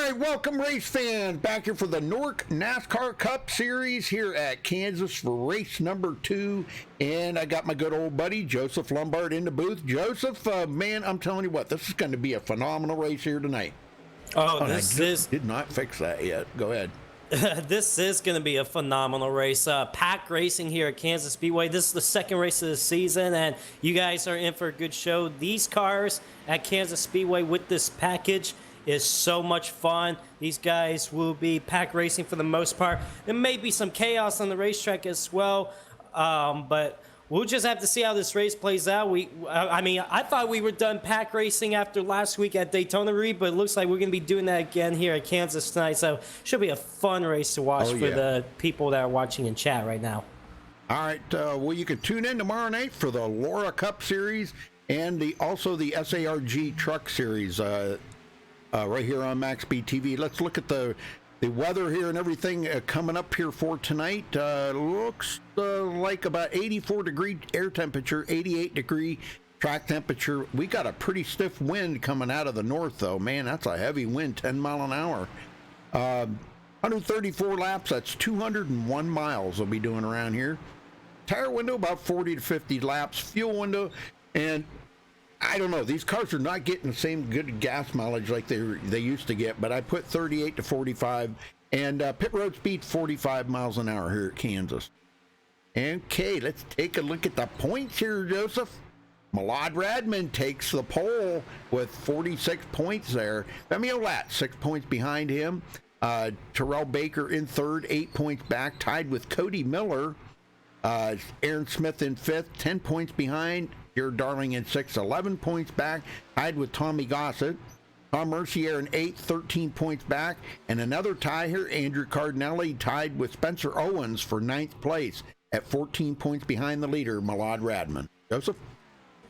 right, welcome race fans. Back here for the Newark NASCAR Cup Series here at Kansas for race number 2. And I got my good old buddy, Joseph Lombard, in the booth. Joseph, man, I'm telling you what, this is going to be a phenomenal race here tonight. Did not fix that yet. Go ahead. This is going to be a phenomenal race. Pack racing here at Kansas Speedway. This is the second race of the season, and you guys are in for a good show. These cars at Kansas Speedway with this package is so much fun. These guys will be pack racing for the most part. There may be some chaos on the racetrack as well, but we'll just have to see how this race plays out. I thought we were done pack racing after last week at Daytona, Reed, but it looks like we're going to be doing that again here at Kansas tonight. So should be a fun race to watch for the people that are watching in chat right now. All right. Well, you can tune in tomorrow night for the Laura Cup Series and also the SARG Truck Series right here on MaxSpeedTV. Let's look at the weather here and everything coming up here for tonight. Looks like about 84-degree air temperature, 88-degree track temperature. We got a pretty stiff wind coming out of the north, though. Man, that's a heavy wind, 10 mile an hour. 134 laps, that's 201 miles we'll be doing around here. Tire window, about 40 to 50 laps. Fuel window, and I don't know. These cars are not getting the same good gas mileage like they used to get, but I put 38 to 45, and pit road speed 45 miles an hour here at Kansas. Okay, let's take a look at the points here, Joseph. Malad Radman takes the pole with 46 points there. Femi Olat, 6 points behind him. Terrell Baker in third, 8 points back, tied with Cody Miller. Aaron Smith in fifth, 10 points behind. Jared Darling in sixth, 11 points back, tied with Tommy Gossett. Tom Mercier in eighth, 13 points back. And another tie here, Andrew Cardinelli tied with Spencer Owens for ninth place at 14 points behind the leader, Malad Radman. Joseph?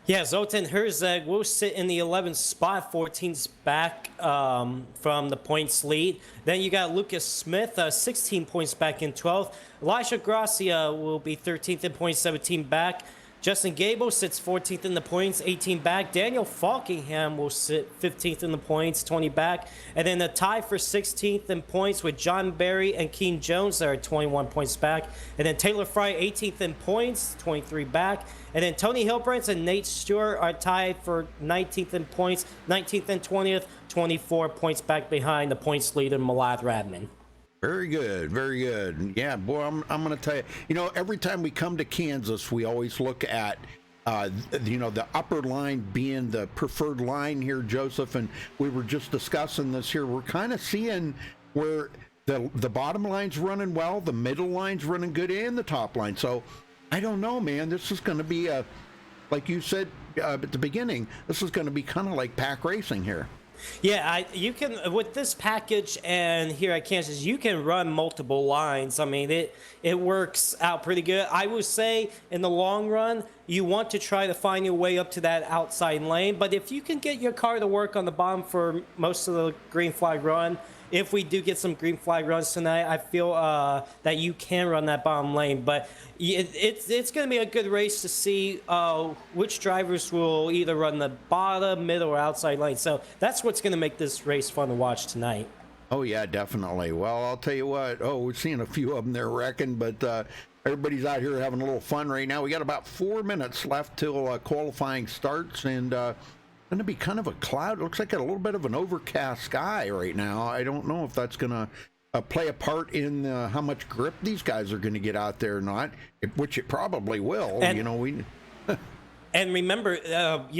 Yeah, Zoltan Herzeg will sit in the 11th spot, 14th back from the points lead. Then you got Lucas Smith, 16 points back in 12th. Elijah Gracia will be 13th in points, 17 back. Justin Gable sits 14th in the points, 18 back. Daniel Falkingham will sit 15th in the points, 20 back. And then the tie for 16th in points with John Barry and Keen Jones there at 21 points back. And then Taylor Fry 18th in points, 23 back. And then Tony Hilbrand and Nate Stewart are tied for 19th in points, 19th and 20th, 24 points back behind the points leader, Malad Radman. Very good, very good. Yeah, boy, I'm going to tell you, every time we come to Kansas, we always look at, the upper line being the preferred line here, Joseph, and we were just discussing this here. We're kind of seeing where the bottom line's running well, the middle line's running good, and the top line. So I don't know, man. This is going to be, like you said at the beginning, this is going to be kind of like pack racing here. Yeah, you can, with this package and here at Kansas, you can run multiple lines. I mean, it works out pretty good. I would say in the long run, you want to try to find your way up to that outside lane. But if you can get your car to work on the bottom for most of the green flag run, if we do get some green flag runs tonight, I feel that you can run that bottom lane. But it's going to be a good race to see which drivers will either run the bottom, middle, or outside lane. So that's what's going to make this race fun to watch tonight. Oh, yeah, definitely. Well, I'll tell you what. Oh, we're seeing a few of them there wrecking, but everybody's out here having a little fun right now. We got about 4 minutes left till qualifying starts, and going to be kind of a cloud. It looks like a little bit of an overcast sky right now. I don't know if that's going to play a part in how much grip these guys are going to get out there or not, which it probably will. And, and remember,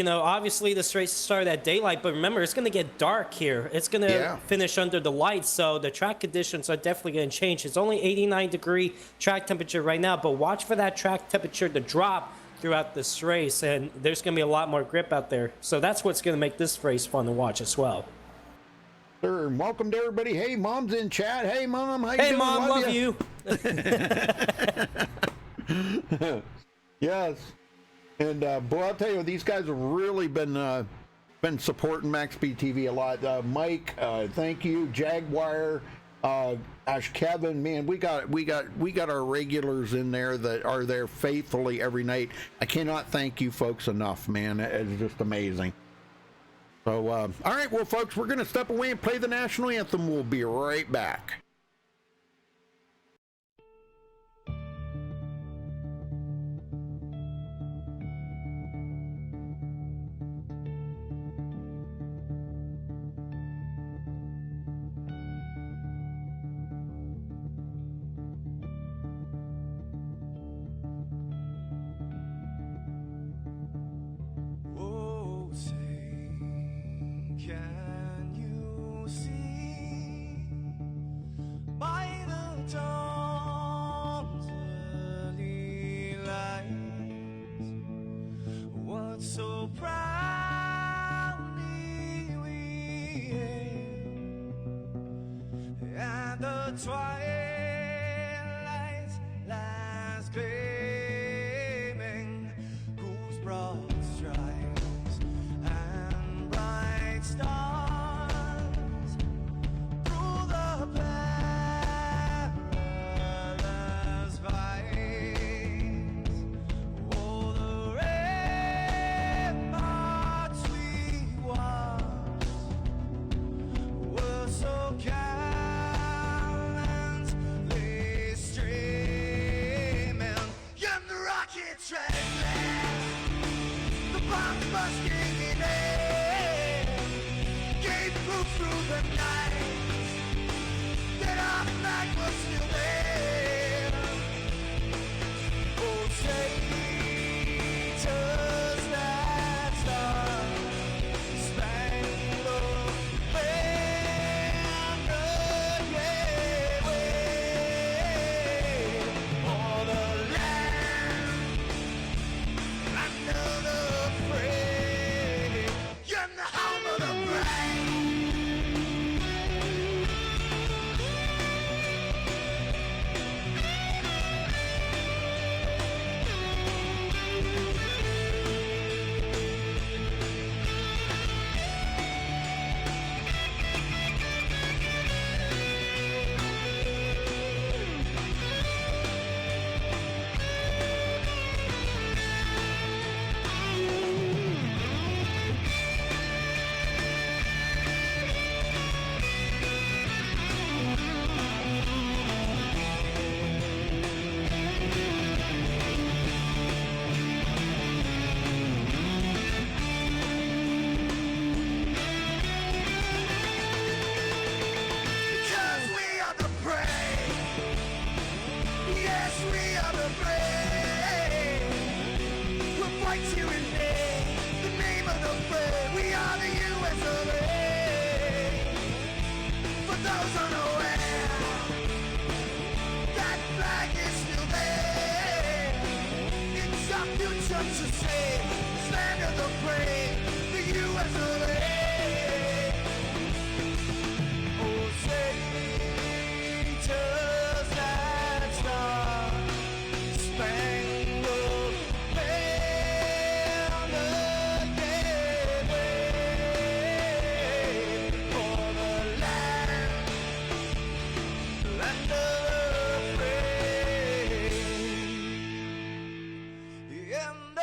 obviously this race started at daylight, but remember, it's going to get dark here. It's going to finish under the lights, so the track conditions are definitely going to change. It's only 89-degree track temperature right now, but watch for that track temperature to drop throughout this race, and there's going to be a lot more grip out there. So that's what's going to make this race fun to watch as well. Sure, and welcome to everybody. Hey, Mom's in chat. Hey, Mom, how you doing? Hey, Mom, love you. Yes. And, boy, I'll tell you, these guys have really been supporting MaxSpeedTV a lot. Mike, thank you. Jaguar, Kevin, man, we got our regulars in there that are there faithfully every night. I cannot thank you folks enough, man. It's just amazing. So, all right, well, folks, we're going to step away and play the national anthem. We'll be right back. So proudly we hailed, and the twilight's last gleaming, whose broad stripes and bright stars through the perilous fights, oh, the ramparts we watched were so gallantly streaming, and the rockets ran fast, the bombs bursting in air, gave proof through the night that our flag was still there. Oh, say does that star-spangled banner yet wave o'er the land under the free, in the home of the brave? Because we are the brave. Yes, we are the brave. We'll fight to invade the name of the brave. We are the U.S. of A. For those unaware, that flag is still there. It's our future to save. Stand of the brave, the U.S. of A. Oh, say does that star-spangled banner yet wave o'er the land of the free, in the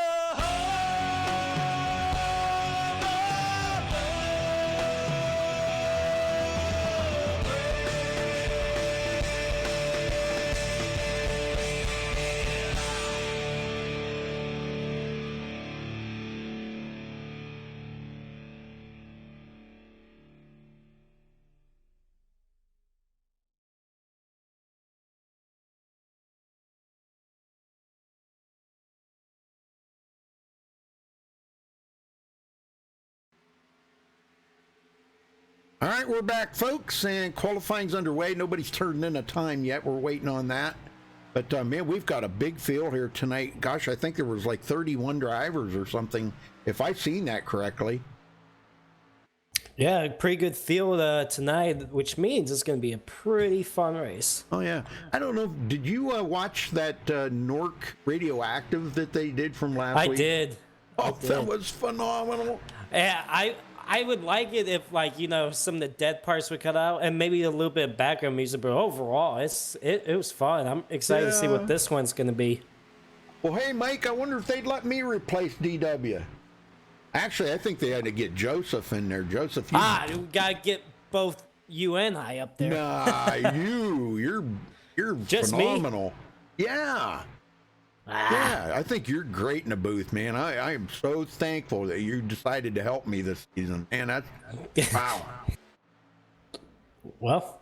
All right, we're back, folks, and qualifying's underway. Nobody's turned in a time yet. We're waiting on that. But, man, we've got a big field here tonight. Gosh, I think there was like 31 drivers or something, if I've seen that correctly. Yeah, pretty good field tonight, which means it's going to be a pretty fun race. Oh, yeah. I don't know. Did you watch that Nork Radioactive that they did from last week? I did. Oh, that was phenomenal. Yeah, I would like it if, like, you know, some of the dead parts were cut out and maybe a little bit of background music, but overall, it was fun. I'm excited to see what this one's going to be. Well, hey, Mike, I wonder if they'd let me replace DW. Actually, I think they had to get Joseph in there. Joseph, you, We gotta get both you and I up there. nah, you're Just me? phenomenal. Yeah. Yeah, I think you're great in the booth, man. I am so thankful that you decided to help me this season. Man, that's wow. Well,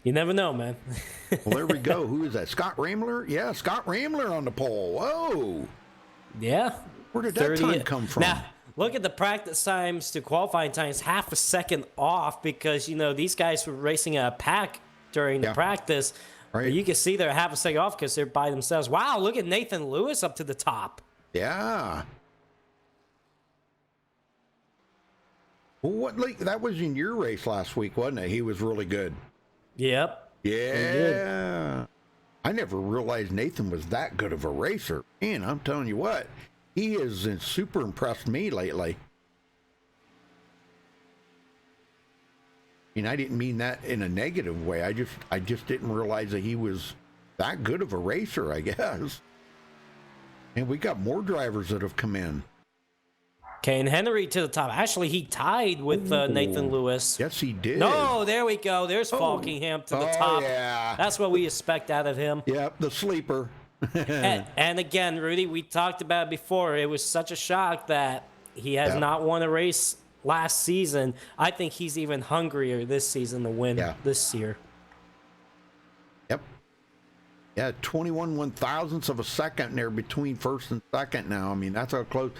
you never know, man. Well, there we go. Who is that? Scott Ramler? Yeah, Scott Ramler on the pole. Whoa. Yeah. Where did that time come from? Now, look at the practice times to qualifying times, half a second off because, you know, these guys were racing a pack during the practice. Right. But you can see they're half a second off because they're by themselves. Wow, look at Nathan Lewis up to the top. Yeah. Well, what, like, that was in your race last week, wasn't it? He was really good. Yep. Yeah. I never realized Nathan was that good of a racer. Man, I'm telling you what, he has super impressed me lately. I mean, I didn't mean that in a negative way. I just didn't realize that he was that good of a racer, I guess. And we got more drivers that have come in. Kane Henry to the top. Actually, he tied with Nathan Lewis. Yes, he did. No, there we go. There's Falkingham to the top. Yeah. That's what we expect out of him. Yep, the sleeper. And again, Rudy, we talked about it before. It was such a shock that he has not won a race last season. I think he's even hungrier this season to win this year. Yep. Yeah, 21 one-thousandths of a second there between first and second now. I mean, that's how close.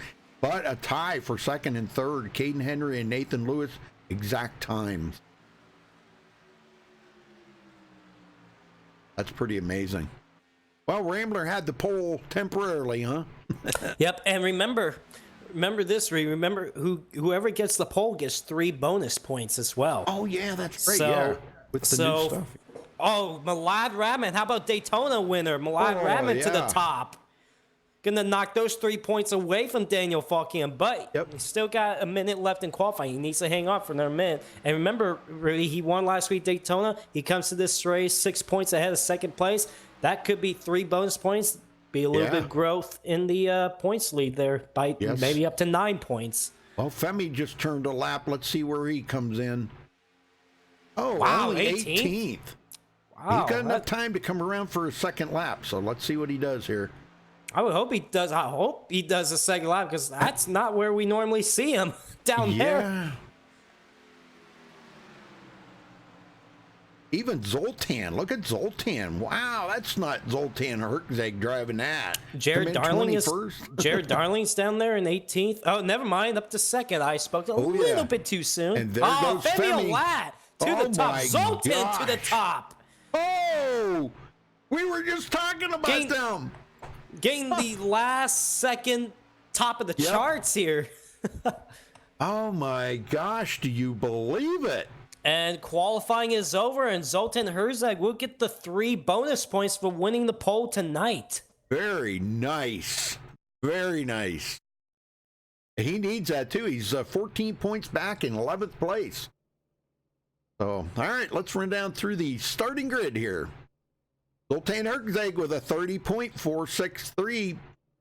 But a tie for second and third. Caden Henry and Nathan Lewis, exact times. That's pretty amazing. Well, Rambler had the pole temporarily, huh? Yep, and remember this, remember whoever gets the pole gets 3 bonus points as well. Oh, yeah, that's right, yeah. With the new stuff. Oh, Malad Radman, how about Daytona winner? Malad Radman to the top. Gonna knock those 3 points away from Daniel Falkingham, but he's still got a minute left in qualifying. He needs to hang on for another minute. And remember, really, he won last week Daytona. He comes to this race 6 points ahead of second place. That could be 3 bonus points. Be a little bit of growth in the points lead there by maybe up to 9 points. Well, Femi just turned a lap. Let's see where he comes in. Oh, wow, only 18th. 18th. Wow, He's got enough time to come around for a second lap, so let's see what he does here. I hope he does a second lap because that's not where we normally see him down there. Even Zoltan. Look at Zoltan. Wow, that's not Zoltan Herkzeg driving that. Jared Darling's down there in 18th. Oh, never mind. Up to second. I spoke a little bit too soon. And there goes Femi Olat to the top. Zoltan to the top. Oh, we were just talking about them. Getting the last second top of the charts here. Oh my gosh, do you believe it? And qualifying is over, and Zoltan Herzog will get the 3 bonus points for winning the pole tonight. Very nice. Very nice. He needs that too. He's 14 points back in 11th place. So, all right, let's run down through the starting grid here. Zoltan Herzog with a 30.463.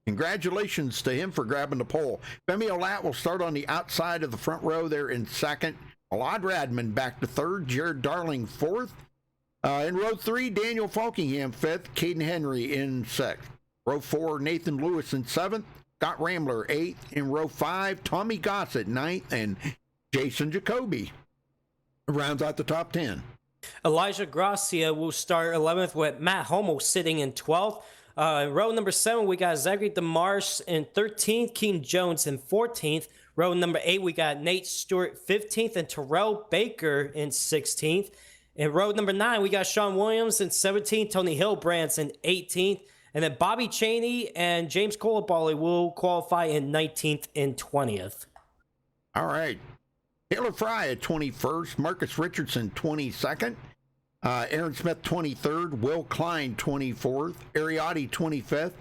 Congratulations to him for grabbing the pole. Femi Olat will start on the outside of the front row there in second. Malad Radman back to third. Jared Darling fourth. In row 3, Daniel Falkingham fifth. Caden Henry in sixth. Row 4, Nathan Lewis in seventh. Scott Rambler eighth. In row 5, Tommy Gossett ninth. And Jason Jacoby rounds out the top 10. Elijah Gracia will start 11th with Matt Homo sitting in 12th. Row number 7, we got Zachary DeMarsh in 13th, Keen Jones in 14th. Row number 8, we got Nate Stewart 15th and Terrell Baker in 16th. In row number 9, we got Sean Williams in 17th, Tony Hillbrands in 18th. And then Bobby Cheney and James Colabali will qualify in 19th and 20th. All right. Taylor Fry at 21st, Marcus Richardson 22nd, Aaron Smith 23rd, Will Klein 24th, Ariotti 25th,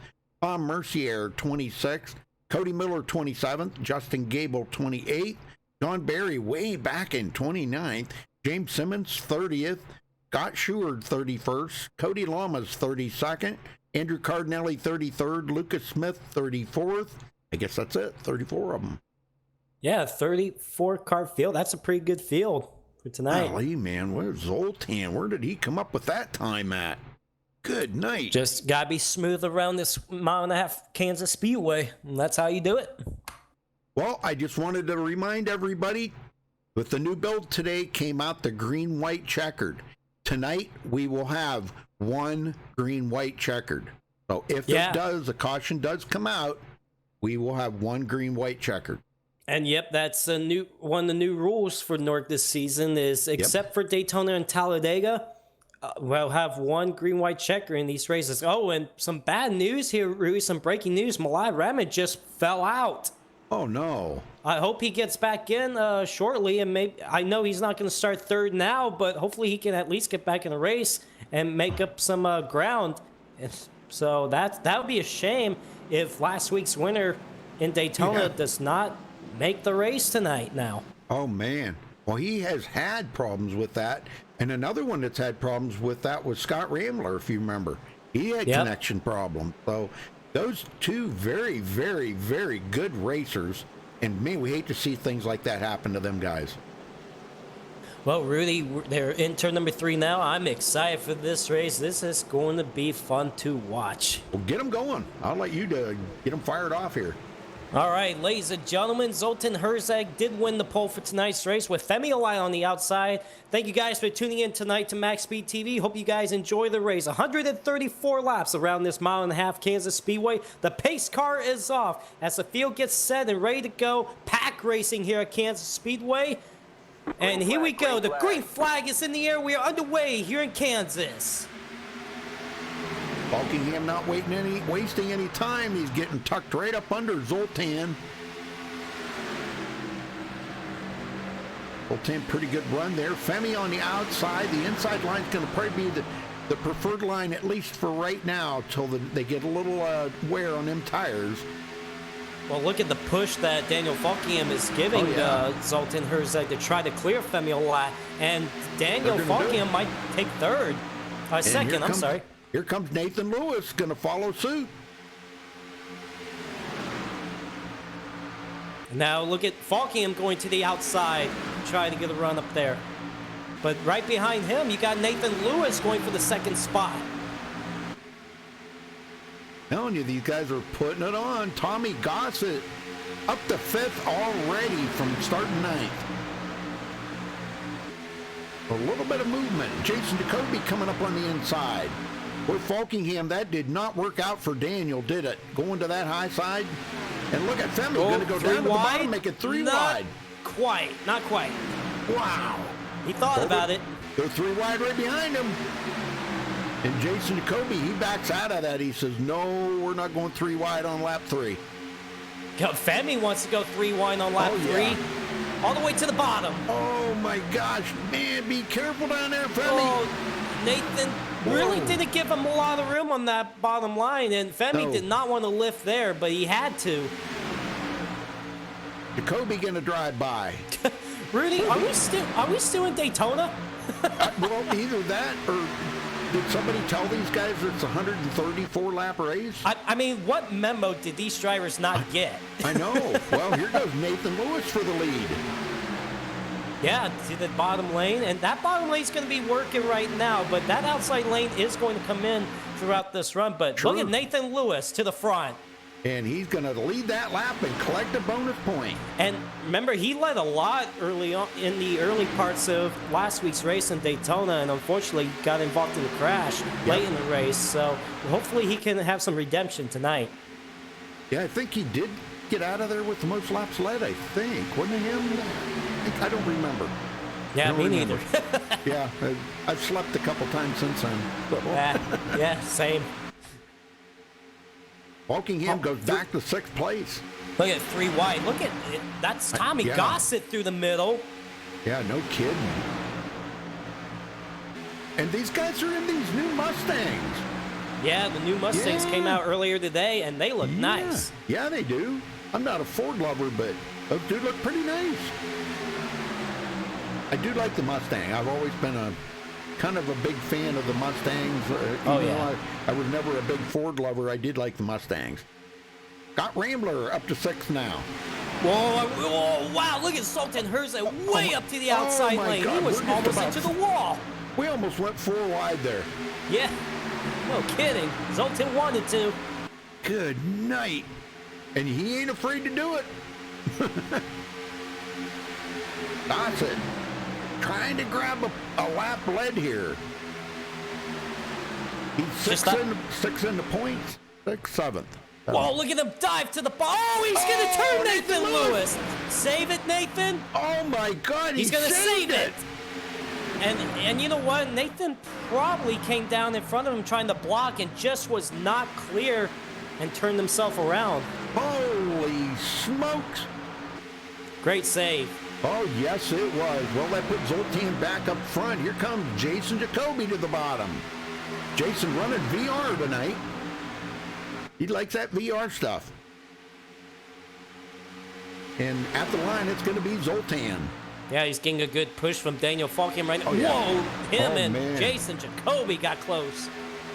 Tom Mercier 26th, Cody Miller 27th, Justin Gable 28th, John Barry way back in 29th, James Simmons 30th, Scott Sheward 31st, Cody Lamas 32nd, Andrew Cardinelli 33rd, Lucas Smith 34th. I guess that's it, 34 of them. Yeah, 34 car field. That's a pretty good field for tonight. Golly, man, where's Zoltan? Where did he come up with that time at? Good night. Just gotta be smooth around this 1.5-mile Kansas Speedway. And that's how you do it. Well, I just wanted to remind everybody, with the new build today came out the green, white, checkered. Tonight, we will have one green, white, checkered. So if a caution does come out, we will have one green, white, checkered. And yep, that's one of the new rules for North this season is except for Daytona and Talladega, we'll have one green, white checker in these races. Oh, and some bad news here, Rui, some breaking news. Malai Raman just fell out. Oh, no. I hope he gets back in shortly, and maybe I know he's not going to start third now, but hopefully he can at least get back in the race and make up some ground. So that would be a shame if last week's winner in Daytona does not make the race tonight now. Oh, man. Well, he has had problems with that. And another one that's had problems with that was Scott Rambler, if you remember. He had connection problems. So those two very, very, very good racers. And, man, we hate to see things like that happen to them guys. Well, Rudy, they're in turn number 3 now. I'm excited for this race. This is going to be fun to watch. Well, get them going. I'll let you get them fired off here. All right, ladies and gentlemen, Zoltan Herzog did win the pole for tonight's race with Femi Olai on the outside. Thank you guys for tuning in tonight to MaxSpeedTV. Hope you guys enjoy the race. 134 laps around this 1.5-mile Kansas Speedway. The pace car is off as the field gets set and ready to go. Pack racing here at Kansas Speedway. And here we go. The green flag is in the air. We are underway here in Kansas. Buckingham not wasting any time. He's getting tucked right up under Zoltan. Zoltan, pretty good run there. Femi on the outside. The inside line's going to probably be the preferred line, at least for right now, till they get a little wear on them tires. Well, look at the push that Daniel Falkingham is giving Zoltan Herzog to try to clear Femi Olai. And Daniel Falkingham might take second, I'm sorry. Here comes Nathan Lewis, going to follow suit. Now look at Falkingham going to the outside, trying to get a run up there. But right behind him, you got Nathan Lewis going for the second spot. Telling you, these guys are putting it on. Tommy Gossett up to 5th already from starting 9th. A little bit of movement. Jason Jacoby coming up on the inside. With Falkingham, that did not work out for Daniel, did it? Going to that high side. And look at Femi, going to go down to the bottom, make it 3 wide. Not quite. Wow. He thought about it. Go 3 wide right behind him. And Jason Jacoby, he backs out of that. He says, no, we're not going 3 wide on lap 3. Femi wants to go 3 wide on lap 3. All the way to the bottom. Oh, my gosh. Man, be careful down there, Femi. Oh, Nathan really didn't give him a lot of room on that bottom line, and Femi did not want to lift there, but he had to. Jacoby gonna drive by. Rudy, are we still in Daytona? Well, either that or did somebody tell these guys it's a 134 lap race? I mean, what memo did these drivers not get? I know. Well, here goes Nathan Lewis for the lead. Yeah, to the bottom lane, and that bottom lane is going to be working right now, but that outside lane is going to come in throughout this run. But look at Nathan Lewis to the front. And he's going to lead that lap and collect a bonus point. And remember, he led a lot early on in the early parts of last week's race in Daytona, and unfortunately got involved in a crash late in the race. So hopefully he can have some redemption tonight. Yeah, I think he did get out of there with the most laps led, I think. Wasn't it him? I don't remember. Yeah, me neither. Yeah, I've slept a couple times since then. Yeah, same. Buckingham goes back to 6th place. Look at 3 wide. Look at it. That's Tommy Gossett through the middle. Yeah, no kidding. And these guys are in these new Mustangs. Yeah, the new Mustangs came out earlier today, and they look nice. Yeah, they do. I'm not a Ford lover, but those do look pretty nice. I do like the Mustang. I've always been a kind of a big fan of the Mustangs. I was never a big Ford lover. I did like the Mustangs. Got Rambler up to 6th now. Whoa, wow, look at Sultan Herzog way up to the outside my lane. God, He was we're just almost about- into the wall. We almost went 4 wide there. Yeah, no kidding. Zoltan wanted to. Good night. And he ain't afraid to do it. Gossett trying to grab a lap lead here. He's Just six in the points. 6th, 7th. Whoa, look at him dive to the ball. Oh, he's going to turn Nathan Lewis. Save it, Nathan. Oh my God, He's going to save saved it. And you know what? Nathan probably came down in front of him trying to block and just was not clear and turned himself around. Holy smokes. Great save. Oh, yes, it was. Well, that put Zoltan back up front. Here comes Jason Jacoby to the bottom. Jason running VR tonight. He likes that VR stuff. And at the line, it's going to be Zoltan. Yeah, he's getting a good push from Daniel Falkin right now. Oh, yeah. Whoa, him Oh, and man. Jason Jacoby got close.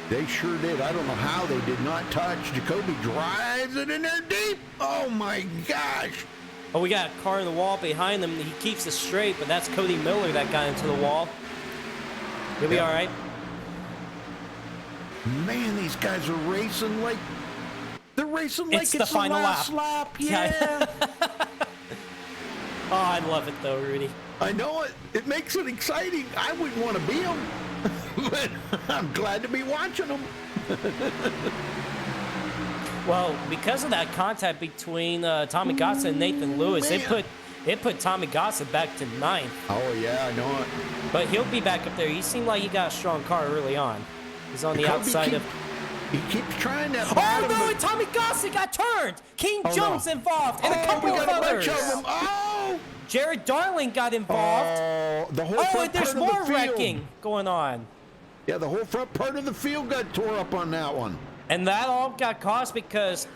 They sure did. I don't know how they did not touch. Jacoby drives it in there deep. Oh, my gosh. Oh, we got a car in the wall behind him. He keeps it straight, but that's Cody Miller that got into the wall. He'll be all right. Man, these guys are racing like... They're racing like It's it's the final last lap. Yeah. Oh, I love it though, Rudy. I know it. It makes it exciting. I wouldn't want to be them, but I'm glad to be watching them. Well, because of that contact between Tommy Gossett and Nathan Lewis, Man. it put Tommy Gossett back to 9th. Oh, yeah, I know it. But he'll be back up there. He seemed like he got a strong car early on. He's on the Jacoby outside of... He keeps trying that Oh, bottom, no, but- and Tommy Gossett got turned. King Oh, no. Jones involved, and a Oh, couple we of got a others. bunch of them. Oh! Jared Darling got involved. Oh, the whole Oh, front and there's part of more the field. wrecking going on. Yeah, the whole front part of the field got tore up on that one. And that all got caused because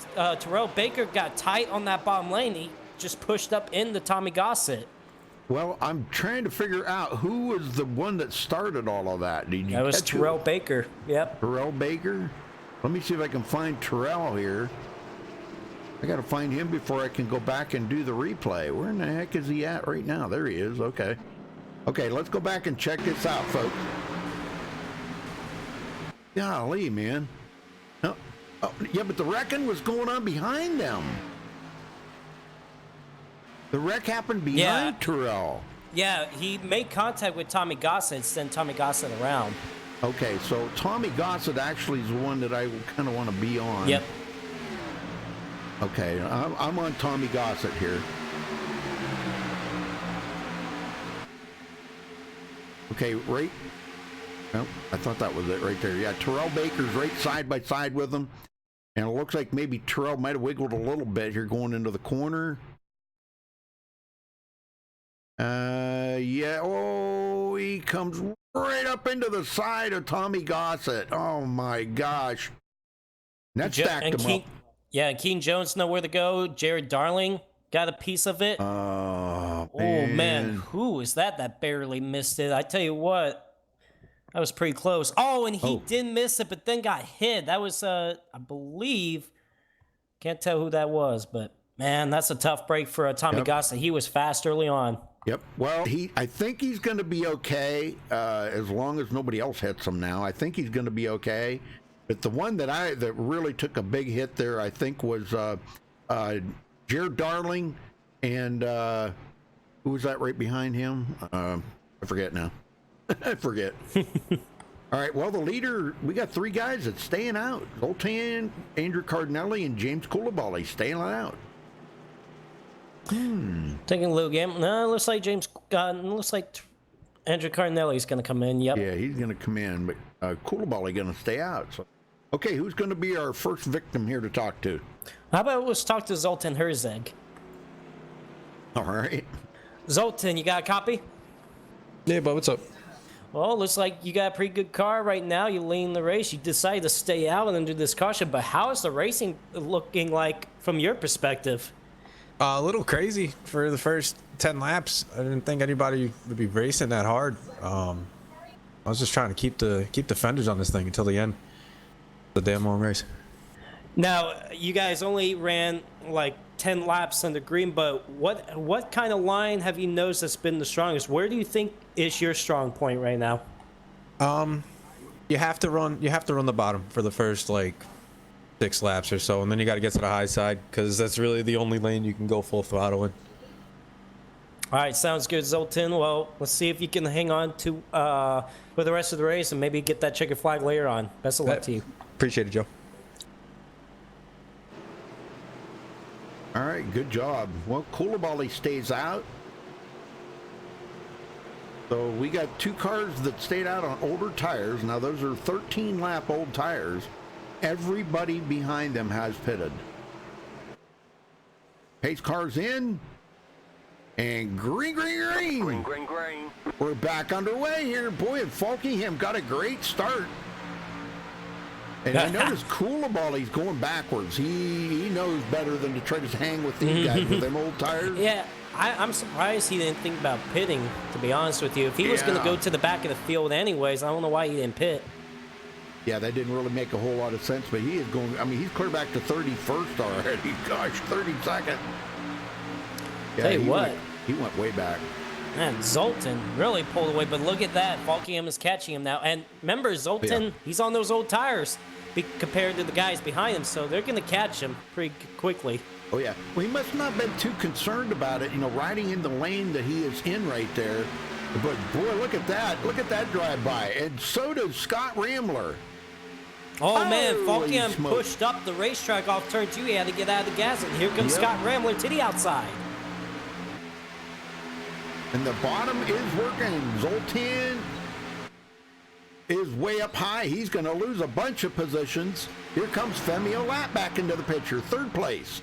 Terrell Baker got tight on that bottom lane. He just pushed up into Tommy Gossett. Well, I'm trying to figure out who was the one that started all of that. Did you That was catch it? Terrell Baker. Yep. Terrell Baker? Let me see if I can find Terrell here. I got to find him before I can go back and do the replay. Where in the heck is he at right now? There he is. Okay. Okay, let's go back and check this out, folks. Golly, man. Oh, yeah, but the wrecking was going on behind them. The wreck happened behind Yeah. Terrell. Yeah, he made contact with Tommy Gossett and sent Tommy Gossett around. Okay, so Tommy Gossett actually is the one that I kind of want to be on. Yep. Okay, I'm on Tommy Gossett here. Okay, right. Oh, I thought that was it right there. Yeah, Terrell Baker's right side by side with him. And it looks like maybe Terrell might have wiggled a little bit here going into the corner. Yeah. Oh, he comes right up into the side of Tommy Gossett. Oh, my gosh. And that stacked him up. Yeah, and Keen Jones know where to go. Jared Darling got a piece of it. Oh, Oh, man. Who is that barely missed it? I tell you what, that was pretty close. Oh, and he did miss it, but then got hit. That was, I believe, can't tell who that was, but, man, that's a tough break for Tommy Gossett. He was fast early on. Yep. Well, I think he's going to be okay as long as nobody else hits him now. I think he's going to be okay. But the one that really took a big hit there, I think, was Jared Darling, and who was that right behind him? I forget now. I forget. All right. Well, the leader, we got 3 guys that's staying out: Zoltan, Andrew Cardinelli, and James Coulibaly staying out. Taking a little game. No, it looks like Andrew Cardinelli's going to come in. Yep. Yeah, he's going to come in, but Coulibaly going to stay out. So, okay, who's going to be our first victim here to talk to? How about let's talk to Zoltan Herzog? All right. Zoltan, you got a copy? Yeah, but what's up? Well, looks like you got a pretty good car right now. You lead the race. You decided to stay out and then do this caution. But how is the racing looking like from your perspective? A little crazy for the first 10 laps. I didn't think anybody would be racing that hard. I was just trying to keep the fenders on this thing until the end. The damn long race. Now, you guys only ran like 10 laps on the green, but what kind of line have you noticed that's been the strongest? Where do you think is your strong point right now? You have to run the bottom for the first like 6 laps or so, and then you got to get to the high side because that's really the only lane you can go full throttle in. All right, sounds good, Zoltan. Well, let's see if you can hang on to for the rest of the race and maybe get that checkered flag later on. Best of luck to you. Appreciate it, Joe. All right, good job. Well, Koulibaly stays out. So we got 2 cars that stayed out on older tires. Now those are 13 lap old tires. Everybody behind them has pitted. Pace cars in. And green. Green. We're back underway here. Boy, and Falkingham got a great start. And I noticed Koulibaly's going backwards. He knows better than to try to hang with these guys with them old tires. Yeah, I'm surprised he didn't think about pitting, to be honest with you. If he was going to go to the back of the field anyways, I don't know why he didn't pit. Yeah, that didn't really make a whole lot of sense, but he is going, I mean, he's clear back to 31st already. Gosh, 32nd. Yeah, Tell you what. He went way back. Man, Zoltan really pulled away, but look at that. Falkingham is catching him now. And remember, Zoltan, he's on those old tires compared to the guys behind him, so they're going to catch him pretty quickly. Oh, yeah. Well, he must not have been too concerned about it, you know, riding in the lane that he is in right there. But, boy, look at that. Look at that drive-by. And so does Scott Rambler. Oh, man, Holy Falkingham smoke. pushed up the racetrack off turn 2. He had to get out of the gas, and here comes Scott Rambler to the outside. And the bottom is working. Zoltan is way up high. He's going to lose a bunch of positions. Here comes Femi Olat back into the picture. 3rd place.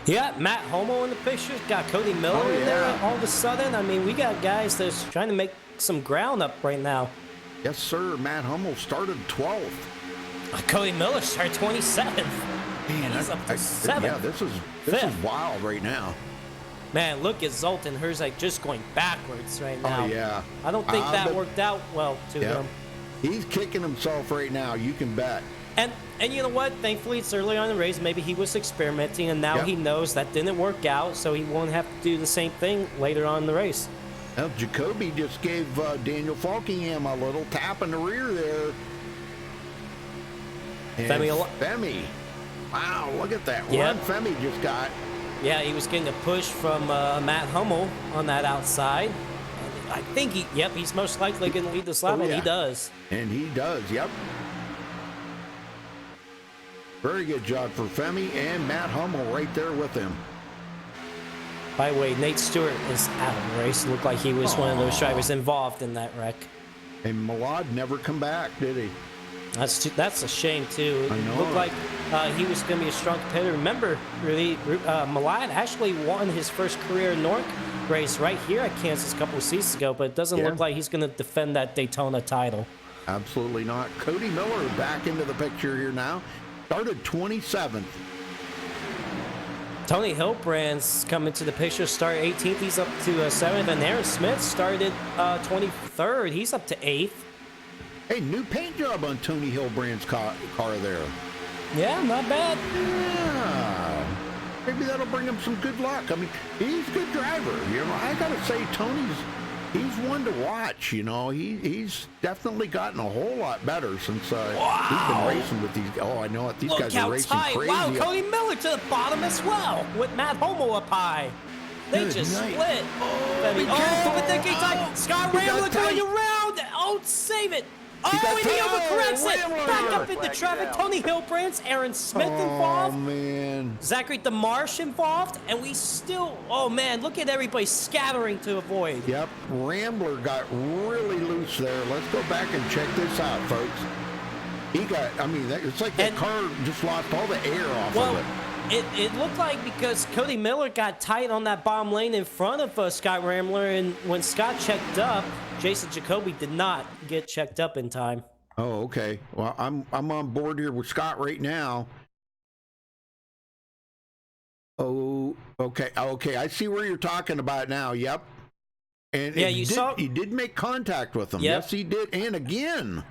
Yeah, Matt Homo in the picture. Got Cody Miller in there all of a sudden. I mean, we got guys that's trying to make some ground up right now. Yes, sir. Matt Hummel started 12th. Cody Miller started 27th. Man, he's up to 7th. Yeah, this is wild right now. Man, look at Zoltan Herzog just going backwards right now. Oh, yeah. I don't think that worked out well to him. He's kicking himself right now. You can bet. And you know what? Thankfully, it's early on in the race. Maybe he was experimenting, and now he knows that didn't work out, so he won't have to do the same thing later on in the race. Well, Jacoby just gave Daniel Falkingham a little tap in the rear there. And Femi. Wow, look at that run Femi just got. Yeah, he was getting a push from Matt Hummel on that outside. And I think he's most likely going to lead this lap, and he does. And he does, yep. Very good job for Femi and Matt Hummel right there with him. By the way, Nate Stewart is out of the race. It looked like he was one of those drivers involved in that wreck. And Malad never come back, did he? That's a shame, too. I know. It looked like he was going to be a strong competitor. Remember, really, Malad actually won his first career NORC race right here at Kansas a couple of seasons ago, but it doesn't look like he's going to defend that Daytona title. Absolutely not. Cody Miller back into the picture here now. Started 27th. Tony Hilbrand's coming to the picture, started 18th. He's up to 7th. And Aaron Smith started 23rd. He's up to 8th. Hey, new paint job on Tony Hilbrand's car there. Yeah, not bad. Yeah. Maybe that'll bring him some good luck. I mean, he's a good driver. You know, I got to say, he's one to watch. You know, he's definitely gotten a whole lot better since he's been racing with these. Oh, I know it. These guys are racing crazy. Wow, Cody Miller to the bottom as well with Matt Homo up high. They just split. But they get tight. Scott Rambler going around. Oh, save it. Oh, and he overcorrects it. Back up into traffic. Tony Hilbrand's, Aaron Smith involved. Oh, man. Zachary DeMarsh involved. And we still, oh, man, look at everybody scattering to avoid. Yep. Rambler got really loose there. Let's go back and check this out, folks. He got, I mean, it's like that car just lost all the air off of it. It looked like because Cody Miller got tight on that bottom lane in front of Scott Rambler, and when Scott checked up, Jason Jacoby did not get checked up in time. Oh, okay. Well, I'm on board here with Scott right now. Oh, okay. Okay, I see where you're talking about now. Yep. And yeah, he did make contact with him. Yep. Yes, he did. And again.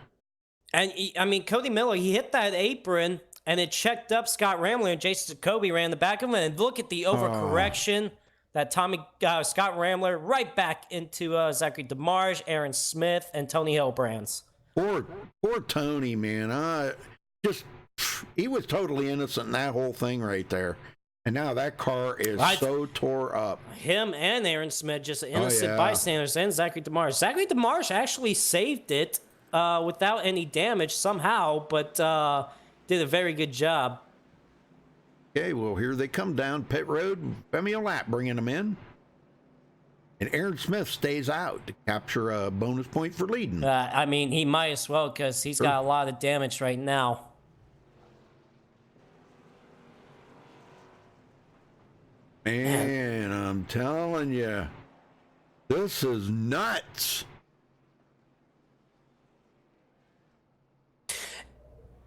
And I mean, Cody Miller, he hit that apron. and it checked up Scott Ramler, and Jason Jacoby ran the back of him. And look at the overcorrection that Scott Ramler right back into Zachary DeMarge, Aaron Smith, and Tony Hillbrands. Poor Tony, man. He was totally innocent in that whole thing right there. And now that car is so tore up. Him and Aaron Smith, just innocent bystanders, and Zachary DeMarge. Zachary DeMarge actually saved it without any damage somehow, but did a very good job. Okay, well, here they come down pit road. Femi Olat bringing them in. And Aaron Smith stays out to capture a bonus point for leading. I mean, he might as well because he's got a lot of damage right now. Man, I'm telling you, this is nuts.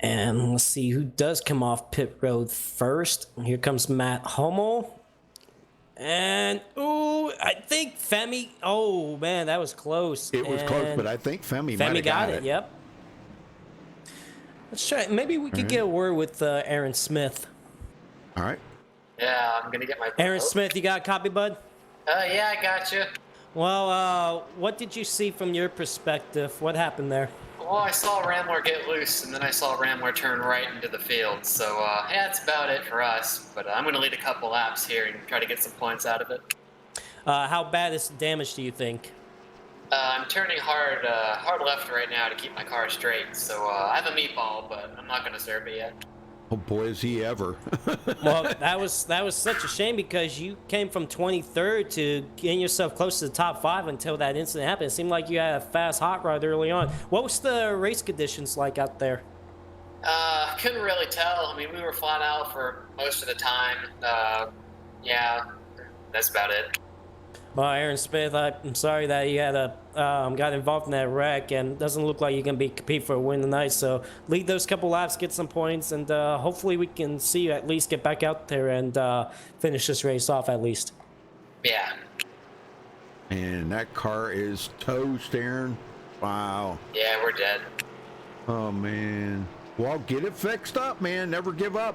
And let's see who does come off pit road first. Here comes Matt Hummel. And, ooh, I think Femi. Oh, man, that was close. It was close, but I think Femi might have got it. Yep. Let's try. Maybe we could get a word with Aaron Smith. All right. Yeah, I'm gonna get my. Aaron Smith, you got a copy, bud? Yeah, I got you. Well, what did you see from your perspective? What happened there? Well, I saw Ramler get loose, and then I saw Ramler turn right into the field. So, yeah, that's about it for us. But I'm gonna lead a couple laps here and try to get some points out of it. How bad is the damage, do you think? I'm turning hard left right now to keep my car straight. So I have a meatball, but I'm not gonna serve it yet. Oh boy, is he ever. Well, that was such a shame because you came from 23rd to getting yourself close to the top 5 until that incident happened. It seemed like you had a fast hot rod early on. What was the race conditions like out there? Couldn't really tell. I mean, we were flat out for most of the time. Yeah, that's about it. Well, Aaron Smith, I'm sorry that you had got involved in that wreck, and doesn't look like you can compete for a win tonight. So lead those couple laps, get some points, and hopefully we can see you at least get back out there and finish this race off at least. Yeah. And that car is toast, Aaron. Wow. Yeah, we're dead. Oh man. Well, get it fixed up, man. Never give up.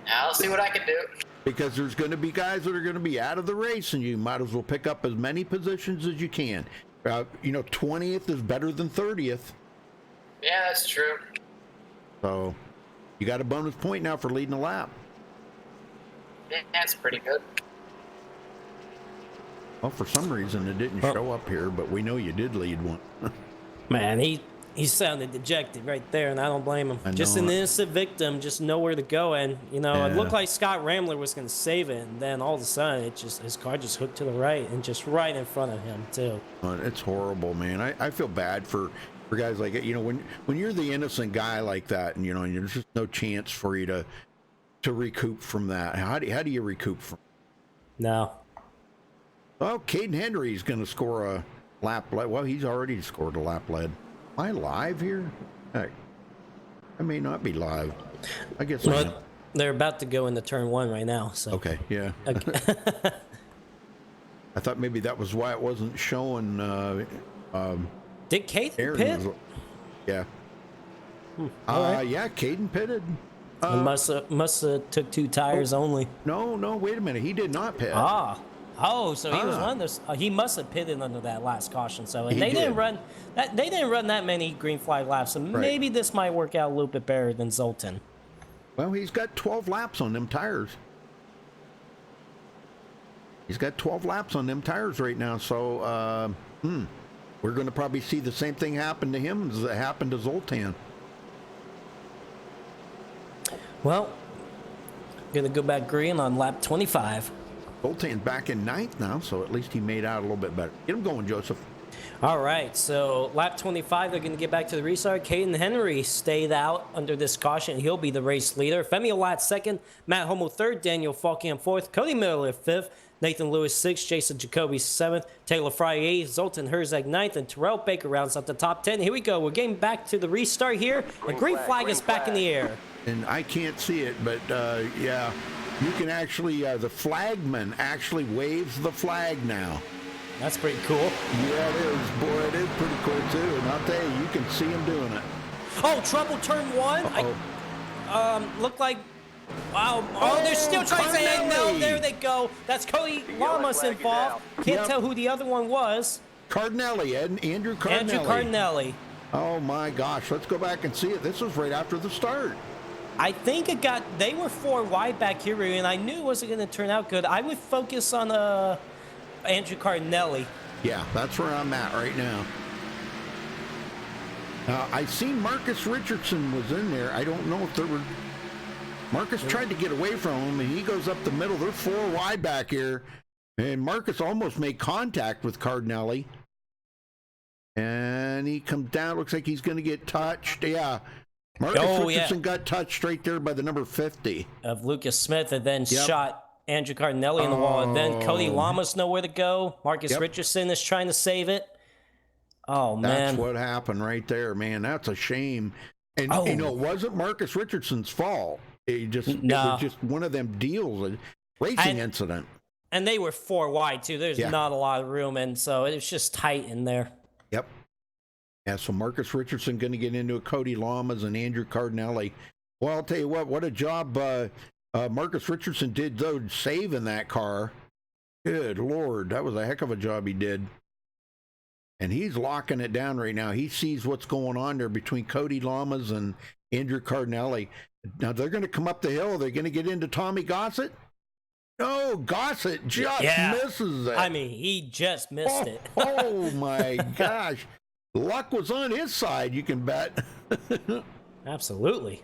I'll see what I can do. Because there's going to be guys that are going to be out of the race, and you might as well pick up as many positions as you can. 20th is better than 30th. Yeah, that's true. So you got a bonus point now for leading a lap. Yeah, that's pretty good. Well, for some reason it didn't show up here, but we know you did lead one. Man, he sounded dejected right there, and I don't blame him. Just an innocent victim, just nowhere to go. And, it looked like Scott Ramler was going to save it, and then all of a sudden, his car just hooked to the right, and just right in front of him, too. It's horrible, man. I feel bad for guys like it. When you're the innocent guy like that, and, there's just no chance for you to recoup from that. How do you recoup from No. Oh, Caden Henry's going to score a lap lead. Well, he's already scored a lap lead. Am I live here? Heck, I may not be live. I guess I am. They're about to go into turn 1 right now. So. Okay, yeah. Okay. I thought maybe that was why it wasn't showing. Did Caden Aaron pit? Yeah. Right. Yeah, Caden pitted. Must have took 2 tires only. No, wait a minute. He did not pit. So he was one of those. He must have pitted under that last caution. So and He didn't did. run that. They didn't run that many green flag laps. So maybe this might work out a little bit better than Zoltan. Well, he's got 12 laps on them tires. He's got 12 laps on them tires right now. So we're going to probably see the same thing happen to him as it happened to Zoltan. Well, gonna go back green on lap 25. Zoltan's back in 9th now, so at least he made out a little bit better. Get him going, Joseph. All right, so lap 25, they're going to get back to the restart. Caden Henry stayed out under this caution. He'll be the race leader. Femi Olat 2nd, Matt Hummel 3rd, Daniel Falkham 4th, Cody Miller 5th, Nathan Lewis 6th, Jason Jacoby 7th, Taylor Fry 8th, Zoltan Herzog 9th, and Terrell Baker rounds out the top 10. Here we go. We're getting back to the restart here. The green flag is back in the air. And I can't see it, but yeah, you can actually, the flagman actually waves the flag now. That's pretty cool. Yeah, it is. Boy, it is pretty cool, too. And I'll tell you, you can see him doing it. Oh, trouble turn 1. Looked like. Wow. Oh, they're still trying to say no. Cardinelli. There they go. That's Cody Lamas involved. Can't Yep. tell who the other one was. Cardinelli, Andrew Cardinelli. Andrew Cardinelli. Oh my gosh, let's go back and see it. This was right after the start. I think they were 4 wide back here, and I knew it wasn't going to turn out good. I would focus on Andrew Cardinelli. Yeah, that's where I'm at right now. I seen Marcus Richardson was in there. I don't know if there were. Marcus tried to get away from him, and he goes up the middle. They're 4 wide back here, and Marcus almost made contact with Cardinelli. And he comes down. Looks like he's going to get touched. Yeah. Marcus Richardson got touched right there by the number 50. Of Lucas Smith, and then shot Andrew Cardinelli in the wall. And then Cody Lamas nowhere to go. Marcus Richardson is trying to save it. Oh, man. That's what happened right there, man. That's a shame. And, it wasn't Marcus Richardson's fault. It was just one of them deals, a racing incident. And they were 4 wide, too. There's not a lot of room, and so it was just tight in there. Yep. Yeah, so Marcus Richardson going to get into a Cody Lamas and Andrew Cardinelli. Well, I'll tell you what a job Marcus Richardson did, though, saving that car. Good Lord, that was a heck of a job he did. And he's locking it down right now. He sees what's going on there between Cody Lamas and Andrew Cardinelli. Now, they're going to come up the hill. They're going to get into Tommy Gossett. No, Gossett just misses it. I mean, he just missed it. Oh, my gosh. Luck was on his side, you can bet. Absolutely.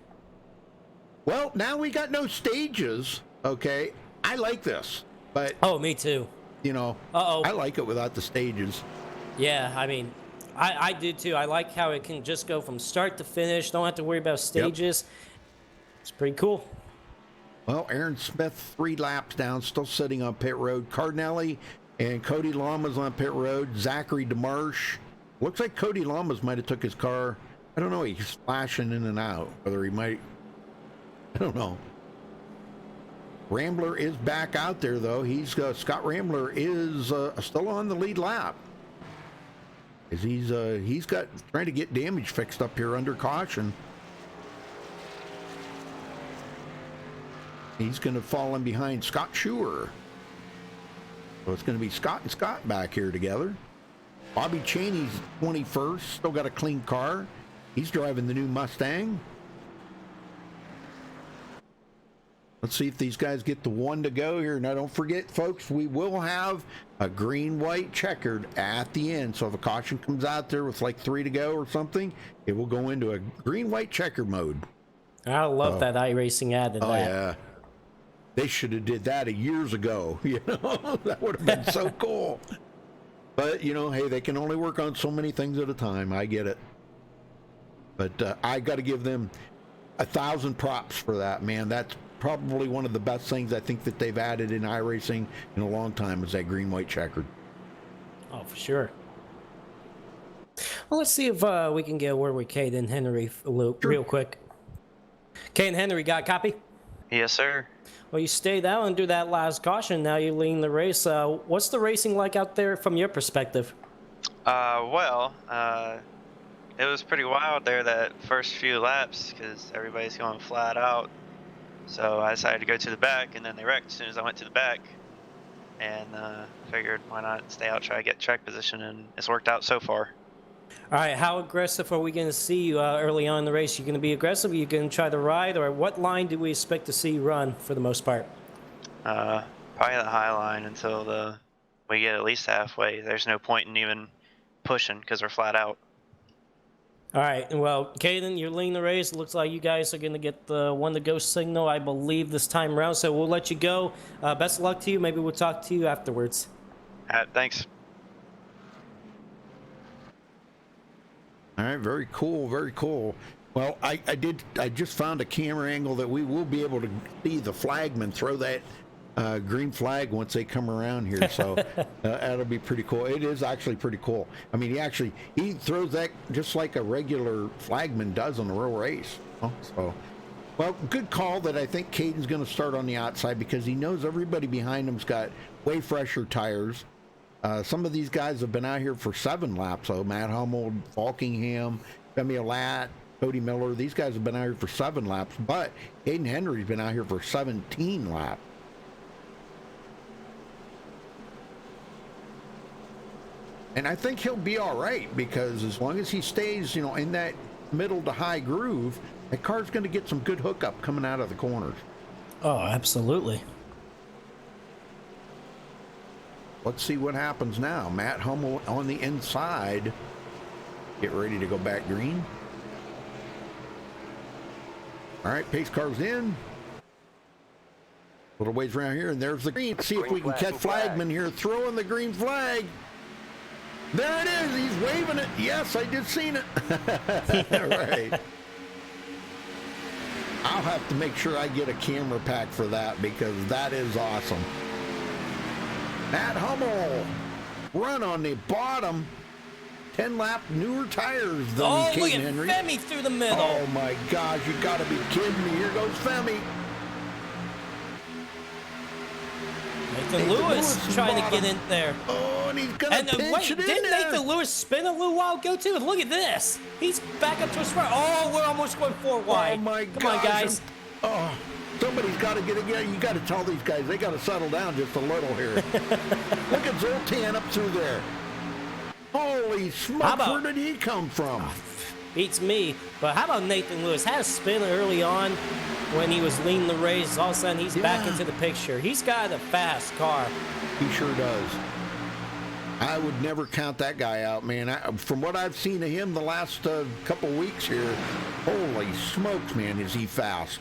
Well, now we got no stages, okay? I like this, but... Oh, me too. I like it without the stages. Yeah, I mean, I do too. I like how it can just go from start to finish. Don't have to worry about stages. It's pretty cool. Well, Aaron Smith, 3 laps down, still sitting on pit road. Cardinelli and Cody Lamas on pit road. Zachary DeMarche. Looks like Cody Lamas might have took his car. I don't know. He's flashing in and out. Whether he might, I don't know. Rambler is back out there, though. Scott Rambler is still on the lead lap. He's trying to get damage fixed up here under caution. He's going to fall in behind Scott Schuer. So it's going to be Scott and Scott back here together. Bobby Cheney's 21st, still got a clean car. He's driving the new Mustang. Let's see if these guys get the 1 to go here. Now, don't forget, folks, we will have a green-white checkered at the end. So if a caution comes out there with like 3 to go or something, it will go into a green-white checker mode. I love that iRacing added that. Oh, yeah. They should have did that years ago. That would have been so cool. But, hey, they can only work on so many things at a time. I get it. But I got to give them 1,000 props for that, man. That's probably one of the best things I think that they've added in iRacing in a long time is that green-white checkered. Oh, for sure. Well, let's see if we can get a word with Cade and Henry real quick. Cade and Henry, got a copy? Yes, sir. Well, you stayed out and do that last caution. Now you're leading the race. What's the racing like out there from your perspective? It was pretty wild there that first few laps because everybody's going flat out. So I decided to go to the back, and then they wrecked as soon as I went to the back. And figured why not stay out, try to get track position, and it's worked out so far. All right, how aggressive are we going to see you early on in the race? You going to be aggressive? Are you going to try to ride, or what line do we expect to see you run for the most part? Probably the high line until we get at least halfway. There's no point in even pushing because we're flat out. All right, well, Caden, you're leading the race. It looks like you guys are going to get the 1 to go signal, I believe, this time around. So we'll let you go. Best of luck to you. Maybe we'll talk to you afterwards. All right, thanks. All right, very cool, very cool. Well, I just found a camera angle that we will be able to see the flagman throw that green flag once they come around here, so that'll be pretty cool. It is actually pretty cool. I mean, he throws that just like a regular flagman does on a real race. So, well, good call that I think Caden's going to start on the outside because he knows everybody behind him's got way fresher tires. Some of these guys have been out here for 7 laps, so Matt Hummel, Falkingham, Femi Lat, Cody Miller. These guys have been out here for 7 laps, but Hayden Henry's been out here for 17 laps. And I think he'll be all right, because as long as he stays, you know, in that middle to high groove, that car's going to get some good hookup coming out of the corners. Oh, absolutely. Let's see what happens now. Matt Hummel on the inside. Get ready to go back green. All right, pace car's in. Little ways around here, and there's the green. See if we can catch Flagman here throwing the green flag. There it is. He's waving it. Yes, I did seen it. All right. I'll have to make sure I get a camera pack for that, because that is awesome. Matt Hummel, run on the bottom. 10-lap newer tires than Oh, look Hayden at Henry. Femi through the middle. Oh my gosh, you gotta be kidding me. Here goes Femi. Nathan Lewis trying to get in there. Oh, and he's gonna And pinch wait, it in didn't there. Nathan Lewis spin a little while ago too? Look at this. He's back up to his front. Oh, we're almost going 4 wide. Oh my Come gosh. on, guys. Oh, somebody's got to get again. You got to tell these guys they got to settle down just a little here. Look at Zoltan up through there. Holy smoke! Where did he come from? Beats me. But how about Nathan Lewis? Had a spin early on when he was leading the race. All of a sudden, he's back into the picture. He's got a fast car. He sure does. I would never count that guy out, man. From what I've seen of him the last couple weeks here, holy smokes, man, is he fast.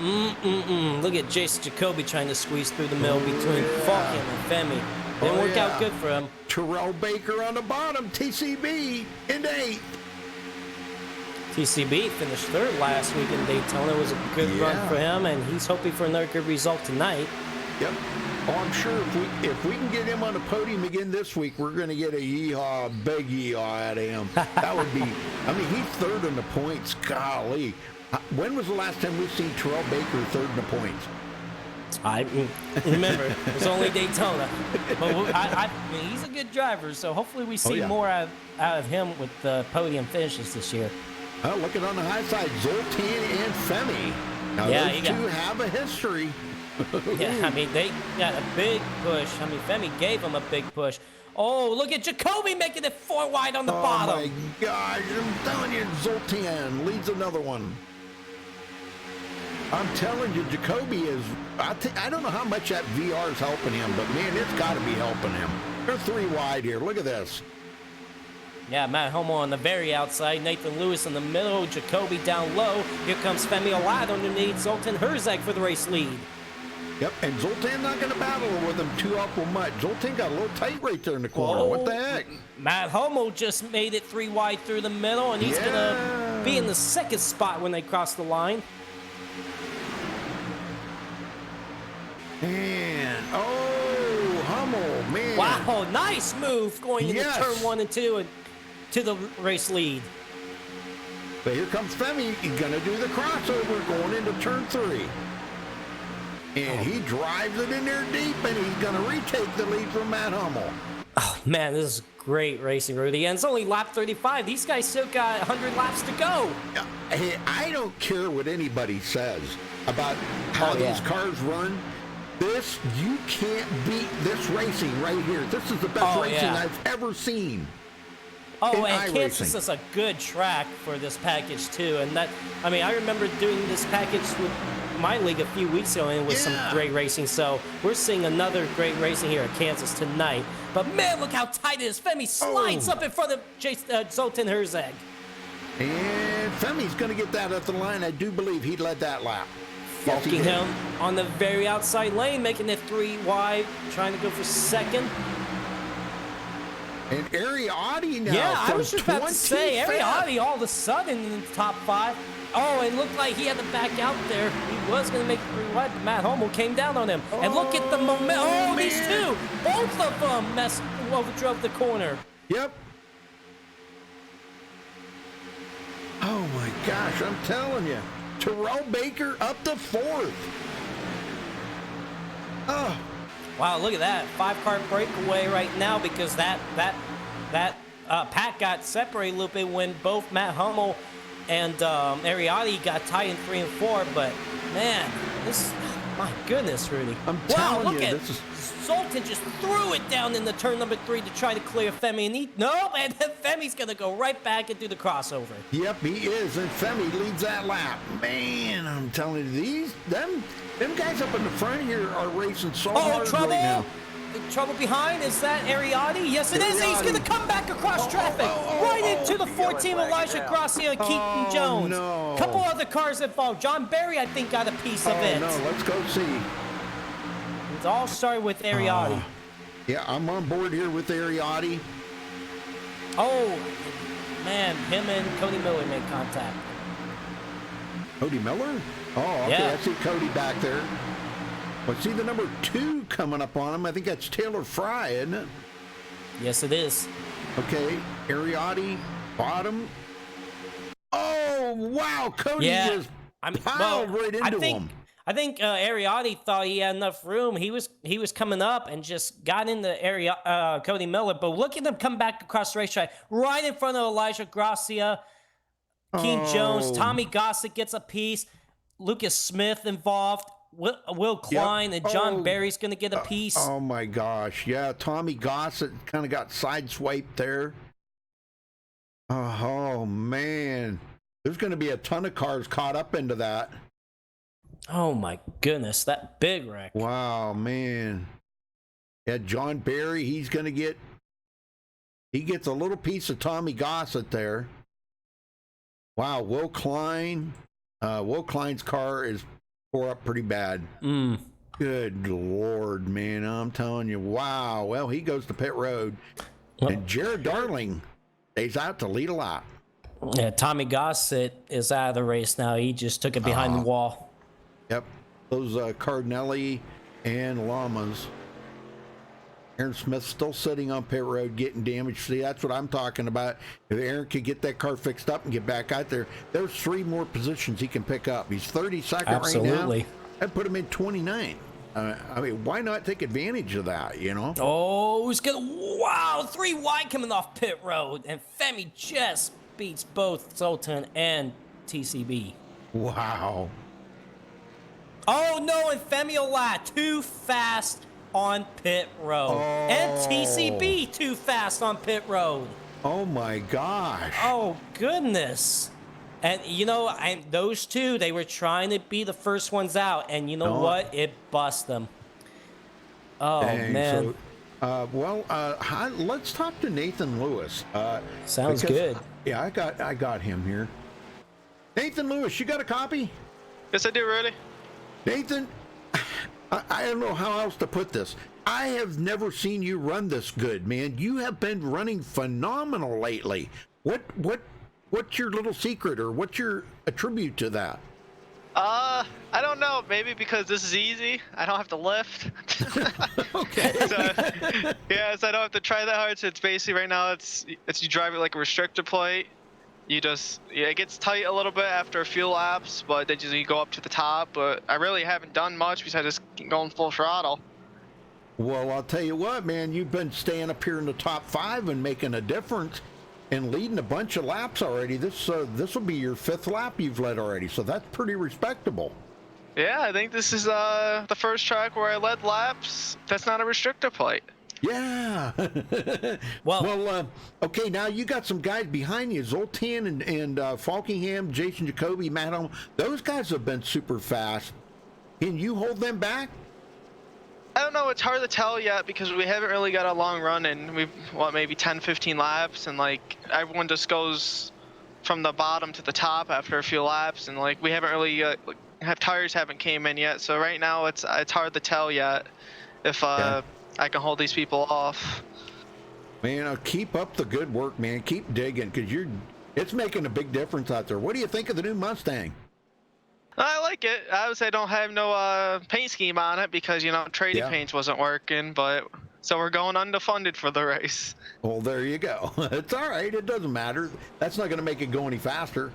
Look at Jason Jacoby trying to squeeze through the middle between Falken and Femi. Didn't work out good for him. Terrell Baker on the bottom, TCB in 8th. TCB finished 3rd last week in Daytona. It was a good run for him, and he's hoping for another good result tonight. Yep. Oh, I'm sure if we can get him on the podium again this week, we're going to get a yeehaw, big yeehaw out of him. That would be, I mean, he's 3rd in the points. Golly. When was the last time we've seen Terrell Baker 3rd in the points? I remember, it was only Daytona. But I mean, he's a good driver, so hopefully we see more out of him with the podium finishes this year. Oh, look at on the high side, Zoltan and Femi. Now, those two have a history. Yeah, I mean, they got a big push. I mean, Femi gave him a big push. Oh, look at Jacoby making it 4 wide on the bottom. Oh, my gosh. I'm telling you, Zoltan leads another one. I'm telling you, Jacoby is, I don't know how much that VR is helping him, but, man, it's got to be helping him. They're 3 wide here. Look at this. Yeah, Matt Homo on the very outside, Nathan Lewis in the middle, Jacoby down low. Here comes Femi Olad underneath, Zoltan Herzog for the race lead. Yep, and Zoltan not going to battle with him too awful much. Zoltan got a little tight right there in the corner. Whoa. What the heck? Matt Homo just made it 3 wide through the middle, and he's going to be in the 2nd spot when they cross the line. Man, oh, Hummel, man. Wow, nice move going into turn 1 and 2 and to the race lead. But here comes Femi. He's going to do the crossover going into turn 3. And he drives it in there deep, and he's going to retake the lead from Matt Hummel. Oh, man, this is great racing, Rudy. And it's only lap 35. These guys still got 100 laps to go. Hey, I don't care what anybody says about how these cars run. You can't beat this racing right here. This is the best racing I've ever seen. Oh, and Kansas is a good track for this package, too. And that, I mean, I remember doing this package with my league a few weeks ago, and it was some great racing. So we're seeing another great racing here at Kansas tonight. But, man, look how tight it is. Femi slides up in front of Zoltan Herzog. And Femi's going to get that at the line. I do believe he led that lap. Walking him on the very outside lane, making it 3 wide, trying to go for 2nd. And Ariotti now. Yeah, I was just about to say, Ariotti all of a sudden in the top 5. Oh, it looked like he had to back out there. He was going to make it 3 wide, but Matt Hummel came down on him. And look at the momentum. Oh, these two, both of them overdrove the corner. Yep. Oh, my gosh, I'm telling you. Terrell Baker up to 4th. Oh. Wow, look at that. 5-car breakaway right now because that Pat got separated a little bit when both Matt Hummel and Ariati got tied in 3 and 4. But man, this, my goodness, Rudy. I'm wow, telling look you, at this is. Zoltan just threw it down in the turn number 3 to try to clear Femi, and and Femi's gonna go right back and do the crossover. Yep, he is, and Femi leads that lap. Man, I'm telling you, them guys up in the front here are racing so hard trouble! right now. Trouble behind, is that Ariati? Yes, it is. He's going to come back across traffic right into the 14 Elijah Gracia and Keaton Jones. No. Couple other cars involved. John Barry, I think, got a piece of it. No, let's go see. It all started with Ariati. Yeah, I'm on board here with Ariati. Oh, man, him and Cody Miller made contact. Cody Miller? Oh, okay, Yeah. I see Cody back there. But see the number 2 coming up on him. I think that's Taylor Fry, isn't it? Yes, it is. Okay, Ariati, bottom. Oh, wow, Cody just piled right into him. I think Ariati thought he had enough room. He was coming up and just got into Cody Miller. But look at him come back across the racetrack, right in front of Elijah Gracia, Keaton Jones, Tommy Gossett gets a piece, Lucas Smith involved. Will Klein and John Barry's going to get a piece. Oh, my gosh. Yeah, Tommy Gossett kind of got sideswiped there. Oh, man. There's going to be a ton of cars caught up into that. Oh, my goodness. That big wreck. Wow, man. Yeah, John Barry, he gets a little piece of Tommy Gossett there. Wow, Will Klein. Will Klein's car is tore up pretty bad. Good Lord, man. I'm telling you. Wow. Well, he goes to pit road. And Jared Darling stays out to lead a lap. Yeah, Tommy Gossett is out of the race now. He just took it behind the wall. Yep. Those Cardinelli and Lamas. Aaron Smith still sitting on pit road getting damaged. See, that's what I'm talking about. If Aaron could get that car fixed up and get back out there, there's 3 more positions he can pick up. He's 32nd Absolutely. right now. I'd put him in 29. I mean, why not take advantage of that, you know? Oh, he's going to... Wow, 3 wide coming off pit road. And Femi just beats both Zoltan and TCB. Wow. Oh, no, and Femi Olat, too fast on pit road. And TCB too fast on pit road. Oh my gosh. Oh goodness. And you know, those two, they were trying to be the first ones out, and you know what? It bust them. Oh dang, man. So, let's talk to Nathan Lewis. Sounds good. Yeah, I got him here. Nathan Lewis, you got a copy? Yes, I do, Rudy. Nathan, I don't know how else to put this. I have never seen you run this good, man. You have been running phenomenal lately. What's your little secret, or what's your attribute to that? I don't know. Maybe because this is easy. I don't have to lift. Okay. So I don't have to try that hard. So it's basically right now it's you drive it like a restrictor plate. You just it gets tight a little bit after a few laps, but then you go up to the top. But I really haven't done much besides just going full throttle. Well, I'll tell you what, man. You've been staying up here in the top 5 and making a difference, and leading a bunch of laps already. This will be your 5th lap you've led already, so that's pretty respectable. Yeah, I think this is the first track where I led laps. That's not a restrictor plate. Yeah. Well, okay, now you got some guys behind you, Zoltan and Falkingham, Jason Jacoby, Matt Holm. Those guys have been super fast. Can you hold them back? I don't know. It's hard to tell yet because we haven't really got a long run in. We've, maybe 10, 15 laps, and like everyone just goes from the bottom to the top after a few laps, and like we haven't really tires haven't came in yet. So right now it's hard to tell yet if I can hold these people off. Man, keep up the good work, man. Keep digging, because it's making a big difference out there. What do you think of the new Mustang? I like it. I would say I don't have no paint scheme on it because, trading paints wasn't working, but so we're going underfunded for the race. Well, there you go. It's all right. It doesn't matter. That's not going to make it go any faster,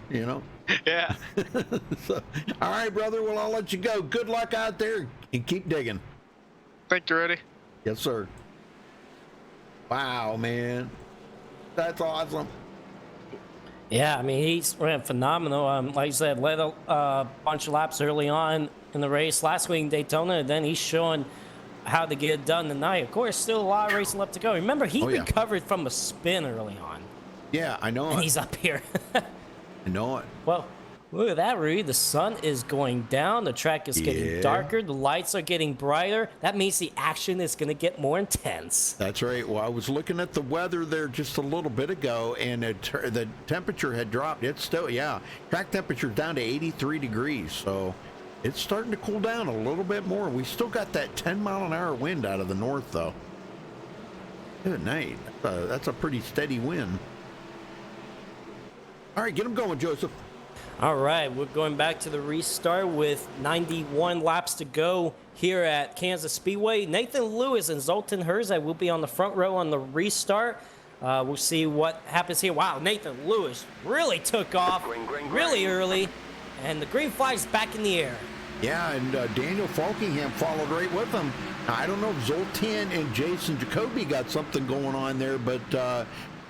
Yeah. So, all right, brother. Well, I'll let you go. Good luck out there and keep digging. Thank you, Rudy. Yes, sir. Wow, man. That's awesome. Yeah, I mean, he's ran phenomenal. Like you said, led a bunch of laps early on in the race last week in Daytona, and then he's showing how to get it done tonight. Of course, still a lot of racing left to go. Remember, he yeah. recovered from a spin early on, Yeah, I know and it. he's up here. I know it. Well, look at that, Rudy. The sun is going down. The track is getting Yeah. darker. The lights are getting brighter. That means the action is going to get more intense. That's right. Well, I was looking at the weather there just a little bit ago, and the temperature had dropped. It's still, yeah, track temperature's down to 83 degrees, so it's starting to cool down a little bit more. We still got that 10-mile-an-hour wind out of the north, though. Good night. That's a pretty steady wind. All right, get them going, Joseph. All right, we're going back to the restart with 91 laps to go here at Kansas Speedway. Nathan Lewis and Zoltan Herzog will be on the front row on the restart. We'll see what happens here. Wow, Nathan Lewis really took off really early, and the green flag's back in the air. Yeah, and Daniel Falkingham followed right with him. I don't know if Zoltan and Jason Jacoby got something going on there, but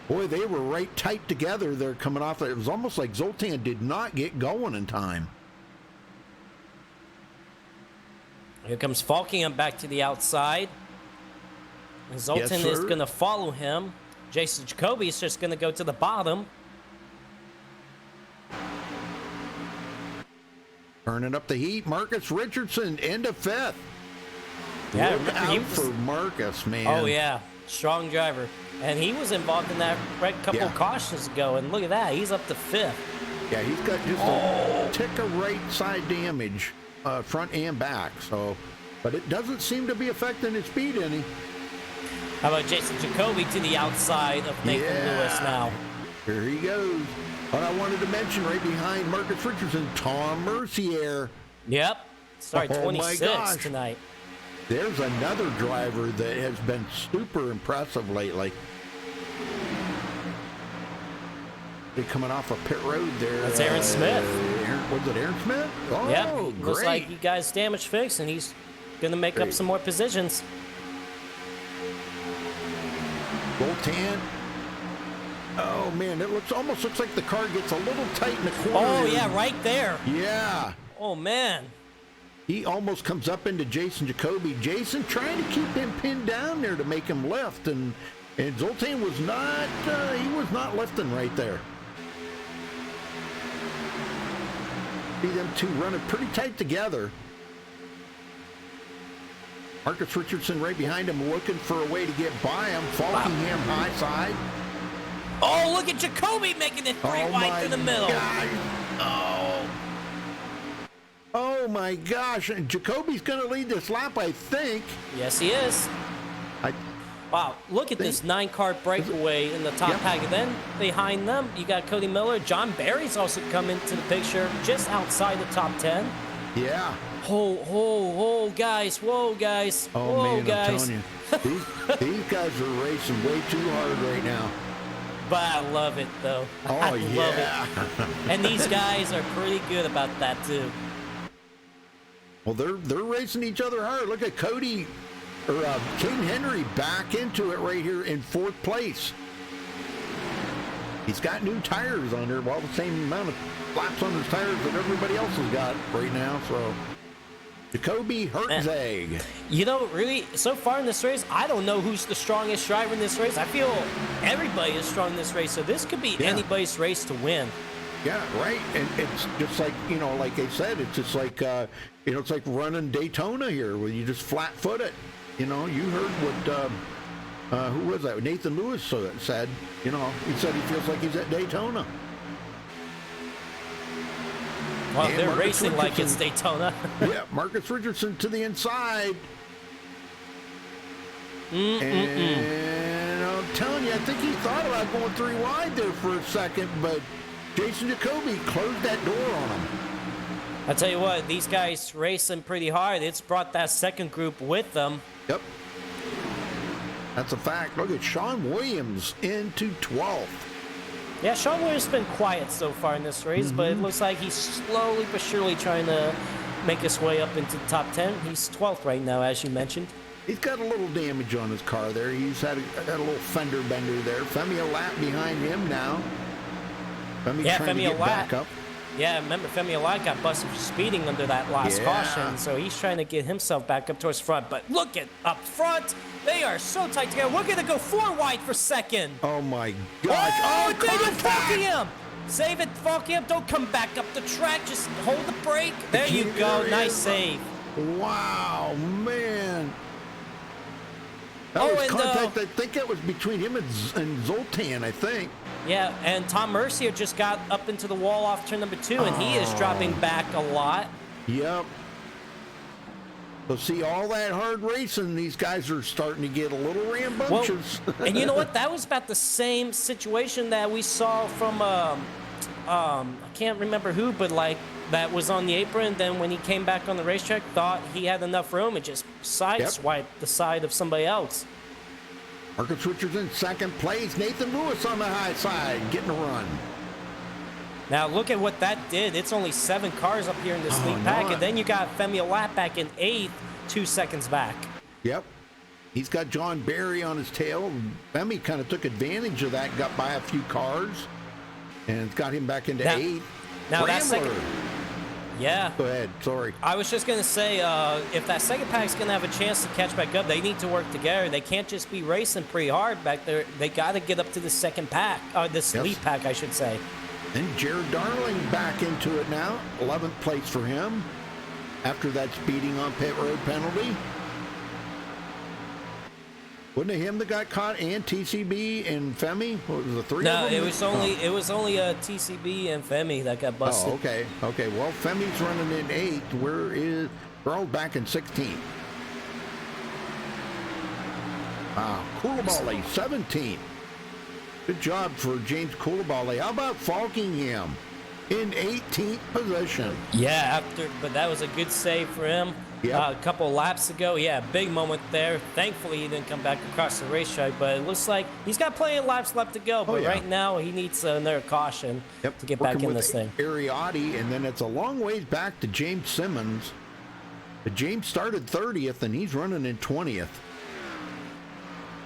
boy, they were right tight together. They're coming off. It was almost like Zoltan did not get going in time. Here comes Falkingham back to the outside. And Zoltan is sir. going to follow him. Jason Jacoby is just going to go to the bottom. Turning up the heat, Marcus Richardson into fifth. Yeah, Look remember he out for Marcus, man. Oh, yeah. Strong driver. And he was involved in that wreck a couple Yeah. of cautions ago. And look at that. He's up to fifth. Yeah, he's got just a tick of right side damage, front and back. So, but it doesn't seem to be affecting his speed any. How about Jason Jacoby to the outside of Nathan Lewis now? Here he goes. But I wanted to mention right behind Marcus Richardson, Tom Mercier. Yep. Started Oh, my 26 gosh. tonight. There's another driver that has been super impressive lately. They're coming off a pit road there. That's Aaron Smith. Was it Aaron Smith? Oh, Yep. great. Looks like he got his damage fixed, and he's going to make up Great. some more positions. Zoltan. Oh man, it almost looks like the car gets a little tight in the corner. Oh, here. yeah, right there. Yeah. Oh, man. He almost comes up into Jason Jacoby. Jason trying to keep him pinned down there to make him lift, and Zoltan was not. He was not lifting right there. See them two running pretty tight together. Marcus Richardson right behind him, looking for a way to get by him. Falkingham high side. Oh, look at Jacoby making it three wide through the middle. gosh. Oh my gosh. And Jacoby's going to lead this lap, I think. Yes, he is. I, Wow, look at this 9-car breakaway in the top Yep. pack. And then behind them, you got Cody Miller. John Barry's also come into the picture just outside the top 10. yeah. Whoa, guys. Whoa, guys. Oh Whoa, man, guys. I'm telling you. These guys are racing way too hard right now. But I love it, though. Oh, I love yeah. it. And these guys are pretty good about that, too. Well, they're racing each other hard. Look at Cody or Caden Henry back into it right here in 4th place. He's got new tires on there, well, the same amount of laps on his tires that everybody else has got right now. So Jacoby Herzog. You know, really, so far in this race, I don't know who's the strongest driver in this race. I feel everybody is strong in this race, so this could be Yeah. anybody's race to win. Yeah, right. And it's just like, like they said, it's just like, it's like running Daytona here where you just flat foot it. You heard what, who was that? Nathan Lewis said, he said he feels like he's at Daytona. Well, And they're Marcus racing like it's Richardson. Daytona. Yeah, Marcus Richardson to the inside. And I'm telling you, I think he thought about going 3 wide there for a second, but Jason Jacoby closed that door on him. I tell you what, these guys racing pretty hard. It's brought that second group with them. Yep. That's a fact. Look at Sean Williams into 12th. Yeah, Sean Williams has been quiet so far in this race, but it looks like he's slowly but surely trying to make his way up into the top 10. He's 12th right now, as you mentioned. He's got a little damage on his car there. He's had a little fender bender there. Femi a lap behind him now. Femi's trying to get back up. Yeah, remember Femi Alat got busted for speeding under that last caution, so he's trying to get himself back up towards front. But look at up front. They are so tight together. We're going to go 4 wide for second. Oh, my gosh. Oh, David Falkingham. Save it, Falkingham. Don't come back up the track. Just hold the brake. There you go. Nice save. Wow, man. That was contact. I think that was between him and Zoltan, I think. Yeah, and Tom Mercier just got up into the wall off turn number 2, and he is dropping back a lot. Yep. So see, all that hard racing, these guys are starting to get a little rambunctious. Well, and you know what? That was about the same situation that we saw from, I can't remember who, but like that was on the apron. Then when he came back on the racetrack, thought he had enough room and just sideswiped the side of somebody else. Market switchers in second place. Nathan Lewis on the high side, getting a run. Now look at what that did. It's only 7 cars up here in this lead pack, and then you got Femi Alat back in 8th, 2 seconds back. Yep. He's got John Barry on his tail. Femi kind of took advantage of that, got by a few cars, and got him back into 8th. Now that second... Yeah. Go ahead. Sorry. I was just going to say, if that second pack's going to have a chance to catch back up, they need to work together. They can't just be racing pretty hard back there. They got to get up to the second pack, this lead pack, I should say. And Jared Darling back into it now. 11th place for him after that speeding on pit road penalty. Wasn't it him that got caught, and TCB and Femi? What was the 3 of them? No, it was only TCB and Femi that got busted. Oh, okay. Okay. Well, Femi's running in 8th. Where is Earl back in 16th? Wow. Coulibaly, 17th. Good job for James Coulibaly. How about Falkingham in 18th position? Yeah, but that was a good save for him. Yep. A couple of laps ago. Yeah, big moment there. Thankfully, he didn't come back across the racetrack, but it looks like he's got plenty of laps left to go. But right now, he needs another caution to get back in this thing. Ariotti, and then it's a long ways back to James Simmons. But James started 30th, and he's running in 20th.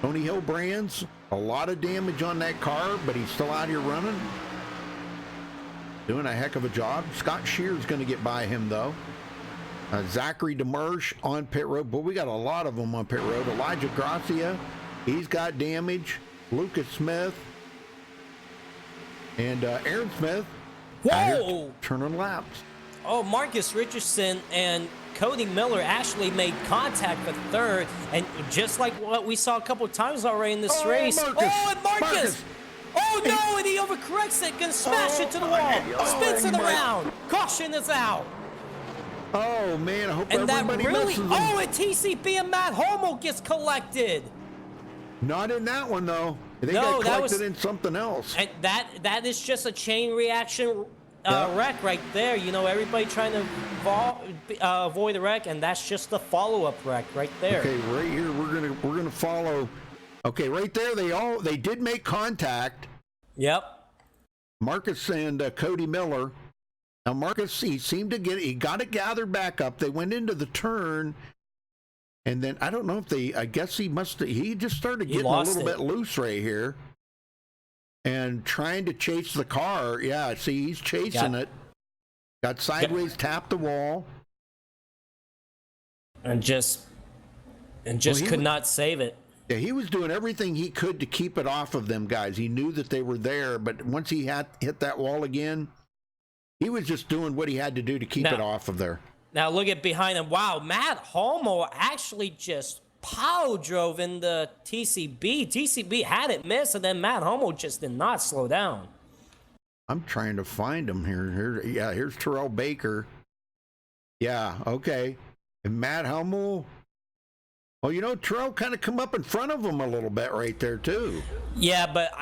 Tony Hilbrands, a lot of damage on that car, but he's still out here running. Doing a heck of a job. Scott Shear's going to get by him, though. Zachary DeMarche on pit road. But we got a lot of them on pit road. Elijah Gracia, he's got damage. Lucas Smith. And Aaron Smith. Whoa! Turning laps. Oh, Marcus Richardson and Cody Miller actually made contact for 3rd. And just like what we saw a couple of times already in this race. Marcus. Oh, and Marcus! Oh, no, and he overcorrects it. Gonna smash it to the wall. Spins it around. Caution is out. Oh, man, I hope and everybody that really, misses him. oh, and TCB and Matt Homo gets collected. Not in that one, though. They got collected in something else. And that is just a chain reaction wreck right there. You know, everybody trying to avoid the wreck, and that's just the follow-up wreck right there. Okay, right here we're gonna follow. Okay, right there they did make contact. Yep. Marcus and Cody Miller. Now Marcus, he got it gathered back up. They went into the turn, and then I don't know if I guess he just started getting a little bit loose right here and trying to chase the car. Yeah, see, he's chasing it. Got sideways, tapped the wall. And just could not save it. Yeah, he was doing everything he could to keep it off of them guys. He knew that they were there, but once he hit that wall again, he was just doing what he had to do to keep it off of there. Now look at behind him. Wow, Matt Homo actually just pow drove in the TCB. TCB had it miss, and then Matt Homo just did not slow down. I'm trying to find him here. Yeah, here's Terrell Baker. Yeah, okay. And Matt Homo. Well, you know, Terrell kind of come up in front of him a little bit right there, too. Yeah, but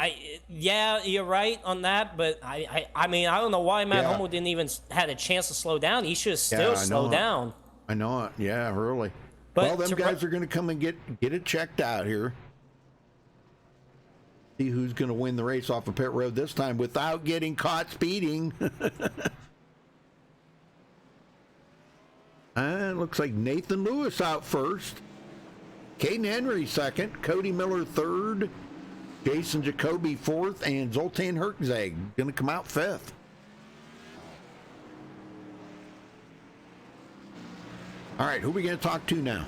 you're right on that. But I mean, I don't know why Matt Homo didn't even had a chance to slow down. He should have still slowed down. I know it. Yeah, really. But well, them guys are going to come and get it checked out here. See who's going to win the race off of pit road this time without getting caught speeding. It looks like Nathan Lewis out first. Caden Henry second, Cody Miller third, Jason Jacoby fourth, and Zoltan Herczeg going to come out fifth. All right, who are we going to talk to now?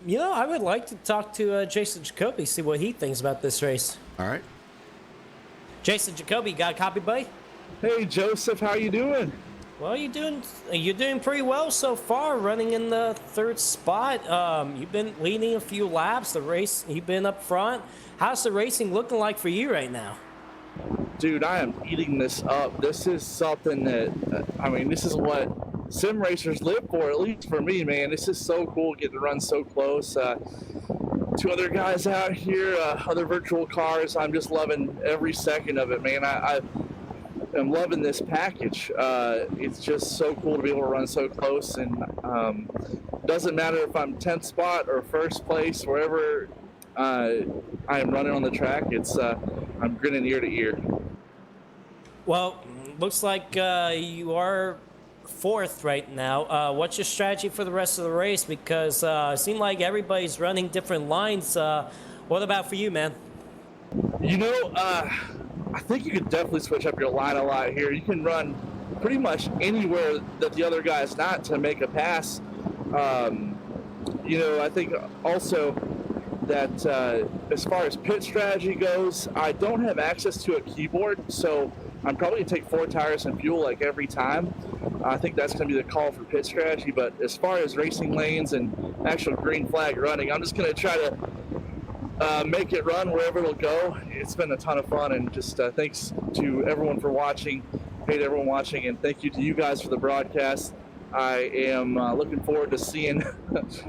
You know, I would like to talk to Jason Jacoby, see what he thinks about this race. All right. Jason Jacoby, got a copy, buddy? Hey Joseph, how you doing? Well, you're doing pretty well so far, running in the third spot. You've been leading a few laps. The race, you've been up front. How's the racing looking like for you right now? Dude, I am eating this up. This is something that, I mean, this is what sim racers live for, at least for me, man. This is so cool getting to run so close. Two other guys out here, other virtual cars. I'm just loving every second of it, man. I am loving this package. It's just so cool to be able to run so close, and doesn't matter if I'm 10th spot or first place, wherever I am running on the track. It's I'm grinning ear to ear. Well, looks like you are fourth right now. What's your strategy for the rest of the race? Because it seems like everybody's running different lines. What about for you, man? You know, I think you could definitely switch up your line a lot here. You can run pretty much anywhere that the other guy's not to make a pass. You know, I think also that as far as pit strategy goes, I don't have access to a keyboard, so I'm probably going to take 4 tires and fuel like every time. I think that's going to be the call for pit strategy. But as far as racing lanes and actual green flag running, I'm just going to try to make it run wherever it'll go. It's been a ton of fun, and just thanks to everyone for watching. Hey to everyone watching, and thank you to you guys for the broadcast. I am looking forward to seeing,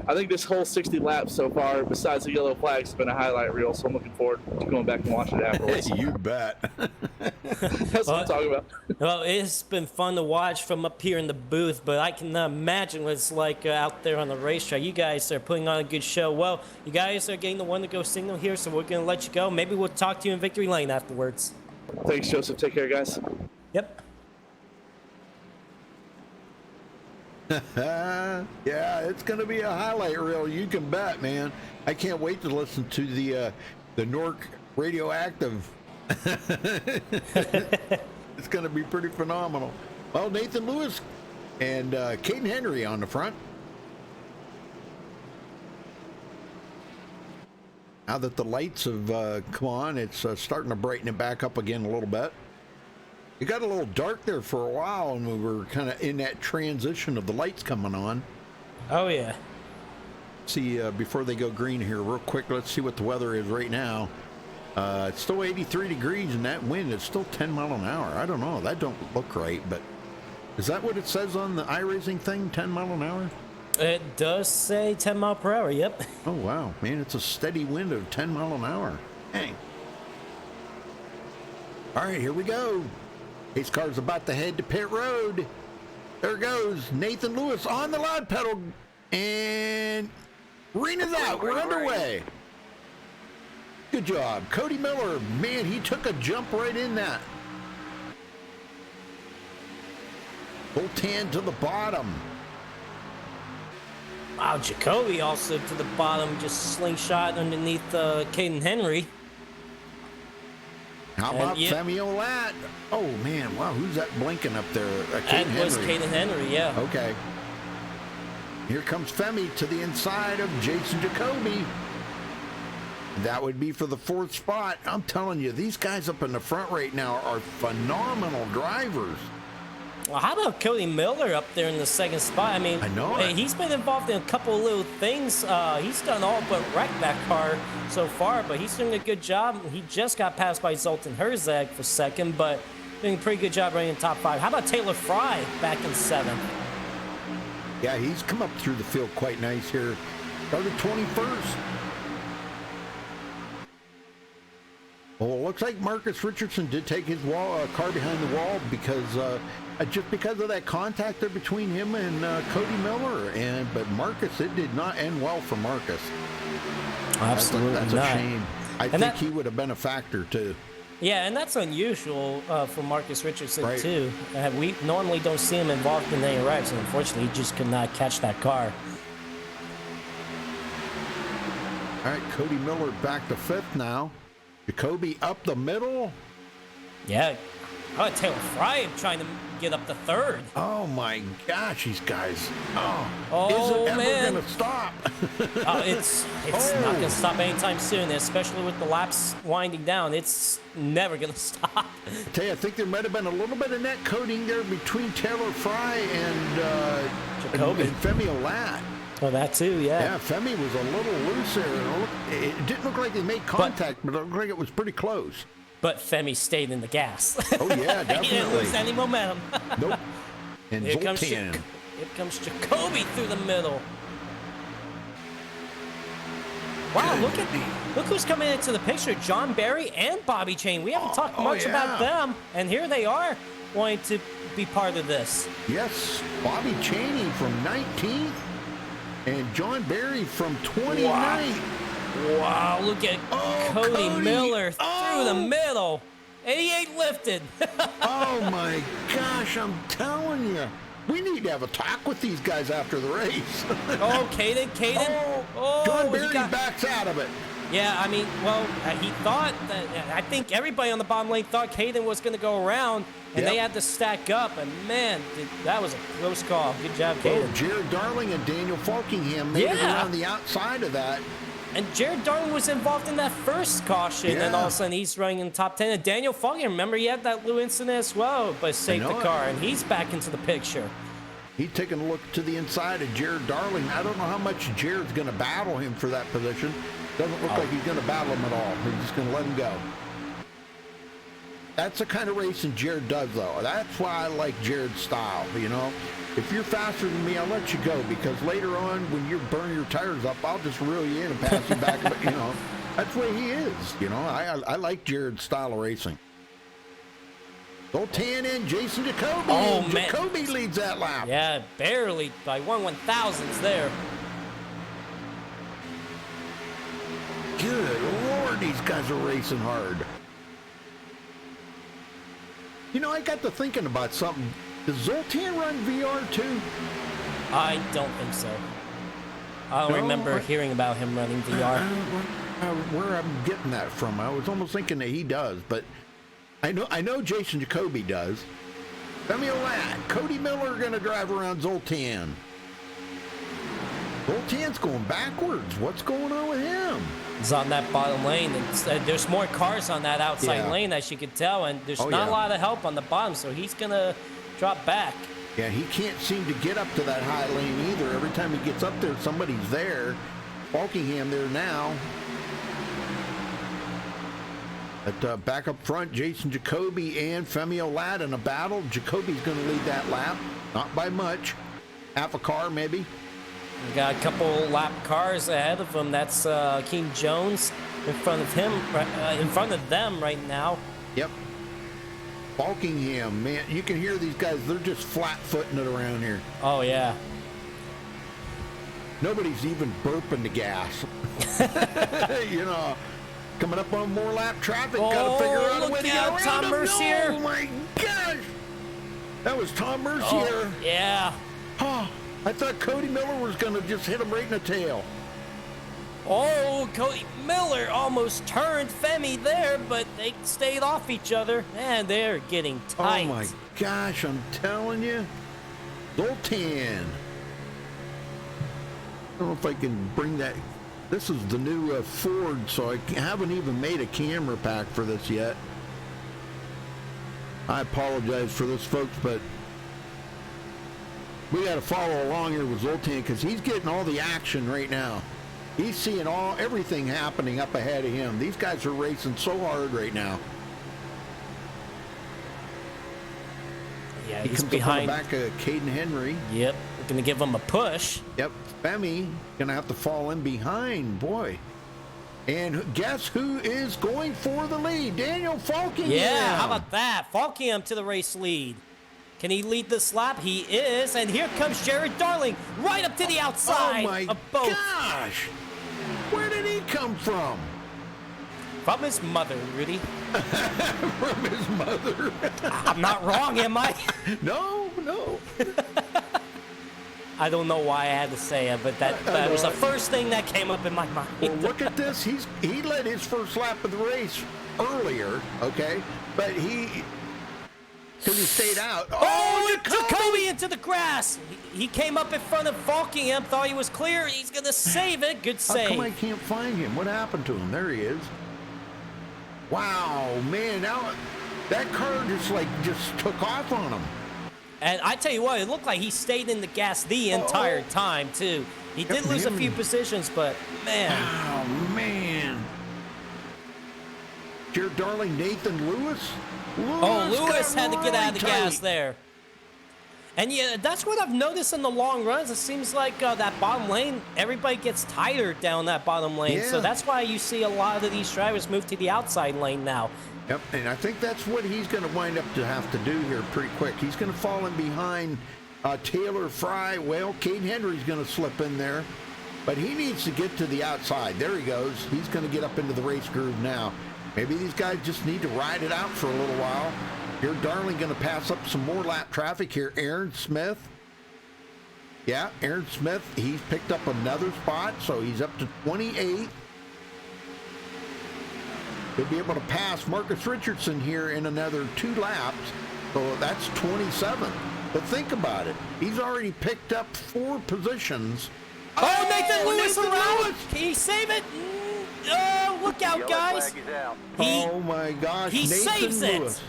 I think this whole 60 laps so far, besides the yellow flags, has been a highlight reel, so I'm looking forward to going back and watching it afterwards. You bet. That's what I'm talking about. Well, it's been fun to watch from up here in the booth, but I can imagine what it's like out there on the racetrack. You guys are putting on a good show. Well, you guys are getting the one to go signal here, so we're going to let you go. Maybe we'll talk to you in Victory Lane afterwards. Thanks, Joseph. Take care, guys. Yep. Yeah, it's going to be a highlight reel. You can bet, man. I can't wait to listen to the Nork Radioactive. It's going to be pretty phenomenal. Well, Nathan Lewis and Caden Henry on the front. Now that the lights have come on, it's starting to brighten it back up again a little bit. It got a little dark there for a while, and we were kind of in that transition of the lights coming on. Oh, yeah. See, before they go green here real quick, let's see what the weather is right now. It's still 83 degrees, and that wind is still 10 mile an hour. I don't know. That don't look right, but is that what it says on the iRacing thing, 10 mile an hour? It does say 10 mile per hour, yep. Oh, wow. Man, it's a steady wind of 10 mile an hour. Dang. All right, here we go. Pace car's about to head to pit road. There goes Nathan Lewis on the loud pedal, and arena's out. We're underway. Good job. Cody Miller, man, he took a jump right in that. Zoltan to the bottom. Wow, Jacoby also to the bottom, just slingshot underneath Caden Henry. How about Femi Olat? Oh, man, wow, who's that blinking up there? That was Caden Henry, yeah. Okay. Here comes Femi to the inside of Jason Jacoby. That would be for the 4th spot. I'm telling you, these guys up in the front right now are phenomenal drivers. Well, how about Cody Miller up there in the 2nd spot? I mean, I know he's been involved in a couple of little things. He's done all but wreck that car so far, but he's doing a good job. He just got passed by Zoltan Herczeg for 2nd, but doing a pretty good job running in top 5. How about Taylor Fry back in 7th? Yeah, he's come up through the field quite nice here. Started 21st. Well, it looks like Marcus Richardson did take his car behind the wall because just because of that contact there between him and Cody Miller. But Marcus, it did not end well for Marcus. Absolutely that's not. a shame. I think he would have been a factor too. Yeah, and that's unusual for Marcus Richardson Right. too. We normally don't see him involved in any wrecks, and unfortunately, he just could not catch that car. All right, Cody Miller back to 5th now. Jacoby up the middle. Yeah. Oh, Taylor Fry trying to get up to 3rd. Oh my gosh, these guys. Oh, is it ever man. gonna stop? It's not gonna stop anytime soon, especially with the laps winding down. It's never gonna stop. Tell you, I think there might have been a little bit of net coding there between Taylor Fry and Jacoby. and Femi Olat. Well, that too, yeah. Yeah, Femi was a little loose there. It didn't look like they made contact, but it looked like it was pretty close. But Femi stayed in the gas. Oh yeah, He didn't lose definitely. any momentum. Nope. And Here comes, Zoltan. here comes Jacoby through the middle. Wow, look who's coming into the picture. John Barry and Bobby Chain. We haven't talked much about them, and here they are wanting to be part of this. Yes, Bobby Chaney from 19th and John Barry from 29th. Wow, look at Cody Miller through the middle. And he ain't lifted. Oh my gosh, I'm telling you. We need to have a talk with these guys after the race. Oh, Caden. John he Barry backs out of it. Yeah, I mean, well, he thought that. I think everybody on the bottom lane thought Caden was going to go around, and they had to stack up. And man, that was a close call. Good job, Caden. Jared Darling and Daniel Falkingham made it around the outside of that. And Jared Darling was involved in that first caution, and all of a sudden he's running in the top 10. And Daniel Falkingham, remember, he had that little incident as well, but saved the car, and he's back into the picture. He's taking a look to the inside of Jared Darling. I don't know how much Jared's going to battle him for that position. Doesn't look like he's going to battle him at all. He's just going to let him go. That's the kind of racing Jared does, though. That's why I like Jared's style, you know. If you're faster than me, I'll let you go, because later on, when you burn your tires up, I'll just reel you in and pass you back. You know, that's the way he is, you know. I like Jared's style of racing. Zoltan and Jason Jacoby. Oh, man. Jacoby leads that lap. Yeah, barely by 1/1000th there. Good Lord, these guys are racing hard. You know, I got to thinking about something. Does Zoltan run VR too? I don't think so. I don't remember hearing about him running VR. Where I'm getting that from, I was almost thinking that he does, but I know Jason Jacoby does. Femi Olat, Cody Miller are going to drive around Zoltan. Zoltan's going backwards. What's going on with him? He's on that bottom lane, and there's more cars on that outside lane, as you could tell, and there's not a lot of help on the bottom, so he's going to drop back. Yeah, he can't seem to get up to that high lane either. Every time he gets up there, somebody's there. Falkingham there now. But back up front, Jason Jacoby and Femi Olat in a battle. Jacoby's going to lead that lap, not by much. Half a car, maybe. We got a couple lap cars ahead of him. That's King Jones in front of him, in front of them right now. Yep. Falkingham, man, you can hear these guys. They're just flat-footing it around here. Oh, yeah. Nobody's even burping the gas. You know, coming up on more lap traffic. Got to figure out a way to get around Tom him. Mercier. Oh, my gosh. That was Tom Mercier. Yeah. Oh, I thought Cody Miller was going to just hit him right in the tail. Oh, Cody Miller almost turned Femi there, but they stayed off each other. Man, they're getting tight. Oh, my gosh, I'm telling you. Zoltan. I don't know if I can bring that. This is the new Ford, so I haven't even made a camera pack for this yet. I apologize for this, folks, but we got to follow along here with Zoltan because he's getting all the action right now. He's seeing everything happening up ahead of him. These guys are racing so hard right now. Yeah, He he's comes behind. up on the back of Caden Henry. Yep, we're going to give him a push. Yep, Femi going to have to fall in behind, boy. And guess who is going for the lead? Daniel Falkingham. Yeah, how about that? Falkingham to the race lead. Can he lead this lap? He is, and here comes Jared Darling right up to the outside Oh my of both. gosh! Where did he come from? From his mother, Rudy. From his mother. I'm not wrong, am I? No. I don't know why I had to say it, but that was the first thing that came up in my mind. Well, look at this. He led his first lap of the race earlier, okay? But because he stayed out. Oh, Jacoby into the grass. He came up in front of Falkingham, thought he was clear. He's going to save it. Good How come I save. can't find him? What happened to him? There he is. Wow, man. Now that car just took off on him. And I tell you what, it looked like he stayed in the gas the entire time, too. He did lose a few positions, but, man. Oh, man. Jared Darling, Nathan Lewis? Lewis had to get out of the really gas tight. there. And yeah, that's what I've noticed in the long runs. It seems like that bottom lane, everybody gets tighter down that bottom lane. Yeah. So that's why you see a lot of these drivers move to the outside lane now. Yep, and I think that's what he's going to wind up to have to do here pretty quick. He's going to fall in behind Taylor Fry. Well, Cade Henry's going to slip in there, but he needs to get to the outside. There he goes. He's going to get up into the race groove now. Maybe these guys just need to ride it out for a little while. Here, Darling going to pass up some more lap traffic here. Aaron Smith. Yeah, Aaron Smith, he's picked up another spot, so he's up to 28. He'll be able to pass Marcus Richardson here in another 2 laps. So that's 27. But think about it. He's already picked up 4 positions. Oh, Nathan Lewis Nathan around. Lewis! Can he save it? Oh, look out, guys. Oh, my gosh. he Nathan saves it. Lewis.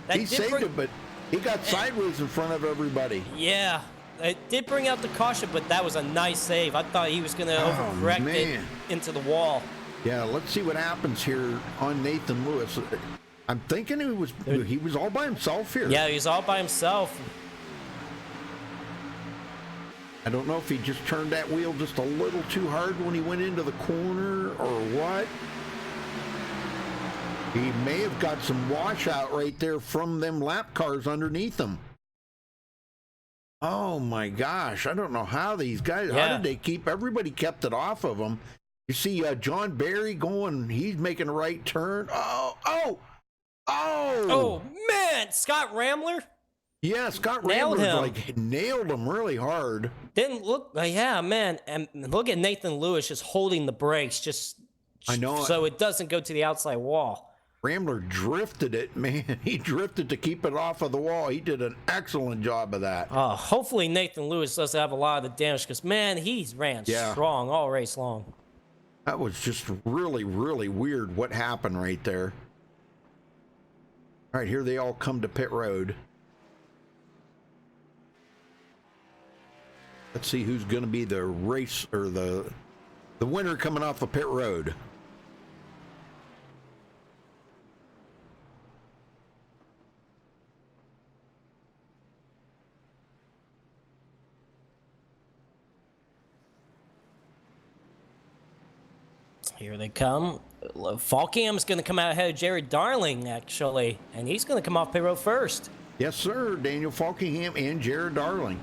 That He did saved bring- it, but he got sideways in front of everybody. Yeah, it did bring out the caution, but that was a nice save. I thought he was going to overcorrect it man. into the wall. Yeah, let's see what happens here on Nathan Lewis. I'm thinking he was all by himself here. Yeah, he's all by himself. I don't know if he just turned that wheel just a little too hard when he went into the corner or what. He may have got some washout right there from them lap cars underneath him. Oh my gosh, I don't know how these guys, how did they keep, everybody kept it off of them. You see John Barry going, he's making a right turn. Oh, man, Scott Ramler yeah, Scott Nailed Rambler him. nailed him really hard. didn't look. Yeah, man, and look at Nathan Lewis just holding the brakes, just I know. so it doesn't go to the outside wall. Rambler drifted it, man. He drifted to keep it off of the wall. He did an excellent job of that. Hopefully Nathan Lewis doesn't have a lot of the damage because man, he's ran strong all race long. That was just really, really weird what happened right there. All right, here they all come to pit road. Let's see who's going to be the race or the winner coming off of pit road. Here they come. Falkham's going to come out ahead of Jared Darling, actually, and he's going to come off pit road first. Yes, sir. Daniel Falkingham and Jared Darling.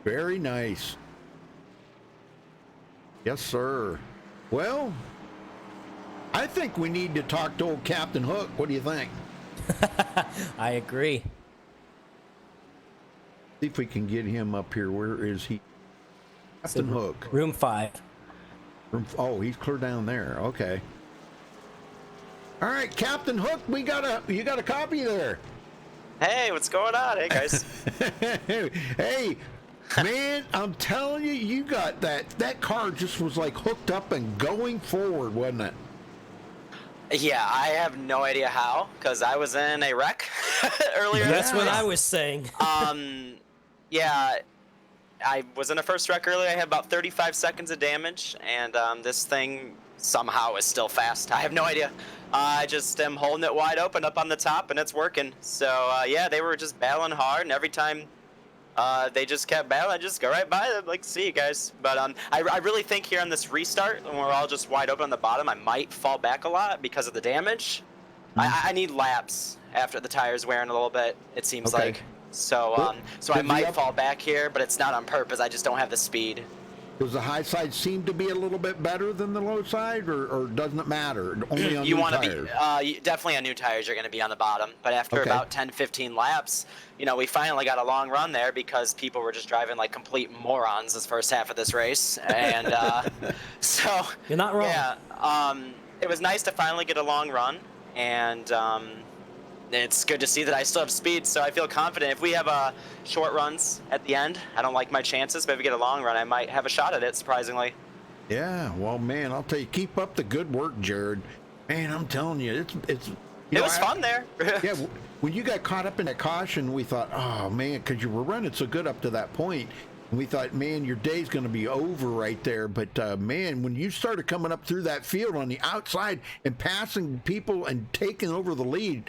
Very nice. Yes, sir. Well, I think we need to talk to old Captain Hook. What do you think? I agree. See if we can get him up here. Where is he? Captain Hook. Room 5. Oh, he's clear down there. Okay. All right, Captain Hook, you got a copy there. Hey, what's going on? Hey, guys. Hey, man, I'm telling you, you got that car just was like hooked up and going forward, wasn't it? Yeah, I have no idea how, because I was in a wreck earlier. That's what I was saying. Yeah, I was in a first wreck earlier. I had about 35 seconds of damage, and this thing somehow is still fast. I have no idea. I just am holding it wide open up on the top, and it's working. So, yeah, they were just battling hard, and every time they just kept battling, I just go right by them, like, see you guys. But I really think here on this restart, when we're all just wide open on the bottom, I might fall back a lot because of the damage. I need laps after the tire's wearing a little bit, it seems like. So, so I might fall back here, but it's not on purpose. I just don't have the speed. Does the high side seem to be a little bit better than the low side, or doesn't it matter? Only on You new want to tires? be definitely on new tires. You're going to be on the bottom, but after Okay. about 10, 15 laps, we finally got a long run there because people were just driving like complete morons this first half of this race, and so You're not wrong. yeah, it was nice to finally get a long run, and it's good to see that I still have speed, so I feel confident. If we have short runs at the end, I don't like my chances, but if we get a long run, I might have a shot at it, surprisingly. Yeah, well, man, I'll tell you, keep up the good work, Jared. Man, I'm telling you, it's. It was fun there. Yeah, when you got caught up in that caution, we thought, oh man, because you were running so good up to that point, and we thought, man, your day's going to be over right there. But man, when you started coming up through that field on the outside and passing people and taking over the lead,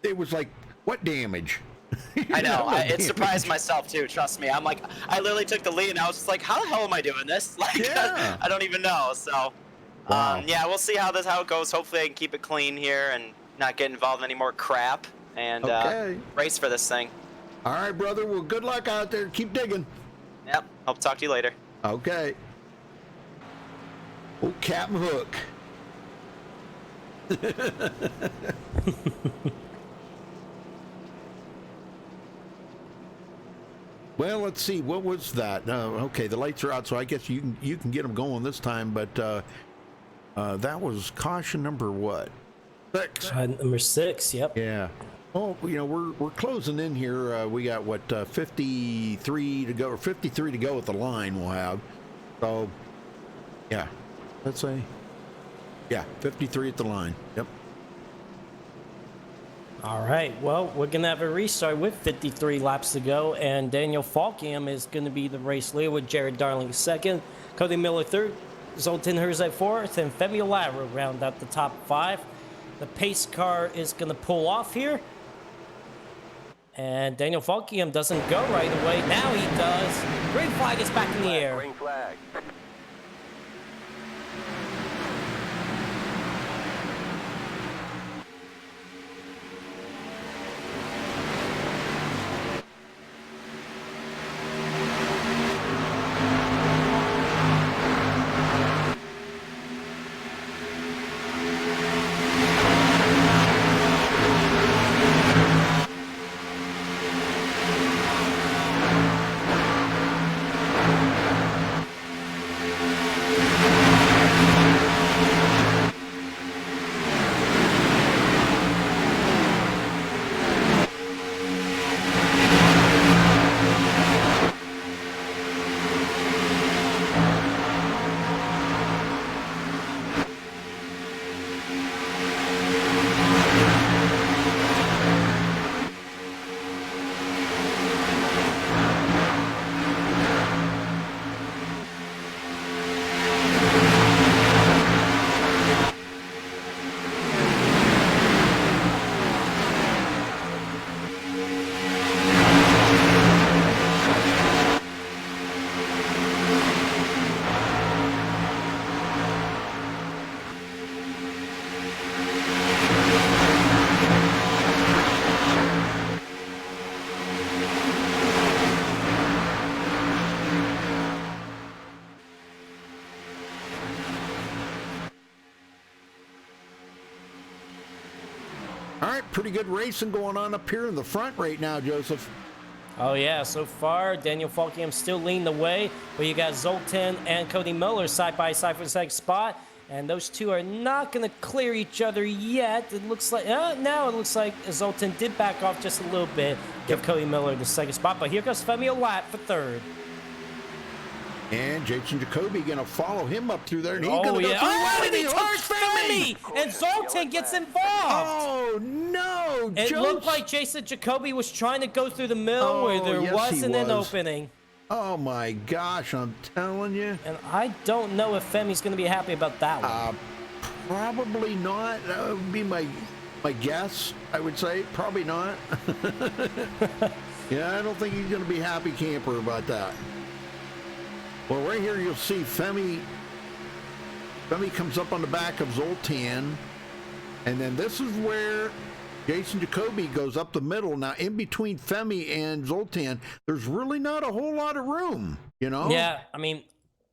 it was like, what damage? I know. It surprised myself too. Trust me. I'm like, I literally took the lead, and I was just like, how the hell am I doing this? Like, Yeah. I don't even know. So, Wow. yeah, we'll see how it goes. Hopefully, I can keep it clean here and not get involved in any more crap and Okay. race for this thing. All right, brother. Well, good luck out there. Keep digging. Yep. Hope to talk to you later. Okay. Oh, Captain Hook. Well, let's see. What was that? Okay, the lights are out, so I guess you can get them going this time. But that was caution number what? 6. Number 6. Yep. Yeah. Oh, we're closing in here. We got what 53 to go, or 53 to go at the line. We'll have. So, yeah. Let's say. Yeah, 53 at the line. Yep. All right. Well, we're going to have a restart with 53 laps to go, and Daniel Falkingham is going to be the race leader with Jared Darling second, Cody Miller third, Zoltan Herzeg fourth, and Femi Lara round out the top 5. The pace car is going to pull off here, and Daniel Falkingham doesn't go right away. Now he does. Green flag is back in the air. Green flag. All right, pretty good racing going on up here in the front right now, Joseph. Oh, yeah, so far, Daniel Falkingham still leading the way, but you got Zoltan and Cody Miller side by side for the second spot, and those two are not going to clear each other yet. It looks like, now it looks like Zoltan did back off just a little bit, give Cody Miller the second spot, but here goes Femi Lat for third. And Jason Jacoby going to follow him up through there, and he's going Oh, to go yeah. through. Oh, Wow, and he turns Femi! And Zoltan gets involved! Oh, no! It looked like Jason Jacoby was trying to go through the middle where there yes, he wasn't an was. opening. Oh, my gosh, I'm telling you. And I don't know if Femi's going to be happy about that one. Probably not. That would be my guess, I would say. Probably not. Yeah, I don't think he's going to be happy camper about that. Well, right here you'll see Femi comes up on the back of Zoltan, and then this is where Jason Jacoby goes up the middle. Now, in between Femi and Zoltan, there's really not a whole lot of room, you know? Yeah, I mean,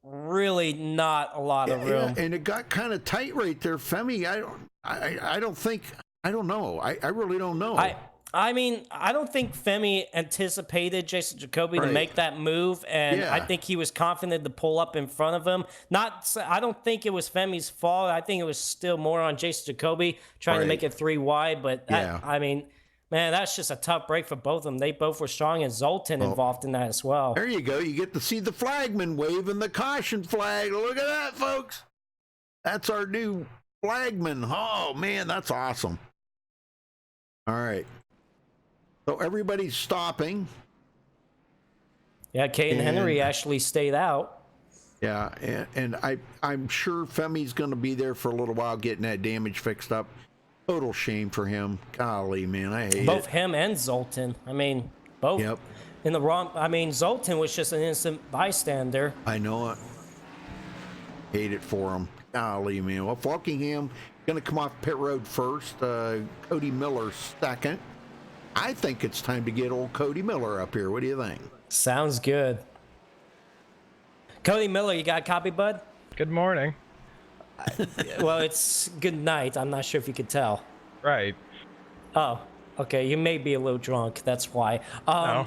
really not a lot of room. and it got kind of tight right there, Femi. I don't think. I don't know. I really don't know. I mean, I don't think Femi anticipated Jason Jacoby to make that move, and I think he was confident to pull up in front of him. I don't think it was Femi's fault. I think it was still more on Jason Jacoby trying to make it 3 wide. But I mean, man, that's just a tough break for both of them. They both were strong, and Zoltan involved in that as well. There you go. You get to see the flagman waving the caution flag. Look at that, folks. That's our new flagman. Oh man, that's awesome. All right. So everybody's stopping. Yeah, Caden Henry actually stayed out. Yeah, and I'm sure Femi's going to be there for a little while getting that damage fixed up. Total shame for him. Golly, man, I hate both it. him and Zoltan. I mean, both in the wrong. I mean, Zoltan was just an innocent bystander. I know it. Hate it for him. Golly, man. Well, Falkingham going to come off pit road first. Cody Miller second. I think it's time to get old Cody Miller up here. What do you think? Sounds good. Cody Miller, you got a copy, bud? Good morning. Well, it's good night. I'm not sure if you could tell. Right. Oh, okay. You may be a little drunk. That's why. No.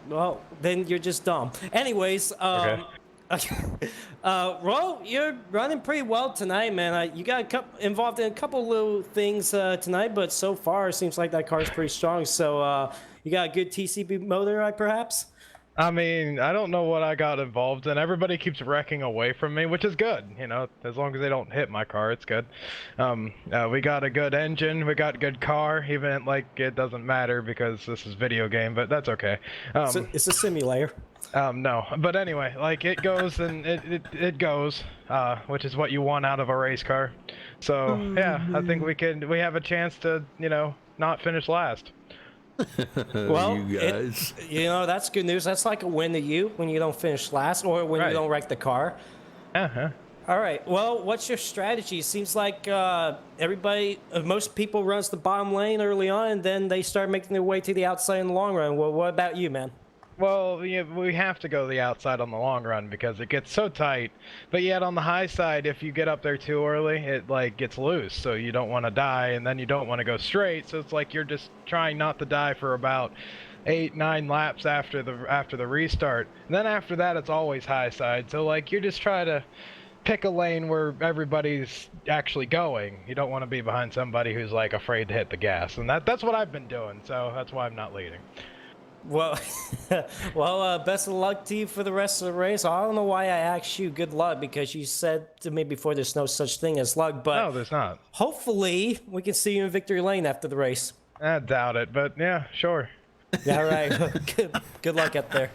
Well, then you're just dumb. Anyways, Okay. Ro, you're running pretty well tonight, man. You got involved in a couple little things tonight, but so far it seems like that car's pretty strong. So you got a good TCB motor, right, perhaps? I mean, I don't know what I got involved in. Everybody keeps wrecking away from me, which is good. You know, as long as they don't hit my car, it's good. We got a good engine. We got a good car. Even like it doesn't matter because this is video game, but that's okay. It's a simulator. No, but anyway, like it goes and it goes, which is what you want out of a race car. So yeah, I think we have a chance to, you know, not finish last. Well, you guys. That's good news. That's like a win to you when you don't finish last or when you don't wreck the car. Uh-huh. All right. Well, what's your strategy? Seems like most people runs the bottom lane early on, and then they start making their way to the outside in the long run. Well, what about you, man? Well, yeah, we have to go the outside on the long run because it gets so tight. But yet on the high side, if you get up there too early, it like gets loose. So you don't want to die, and then you don't want to go straight. So it's like you're just trying not to die for about 8-9 laps after the restart. And then after that, it's always high side. So like you're just trying to pick a lane where everybody's actually going. You don't want to be behind somebody who's like afraid to hit the gas, and that's what I've been doing. So that's why I'm not leading. Well, best of luck to you for the rest of the race. I don't know why I asked you good luck because you said to me before there's no such thing as luck, but No, there's not. hopefully we can see you in victory lane after the race. I doubt it, but yeah, sure. All right. Good luck up there.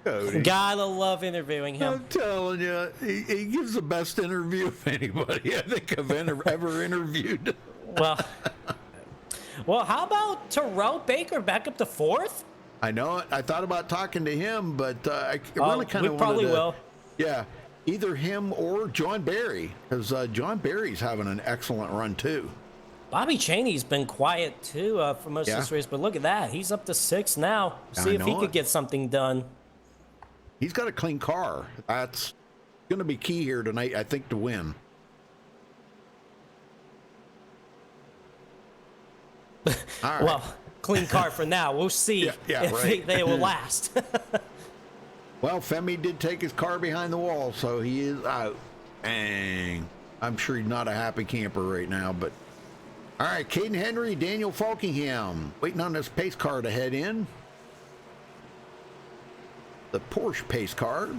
Cody. Gotta love interviewing him. I'm telling you, he gives the best interview of anybody I think I've ever interviewed. Well, how about Terrell Baker back up to 4th? I know it. I thought about talking to him, but I really kind of we probably will. Yeah, either him or John Barry, because John Barry's having an excellent run too. Bobby Cheney's been quiet too for most of this race, but look at that. He's up to 6th now. See if he could get something done. He's got a clean car. That's going to be key here tonight, I think, to win. All right. Well, clean car for now. We'll see if they will last. Well, Femi did take his car behind the wall, so he is out. Dang. I'm sure he's not a happy camper right now, but... All right, Caden Henry, Daniel Falkingham, waiting on this pace car to head in. The Porsche pace car.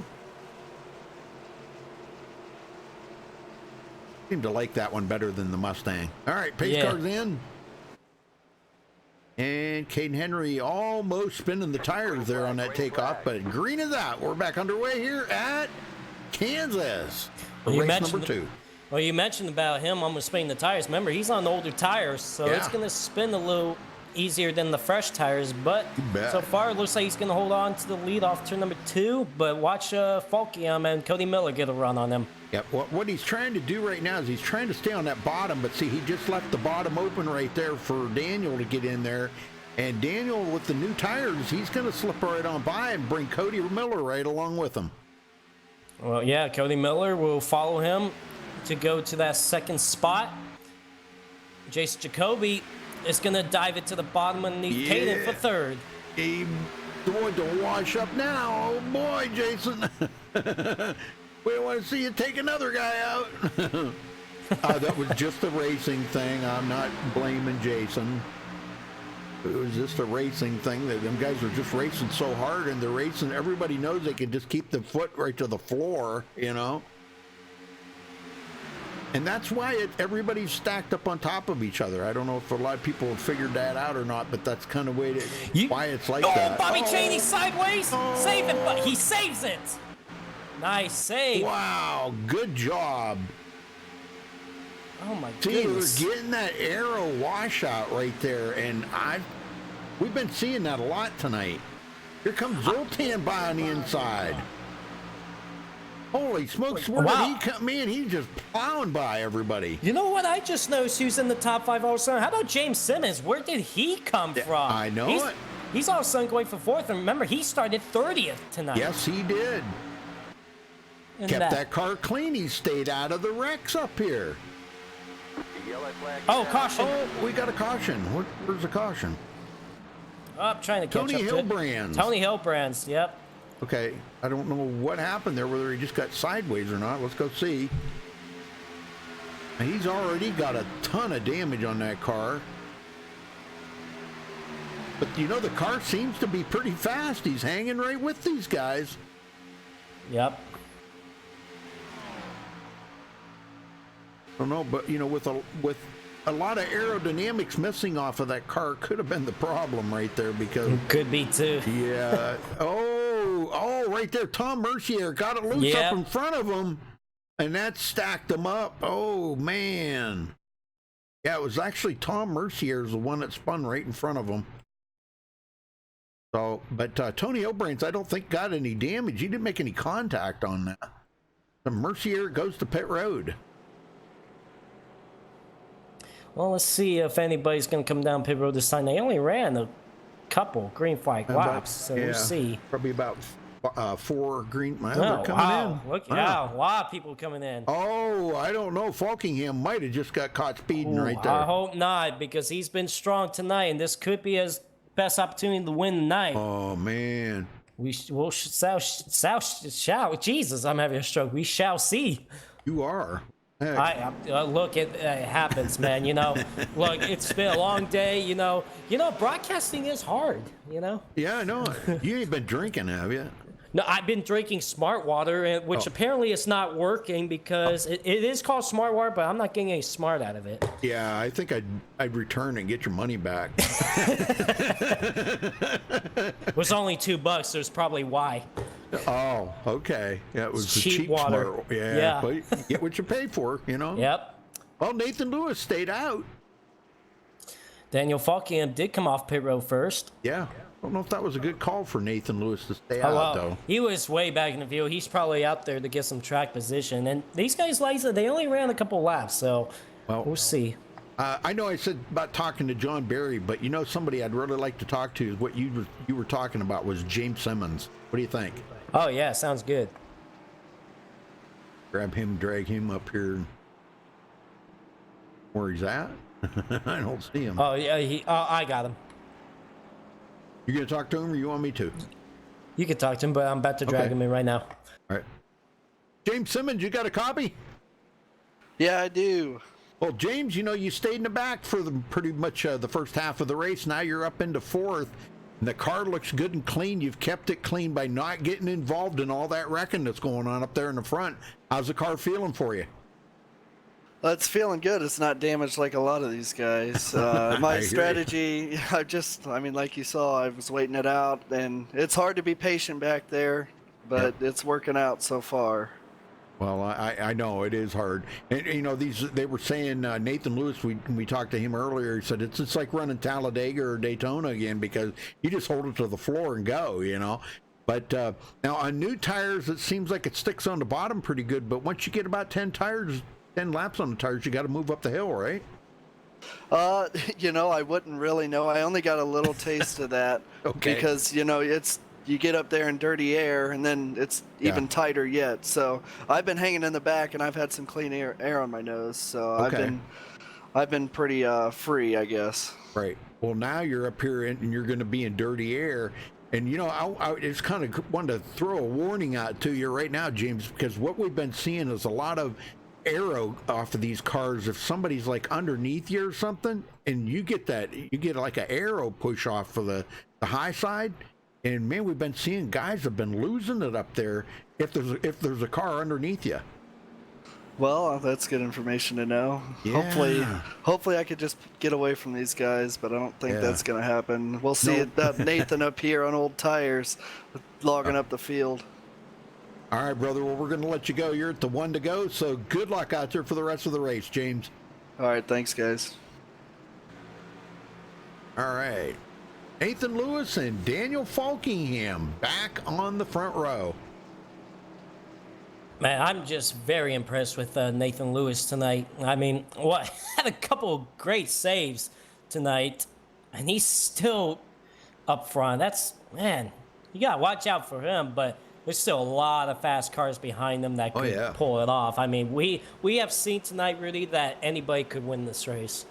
Seem to like that one better than the Mustang. All right, pace car's in. And Caden Henry almost spinning the tires there on that takeoff, but green is out. We're back underway here at Kansas. Race number 2. Well, you mentioned about him almost spinning the tires. Remember, he's on older tires, so it's going to spin a little easier than the fresh tires. But so far, it looks like he's going to hold on to the lead off turn number 2. But watch Falkingham and Cody Miller get a run on him. Yep. What he's trying to do right now is he's trying to stay on that bottom, but see, he just left the bottom open right there for Daniel to get in there. And Daniel, with the new tires, he's going to slip right on by and bring Cody Miller right along with him. Well, yeah, Cody Miller will follow him to go to that second spot. Jason Jacoby is going to dive it to the bottom underneath Caden for third. He's going to wash up now. Oh, boy, Jason. We want to see you take another guy out. That was just a racing thing. I'm not blaming Jason. It was just a racing thing. Them guys are just racing so hard, and they're racing. Everybody knows they can just keep the foot right to the floor, you know. And that's why everybody's stacked up on top of each other. I don't know if a lot of people have figured that out or not, but that's kind of why it's like that. Bobby Cheney sideways. Save it, but he saves it. Nice save. Wow, good job. Oh my See, goodness. we're getting that arrow washout right there, and we've been seeing that a lot tonight. Here comes Zoltan by on the inside. Holy smokes, where did he come in? He's just plowing by everybody. You know what? I just noticed who's in the top 5 all of a sudden. How about James Simmons? Where did he come from? I know it. He's all of a sudden going for 4th, and remember, he started 30th tonight. Yes, he did. Kept that car clean. He stayed out of the wrecks up here. Oh, caution. Oh, we got a caution. Where's the caution? Oh, I'm trying to catch Tony up to it. Hilbrands. Tony Hilbrands, yep. Okay, I don't know what happened there, whether he just got sideways or not. Let's go see. He's already got a ton of damage on that car. But, you know, the car seems to be pretty fast. He's hanging right with these guys. Yep. I don't know, but, you know, with a lot of aerodynamics missing off of that car could have been the problem right there because... Could be, too. Yeah. Oh, right there. Tom Mercier got it loose up in front of him, and that stacked him up. Oh, man. Yeah, it was actually Tom Mercier's the one that spun right in front of him. So, but Tony Hilbrands, I don't think got any damage. He didn't make any contact on that. The Mercier goes to pit road. Well, let's see if anybody's going to come down pit road this time. They only ran a couple green flag laps, so we'll see. Probably about 4 green. Well, Oh, they're coming wow. in. Look, yeah, a lot of people coming in. Oh, I don't know. Falkingham might have just got caught speeding right there. I hope not, because he's been strong tonight, and this could be his best opportunity to win tonight. Oh, man. We shall. Jesus, I'm having a stroke. We shall see. You are. Look, it happens, man. You know, look, it's been a long day. You know, broadcasting is hard. You know. Yeah, I know. You ain't been drinking, have you? No, I've been drinking smart water, which apparently is not working because it is called smart water, but I'm not getting any smart out of it. Yeah, I think I'd return and get your money back. It was only $2, so it's probably why. Oh, okay. Yeah, it was cheap water. Smart. Yeah, but you get what you pay for, you know? Yep. Well, Nathan Lewis stayed out. Daniel Falkingham did come off pit road first. Yeah. I don't know if that was a good call for Nathan Lewis to stay out, though. He was way back in the field. He's probably out there to get some track position. And these guys, like I said, they only ran a couple laps, so we'll see. I know I said about talking to John Barry, but you know somebody I'd really like to talk to is what you were talking about was James Simmons. What do you think? Oh, yeah, sounds good. Grab him, drag him up here. Where he's at? I don't see him. Oh, yeah, I got him. You gonna talk to him, or you want me to? You can talk to him, but I'm about to drag him in right now. All right. James Simmons, you got a copy? Yeah, I do. Well, James, you know, you stayed in the back for pretty much the first half of the race. Now you're up into 4th, and the car looks good and clean. You've kept it clean by not getting involved in all that wrecking that's going on up there in the front. How's the car feeling for you? Well, it's feeling good. It's not damaged like a lot of these guys. My strategy, I mean, like you saw, I was waiting it out, and it's hard to be patient back there, but it's working out so far. Well, I know it is hard. And, you know, they were saying, Nathan Lewis, we talked to him earlier, he said it's like running Talladega or Daytona again because you just hold it to the floor and go, you know. But now on new tires, it seems like it sticks on the bottom pretty good, but once you get about 10 laps on the tires, you got to move up the hill, right? You know, I wouldn't really know. I only got a little taste of that. Okay. Because, you know, you get up there in dirty air and then it's even tighter yet. So I've been hanging in the back and I've had some clean air on my nose. So I've been pretty free, I guess. Right. Well, now you're up here and you're going to be in dirty air. And, you know, I just kind of wanted to throw a warning out to you right now, James, because what we've been seeing is a lot of arrow off of these cars. If somebody's like underneath you or something and you get like an arrow push off for the high side. And man, we've been seeing guys have been losing it up there if there's a car underneath you. Well, that's good information to know. Yeah. Hopefully I could just get away from these guys, but I don't think that's going to happen. We'll see that Nathan up here on old tires logging up the field. All right, brother. Well, we're going to let you go. You're at the 1 to go, so good luck out there for the rest of the race, James. All right, thanks, guys. All right. Nathan Lewis and Daniel Falkingham back on the front row. Man, I'm just very impressed with Nathan Lewis tonight. I mean, had a couple of great saves tonight, and he's still up front. Man, you got to watch out for him, but there's still a lot of fast cars behind him that could pull it off. I mean, we have seen tonight, Rudy, that anybody could win this race.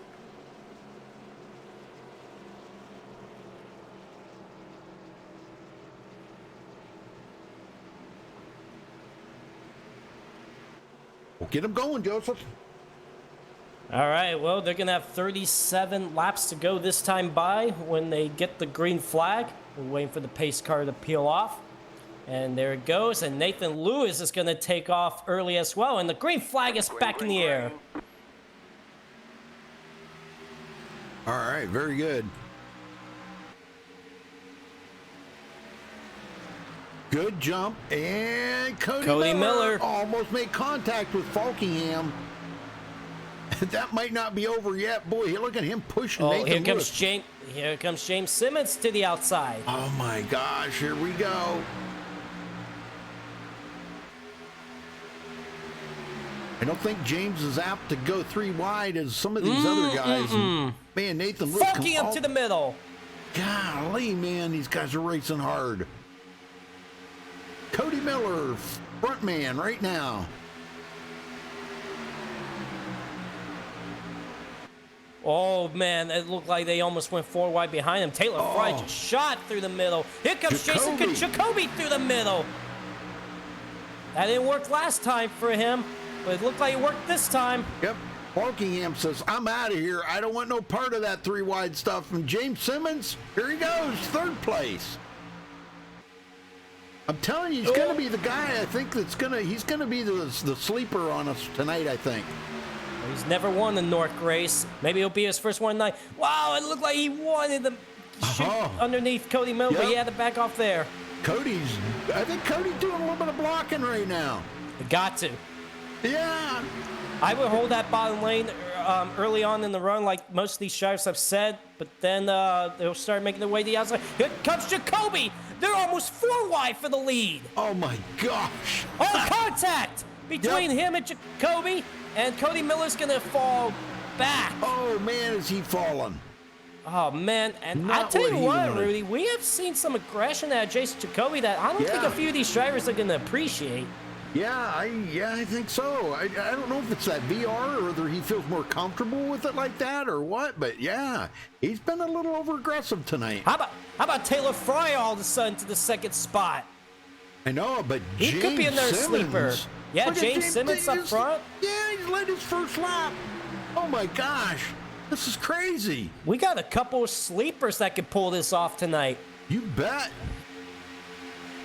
Well, get him going, Joseph. All right, well, they're going to have 37 laps to go this time by when they get the green flag. We're waiting for the pace car to peel off. And there it goes, and Nathan Lewis is going to take off early as well, and the green flag is back in the air. All right, very good. Good jump, and Cody Miller almost made contact with Falkingham. That might not be over yet. Boy, look at him pushing Nathan Lewis. Here comes James Simmons to the outside. Oh my gosh, here we go. I don't think James is apt to go 3 wide as some of these other guys. Man, Nathan Lewis. Falking up to the middle. Golly, man, these guys are racing hard. Cody Miller, front man right now. Oh, man, it looked like they almost went 4 wide behind him. Taylor Fry just shot through the middle. Here comes Jason Jacoby through the middle. That didn't work last time for him, but it looked like it worked this time. Yep. Falkingham says, I'm out of here. I don't want no part of that 3 wide stuff. And James Simmons, here he goes, 3rd place. I'm telling you, he's going to be the guy, I think, he's going to be the sleeper on us tonight, I think. He's never won the North race. Maybe it'll be his first one tonight. Wow, it looked like he wanted to shoot underneath Cody Miller, but he had to back off there. I think Cody's doing a little bit of blocking right now. Got to. Yeah. I would hold that bottom lane early on in the run, like most of these drivers have said, but then they'll start making their way to the outside. Here comes Jacoby. They're almost 4 wide for the lead. Oh, my gosh. Oh, contact between him and Jacoby, and Cody Miller's going to fall back. Oh, man, is he falling. Oh, man. And I'll tell you what, Rudy, we have seen some aggression out of Jason Jacoby that I don't think a few of these drivers are going to appreciate. Yeah, I think so. I don't know if it's that VR or whether he feels more comfortable with it like that or what, but yeah, he's been a little over-aggressive tonight. How about Taylor Fry all of a sudden to the 2nd spot? I know, but he could be another sleeper. Yeah, James Simmons up front. Yeah, he's led his first lap. Oh my gosh, this is crazy. We got a couple of sleepers that could pull this off tonight. You bet.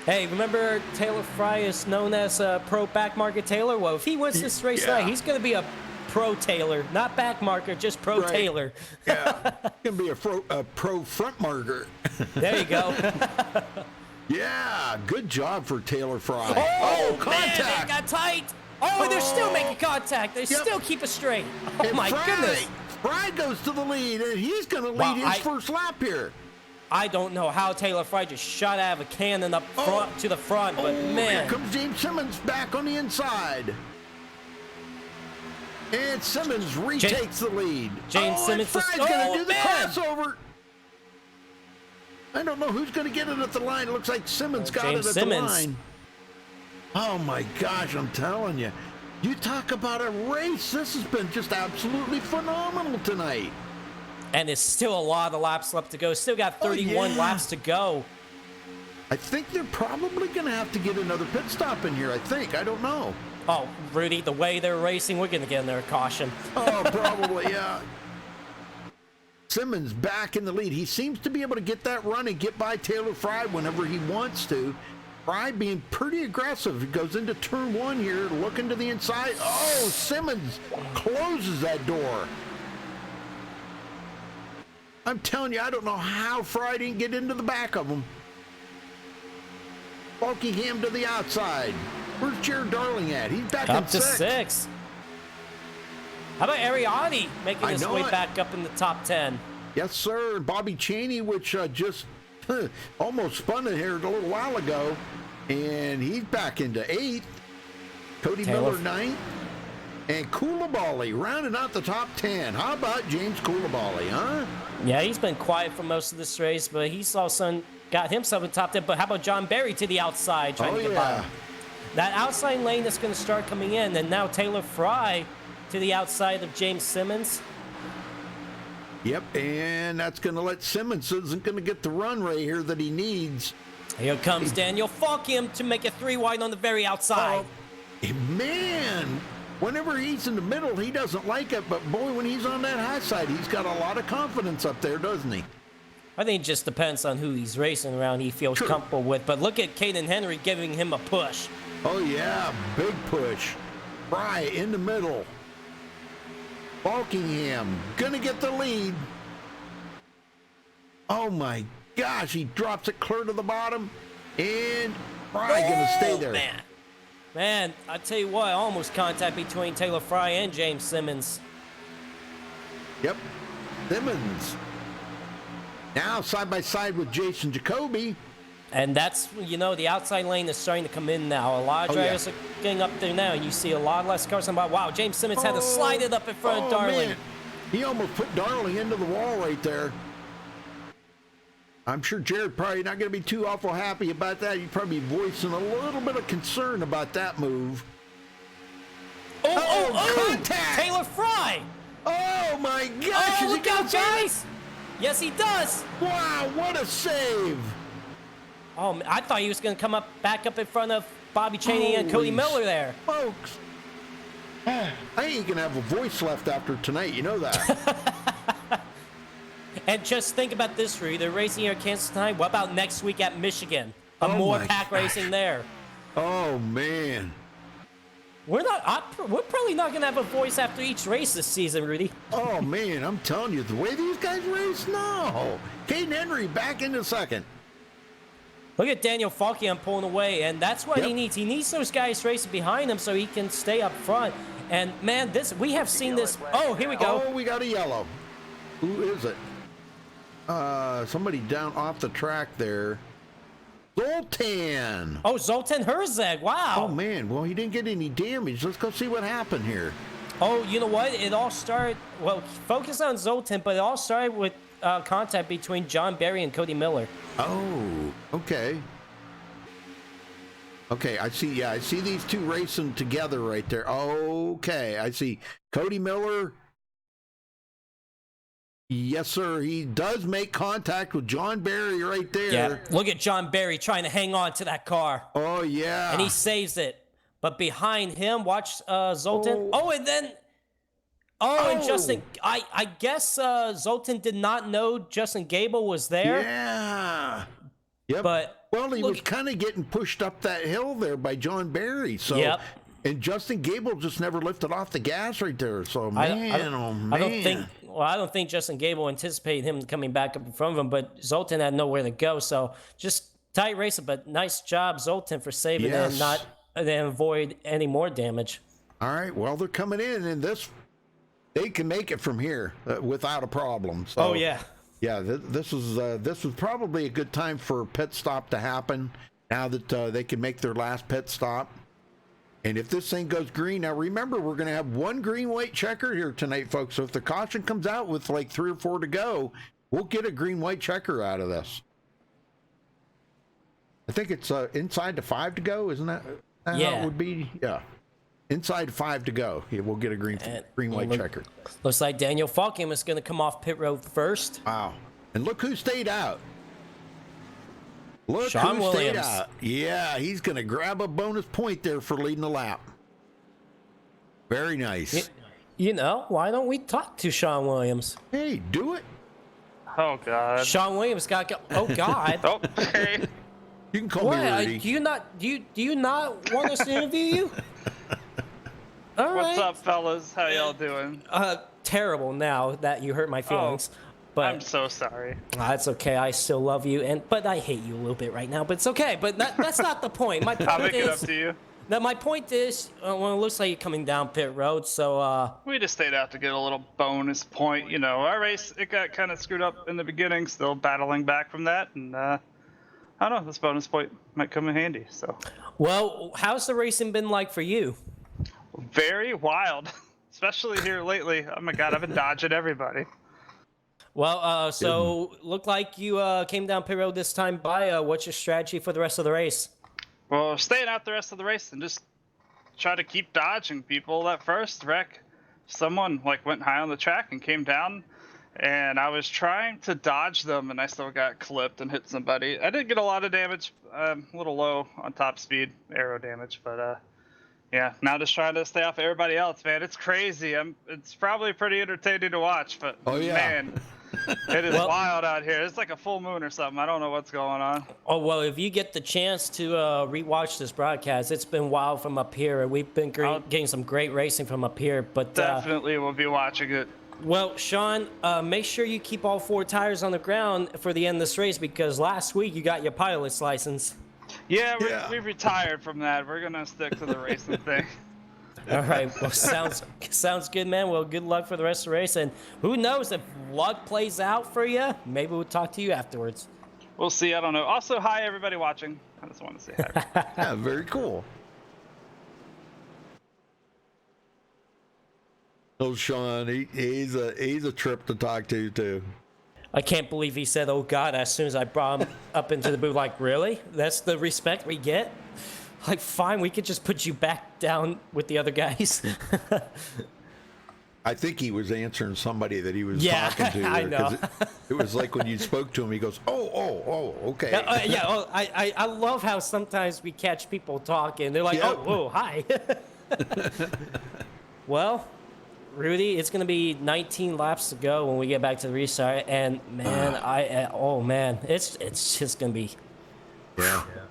Hey, remember Taylor Fry is known as Pro Backmarker Taylor? Well, if he wins this race tonight, he's going to be a Pro Taylor, not Backmarker, just Pro Taylor. Yeah, he's going to be a pro front marker. There you go. Yeah, good job for Taylor Fry. Oh, contact. Man, it got tight. Oh, they're still making contact. They still keep it straight. Oh, and my goodness. Fry goes to the lead, and he's going to lead his first lap here. I don't know how Taylor Fry just shot out of a cannon up front to the front, but man. Here comes James Simmons back on the inside. And Simmons retakes the lead. James Simmons and Fry's going to do the man. crossover. I don't know who's going to get it at the line. It looks like Simmons got James it at Simmons. the line. Oh, my gosh, I'm telling you. You talk about a race. This has been just absolutely phenomenal tonight. And it's still a lot of laps left to go. Still got 31 laps to go. I think they're probably going to have to get another pit stop in here, I think. I don't know. Oh, Rudy, the way they're racing, we're going to get in there caution. Oh, probably, yeah. Simmons back in the lead. He seems to be able to get that run and get by Taylor Fry whenever he wants to. Fry being pretty aggressive. He goes into turn 1 here, looking to the inside. Oh, Simmons closes that door. I'm telling you, I don't know how Fry didn't get into the back of him. Buckingham to the outside. Where's Jared Darling at? He's back Up in to 6th. 6. How about Ariati making his way it. back up in the top 10? Yes, sir. Bobby Cheney, which just almost spun it here a little while ago, and he's back into 8th. Cody Taylor. Miller 9th. And Koulibaly rounding out the top 10. How about James Koulibaly, huh? Yeah, he's been quiet for most of this race, but he's also got himself in top 10. But how about John Barry to the outside trying to get by him? That outside lane that's going to start coming in, and now Taylor Fry to the outside of James Simmons. Yep, and that's going to let Simmons isn't going to get the run right here that he needs. Here comes Daniel Falkiam to make it 3 wide on the very outside. Man, whenever he's in the middle, he doesn't like it, but boy, when he's on that high side, he's got a lot of confidence up there, doesn't he? I think it just depends on who he's racing around he feels comfortable with. But look at Caden Henry giving him a push. Oh, yeah, big push. Fry in the middle. Buckingham gonna get the lead. Oh, my gosh, he drops it clear to the bottom. And Fry gonna stay there. Man, I tell you what, almost contact between Taylor Fry and James Simmons. Yep, Simmons. Now side by side with Jason Jacoby. And that's, you know, the outside lane is starting to come in now. A lot of drivers are getting up there now, and you see a lot less cars. I'm like, wow, James Simmons had to slide it up in front of Darling. Man. He almost put Darling into the wall right there. I'm sure Jared probably not going to be too awful happy about that. He'd probably be voicing a little bit of concern about that move. Contact! Taylor Fry! Oh, my gosh! Oh, look out, guys! Yes, he does! Wow, what a save! Oh, I thought he was going to come back up in front of Bobby Cheney and Cody Miller there. Folks, I ain't going to have a voice left after tonight, you know that. And just think about this, Rudy. They're racing here at Kansas tonight. What about next week at Michigan? More pack racing there. Oh, man. We're probably not going to have a voice after each race this season, Rudy. Oh, man, I'm telling you, the way these guys race, no. Caden Henry back into 2nd. Look at Daniel Falkiam pulling away, and that's what he needs. He needs those guys racing behind him so he can stay up front. And, man, we have seen this. Oh, here we go. Oh, we got a yellow. Who is it? Somebody down off the track there. Zoltan. Oh, Zoltan Herzeg. Wow. Oh, man. Well, he didn't get any damage. Let's go see what happened here. Oh, you know what? It all started, well, focus on Zoltan, but it all started with contact between John Barry and Cody Miller. Oh, okay. Okay, I see. Yeah, I see these two racing together right there. Okay, I see. Cody Miller. Yes, sir. He does make contact with John Barry right there. Yeah, look at John Barry trying to hang on to that car. Oh, yeah. And he saves it. But behind him, watch Zoltan. Oh, and then... Oh, and Justin... I guess Zoltan did not know Justin Gable was there. Yeah. Yep. But... Well, he was kind of getting pushed up that hill there by John Barry. So, and Justin Gable just never lifted off the gas right there. So, man, I don't think Justin Gable anticipated him coming back up in front of him, but Zoltan had nowhere to go. So, just tight racing, but nice job, Zoltan, for saving it and avoid any more damage. All right, well, they're coming in, and they can make it from here without a problem. So, yeah, this was probably a good time for a pit stop to happen now that they can make their last pit stop. And if this thing goes green, now remember, we're going to have one green white checker here tonight, folks. So if the caution comes out with like 3 or 4 to go, we'll get a green white checker out of this. I think it's inside to 5 to go, isn't that? Yeah. How it would be? Yeah. Inside 5 to go. Yeah, we'll get a green white checker. Looks like Daniel Falkham is going to come off pit road first. Wow. And look who stayed out. Look Sean who Williams. stayed out. Yeah, he's going to grab a bonus point there for leading the lap. Very nice. You know, why don't we talk to Sean Williams? Hey, do it. Oh God. Sean Williams got go. Oh God. Oh, hey. You can call What? me Rudy. Do you not want us to interview you? All right. What's up, fellas? How y'all doing? Terrible now that you hurt my feelings. But I'm so sorry. That's okay. I still love you, but I hate you a little bit right now. But it's okay. But that's not the point. My point I'll make it up is. to you. Now my point is, well, it looks like you're coming down pit road, so We just stayed out to get a little bonus point. You know, our race, it got kind of screwed up in the beginning, still battling back from that. And I don't know, this bonus point might come in handy. So. Well, how's the racing been like for you? Very wild, especially here lately. Oh my God, I've been dodging everybody. Well, so looked like you came down pit road this time by. What's your strategy for the rest of the race? Well, staying out the rest of the race and just try to keep dodging people. That first wreck, someone like went high on the track and came down, and I was trying to dodge them, and I still got clipped and hit somebody. I did get a lot of damage, a little low on top speed, aero damage, but yeah, now just trying to stay off everybody else, man. It's crazy. It's probably pretty entertaining to watch, but man, it is wild out here. It's like a full moon or something. I don't know what's going on. Oh, well, if you get the chance to rewatch this broadcast, it's been wild from up here. We've been getting some great racing from up here. But definitely we'll be watching it. Well, Sean, make sure you keep all 4 tires on the ground for the end of this race, because last week you got your pilot's license. Yeah, we retired from that. We're going to stick to the racing thing. All right. Well, sounds good, man. Well, good luck for the rest of the race. And who knows, if luck plays out for you, maybe we'll talk to you afterwards. We'll see. I don't know. Also, hi, everybody watching. I just want to say hi. Yeah, very cool. Oh, Sean, he's a trip to talk to, too. I can't believe he said, oh, God, as soon as I brought him up into the booth. Like, really? That's the respect we get? Like, fine, we could just put you back down with the other guys. I think he was answering somebody that he was talking to. I know. It was like when you spoke to him, he goes, oh, okay. I love how sometimes we catch people talking. They're like, oh, hi. Well, Rudy, it's going to be 19 laps to go when we get back to the restart. And, man, it's just going to be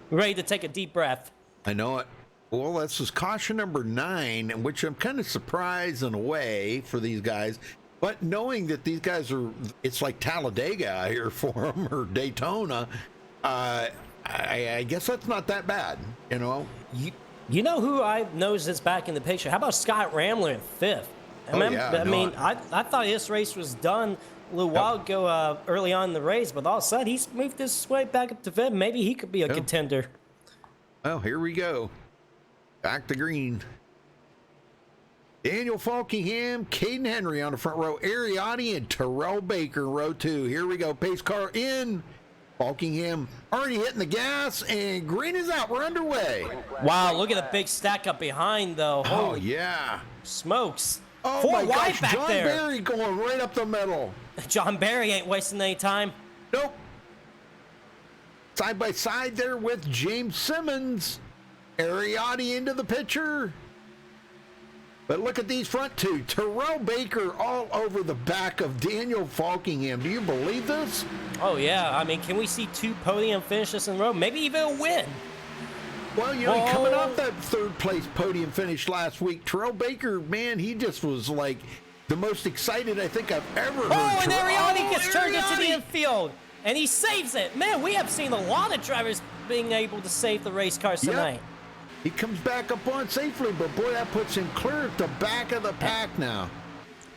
ready to take a deep breath. I know it. Well, this is caution number 9, which I'm kind of surprised in a way for these guys. But knowing that these guys it's like Talladega out here for them, or Daytona, I guess that's not that bad, you know? You know who I noticed is back in the picture? How about Scott Ramler in 5th? I thought his race was done a little while ago, early on in the race, but all of a sudden he's moved his way back up to 5th. Maybe he could be a contender. Well, here we go. Back to green. Daniel Falkingham, Caden Henry on the front row, Ariotti and Terrell Baker in row 2. Here we go. Pace car in. Falkingham already hitting the gas, and green is out. We're underway. Wow, look at the big stack up behind, though. Holy yeah. Smokes. Oh, 4 my wide gosh. back John there. Barry going right up the middle. John Barry ain't wasting any time. Nope. Side by side there with James Simmons. Ariotti into the picture. But look at these front 2. Terrell Baker all over the back of Daniel Falkingham. Do you believe this? Oh, yeah. I mean, can we see 2 podium finishes in a row? Maybe even a win. Well, you know, coming off that 3rd place podium finish last week, Terrell Baker, man, he just was like the most excited I think I've ever heard. Oh, and Ariotti gets turned into the infield, and he saves it. Man, we have seen a lot of drivers being able to save the race cars tonight. He comes back up on safely, but boy, that puts him clear at the back of the pack now.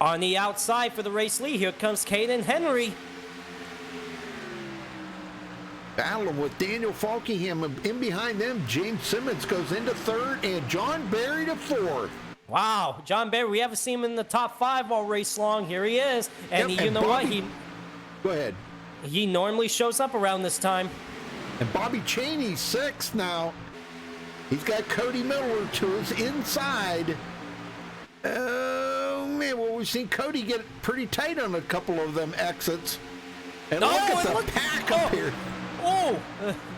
On the outside for the race lead, here comes Caden Henry. Battling with Daniel Falkingham. In behind them, James Simmons goes into third, and John Barry to fourth. Wow, John Barry, we haven't seen him in the top 5 all race long. Here he is. And Yep, you and know what? Bobby- Go ahead. He normally shows up around this time. And Bobby Cheney, 6th now. He's got Cody Miller to his inside. Oh, man. Well, we've seen Cody get pretty tight on a couple of them exits. And look at the pack up here. Oh,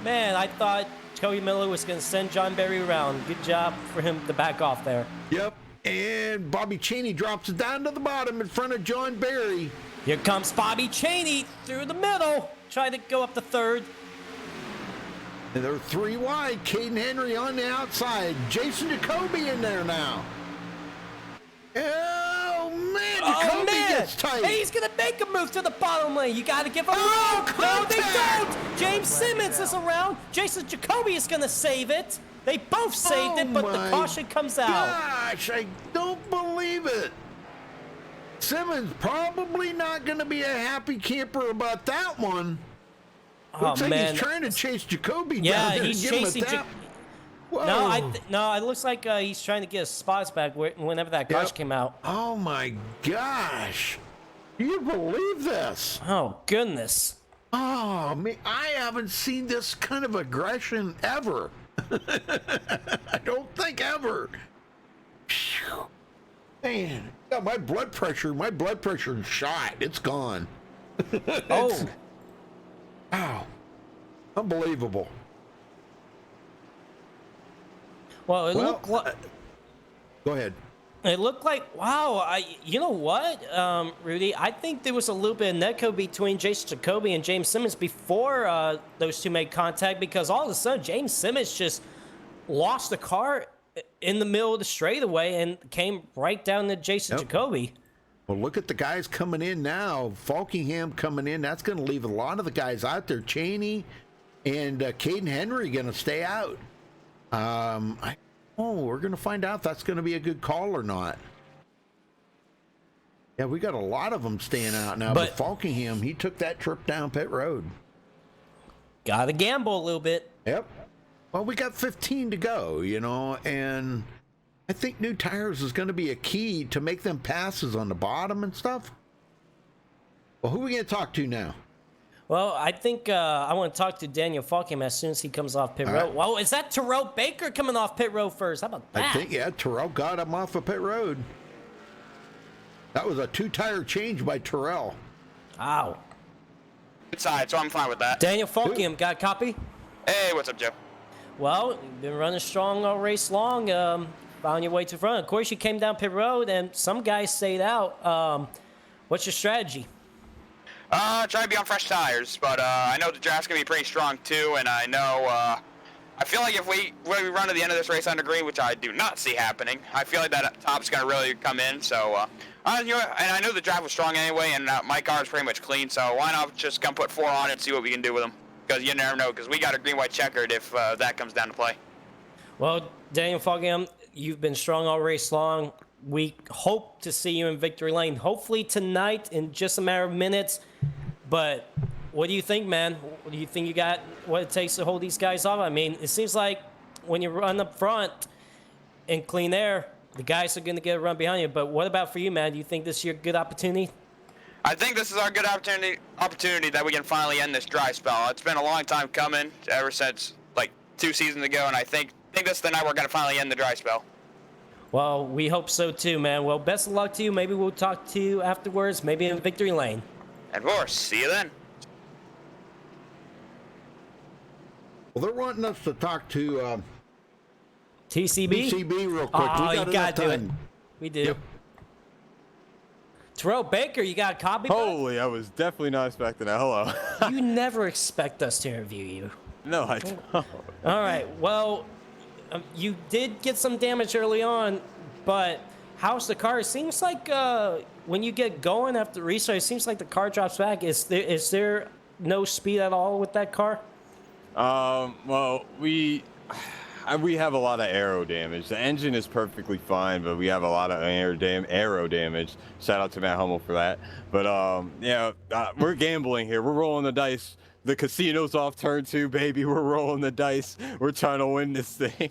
man, I thought Cody Miller was going to send John Barry around. Good job for him to back off there. Yep. And Bobby Cheney drops it down to the bottom in front of John Barry. Here comes Bobby Cheney through the middle. Try to go up to third. And they're 3 wide. Caden Henry on the outside. Jason Jacoby in there now. Oh, man. Jacoby gets tight. Hey, he's going to make a move to the bottom lane. You got to give him room. No, they don't. James Simmons is around. Jason Jacoby is going to save it. They both saved it, but the caution comes out. Gosh, I don't believe it. Simmons probably not going to be a happy camper about that one. Looks like he's trying to chase Jacoby down there and he's give him a chasing. tap. No, it looks like he's trying to get his spots back whenever that caution came out. Oh my gosh! Do you believe this? Oh goodness! Oh man, I haven't seen this kind of aggression ever. I don't think ever. Phew. Man, yeah, my blood pressure shot. It's gone. Oh. Wow. Unbelievable. Well, it looked like. Go ahead. It looked like, wow, you know what, Rudy? I think there was a little bit of netcode between Jason Jacoby and James Simmons before those two made contact, because all of a sudden James Simmons just lost the car in the middle of the straightaway and came right down to Jason Jacoby. Well, look at the guys coming in now. Falkingham coming in. That's going to leave a lot of the guys out there. Cheney and Caden Henry going to stay out. We're going to find out if that's going to be a good call or not. Yeah, we got a lot of them staying out now. But Falkingham, he took that trip down pit road. Got to gamble a little bit. Yep. Well, we got 15 to go, and I think new tires is going to be a key to make them passes on the bottom and stuff. Well, who are we going to talk to now? Well, I think I want to talk to Daniel Falkham as soon as he comes off pit road. Right. Well, is that Terrell Baker coming off pit road first? How about that? I think, Terrell got him off of pit road. That was a 2-tire change by Terrell. Wow. Inside, so I'm fine with that. Daniel Falkham, got a copy? Hey, what's up, Joe? Well, you've been running strong all race long. Found your way to the front. Of course, you came down pit road, and some guys stayed out. What's your strategy? Try to be on fresh tires, but I know the draft's gonna be pretty strong too, and I know I feel like if we run to the end of this race under green, which I do not see happening, I feel like that top's gonna really come in. So, and I know the draft was strong anyway, and my car is pretty much clean. So why not just come put 4 on it and see what we can do with them? Because you never know. Because we got a green-white checkered if that comes down to play. Well, Daniel Falkham, you've been strong all race long. We hope to see you in victory lane, hopefully tonight in just a matter of minutes. But what do you think, man? Do you think you got what it takes to hold these guys off? I mean, it seems like when you run up front in clean air, the guys are going to get a run behind you. But what about for you, man? Do you think this is your good opportunity? I think this is our good opportunity that we can finally end this dry spell. It's been a long time coming, ever since like 2 seasons ago, and I think this is the night we're going to finally end the dry spell. Well, we hope so too, man. Well, best of luck to you. Maybe we'll talk to you afterwards, maybe in victory lane. And of course, see you then. Well, they're wanting us to talk to TCB? TCB real quick. Oh, We you got to do it. time. We do. Yep. Terrell Baker, you got a copy? Holy, I was definitely not expecting that. Hello. You never expect us to interview you. No, I don't. All right. Well, you did get some damage early on, but how's the car? It seems like when you get going after restart, it seems like the car drops back. Is there no speed at all with that car? Well, we have a lot of aero damage. The engine is perfectly fine, but we have a lot of aero damage. Shout out to Matt Hummel for that. But we're gambling here. We're rolling the dice The casino's off turn 2, baby. We're rolling the dice. We're trying to win this thing.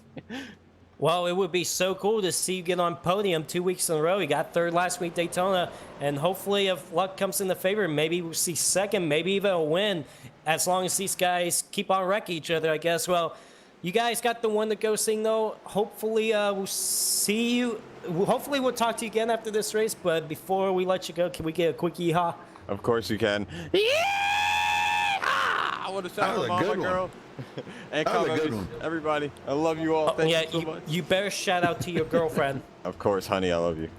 Well, it would be so cool to see you get on podium 2 weeks in a row. You got third last week Daytona, and hopefully if luck comes in the favor, maybe we'll see second, maybe even a win, as long as these guys keep on wrecking each other, I guess. Well, you guys got the one to go sing, though. Hopefully we'll see you. Hopefully we'll talk to you again after this race, but before we let you go, can we get a quick yeehaw? Of course you can. Yeah! I want to shout out Mama Girl. And That was a good one. Everybody, I love you all. Thank you so much. You better shout out to your girlfriend. Of course, honey, I love you.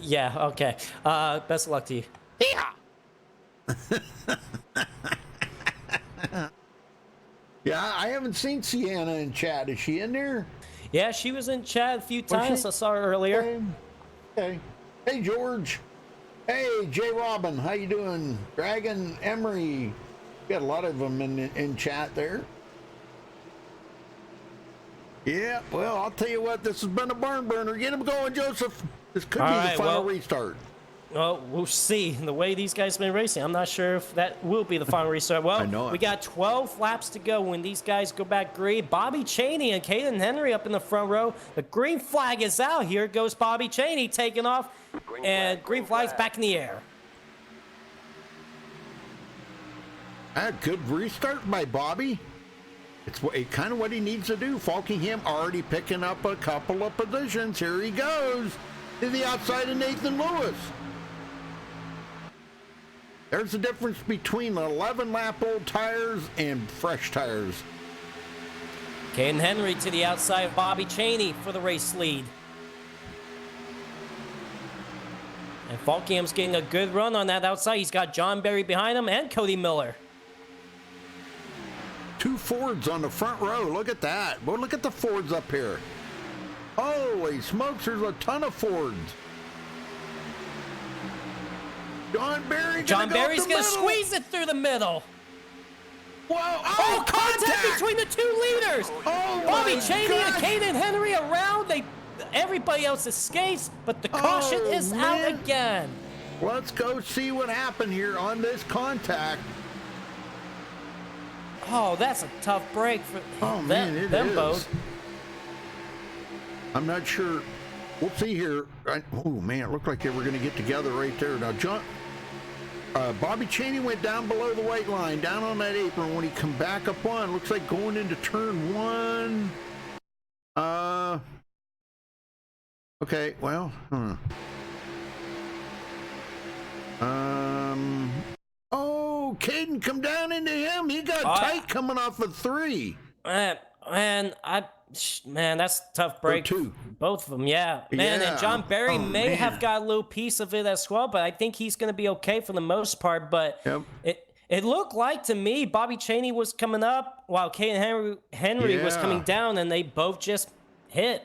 Yeah, okay. Best of luck to you. Yeah, I haven't seen Sienna in chat. Is she in there? Yeah, she was in chat a few times. I saw her earlier. Okay. Hey, George. Hey, J. Robin. How you doing? Dragon Emery. Got a lot of them in chat there. Yeah, well, I'll tell you what. This has been a barn burner. Get him going, Joseph. This could be the final restart. Well, we'll see. The way these guys have been racing, I'm not sure if that will be the final restart. Well, we got 12 laps to go when these guys go back green. Bobby Cheney and Caden Henry up in the front row. The green flag is out. Here goes Bobby Cheney taking off, and green flag's back in the air. A good restart by Bobby. It's kind of what he needs to do. Falkingham already picking up a couple of positions. Here he goes to the outside of Nathan Lewis. There's the difference between 11-lap old tires and fresh tires. Caden Henry to the outside of Bobby Cheney for the race lead. And Falkingham's getting a good run on that outside. He's got John Berry behind him and Cody Miller. 2 Fords on the front row. Look at that. Boy, look at the Fords up here. Holy smokes, there's a ton of Fords. John Berry's going to squeeze it through the middle. Whoa! Oh, contact between the two leaders. Oh, Bobby Cheney and Caden Henry around. Everybody else escapes, but the caution is out again. Let's go see what happened here on this contact. Oh, that's a tough break for them both. I'm not sure. We'll see here. Oh, man, it looked like they were going to get together right there. Now, Bobby Cheney went down below the white line, down on that apron. When he come back up on, looks like going into turn 1. Okay, well, oh, Caden come down into him. He got tight coming off of 3. Man, that's a tough break. 2. Both of them, yeah. Man, and John Berry may have got a little piece of it as well, but I think he's going to be okay for the most part. But it looked like to me Bobby Cheney was coming up while Caden Henry was coming down, and they both just hit.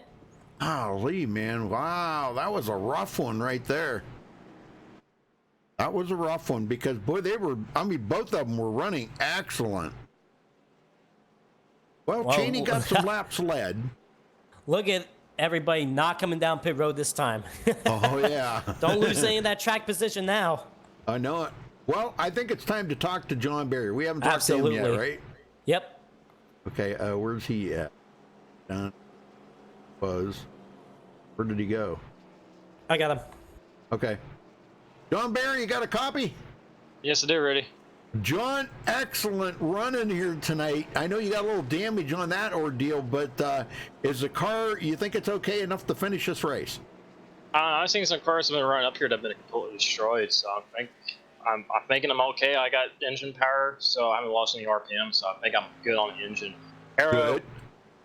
Golly, man. Wow, that was a rough one right there. That was a rough one because, boy, both of them were running excellent. Well, Cheney got some laps led. Look at everybody not coming down pit road this time. Oh, yeah. Don't lose any of that track position now. I know it. Well, I think it's time to talk to John Berry. We haven't talked to him yet, right? Yep. Okay, where's he at? Where did he go? I got him. Okay. John Berry, you got a copy? Yes, I do, Rudy. John, excellent running here tonight. I know you got a little damage on that ordeal, but is the car, you think it's okay enough to finish this race? I've seen some cars have been running up here that have been completely destroyed, so I'm thinking I'm okay. I got engine power, so I haven't lost any RPM, so I think I'm good on the engine. Aero,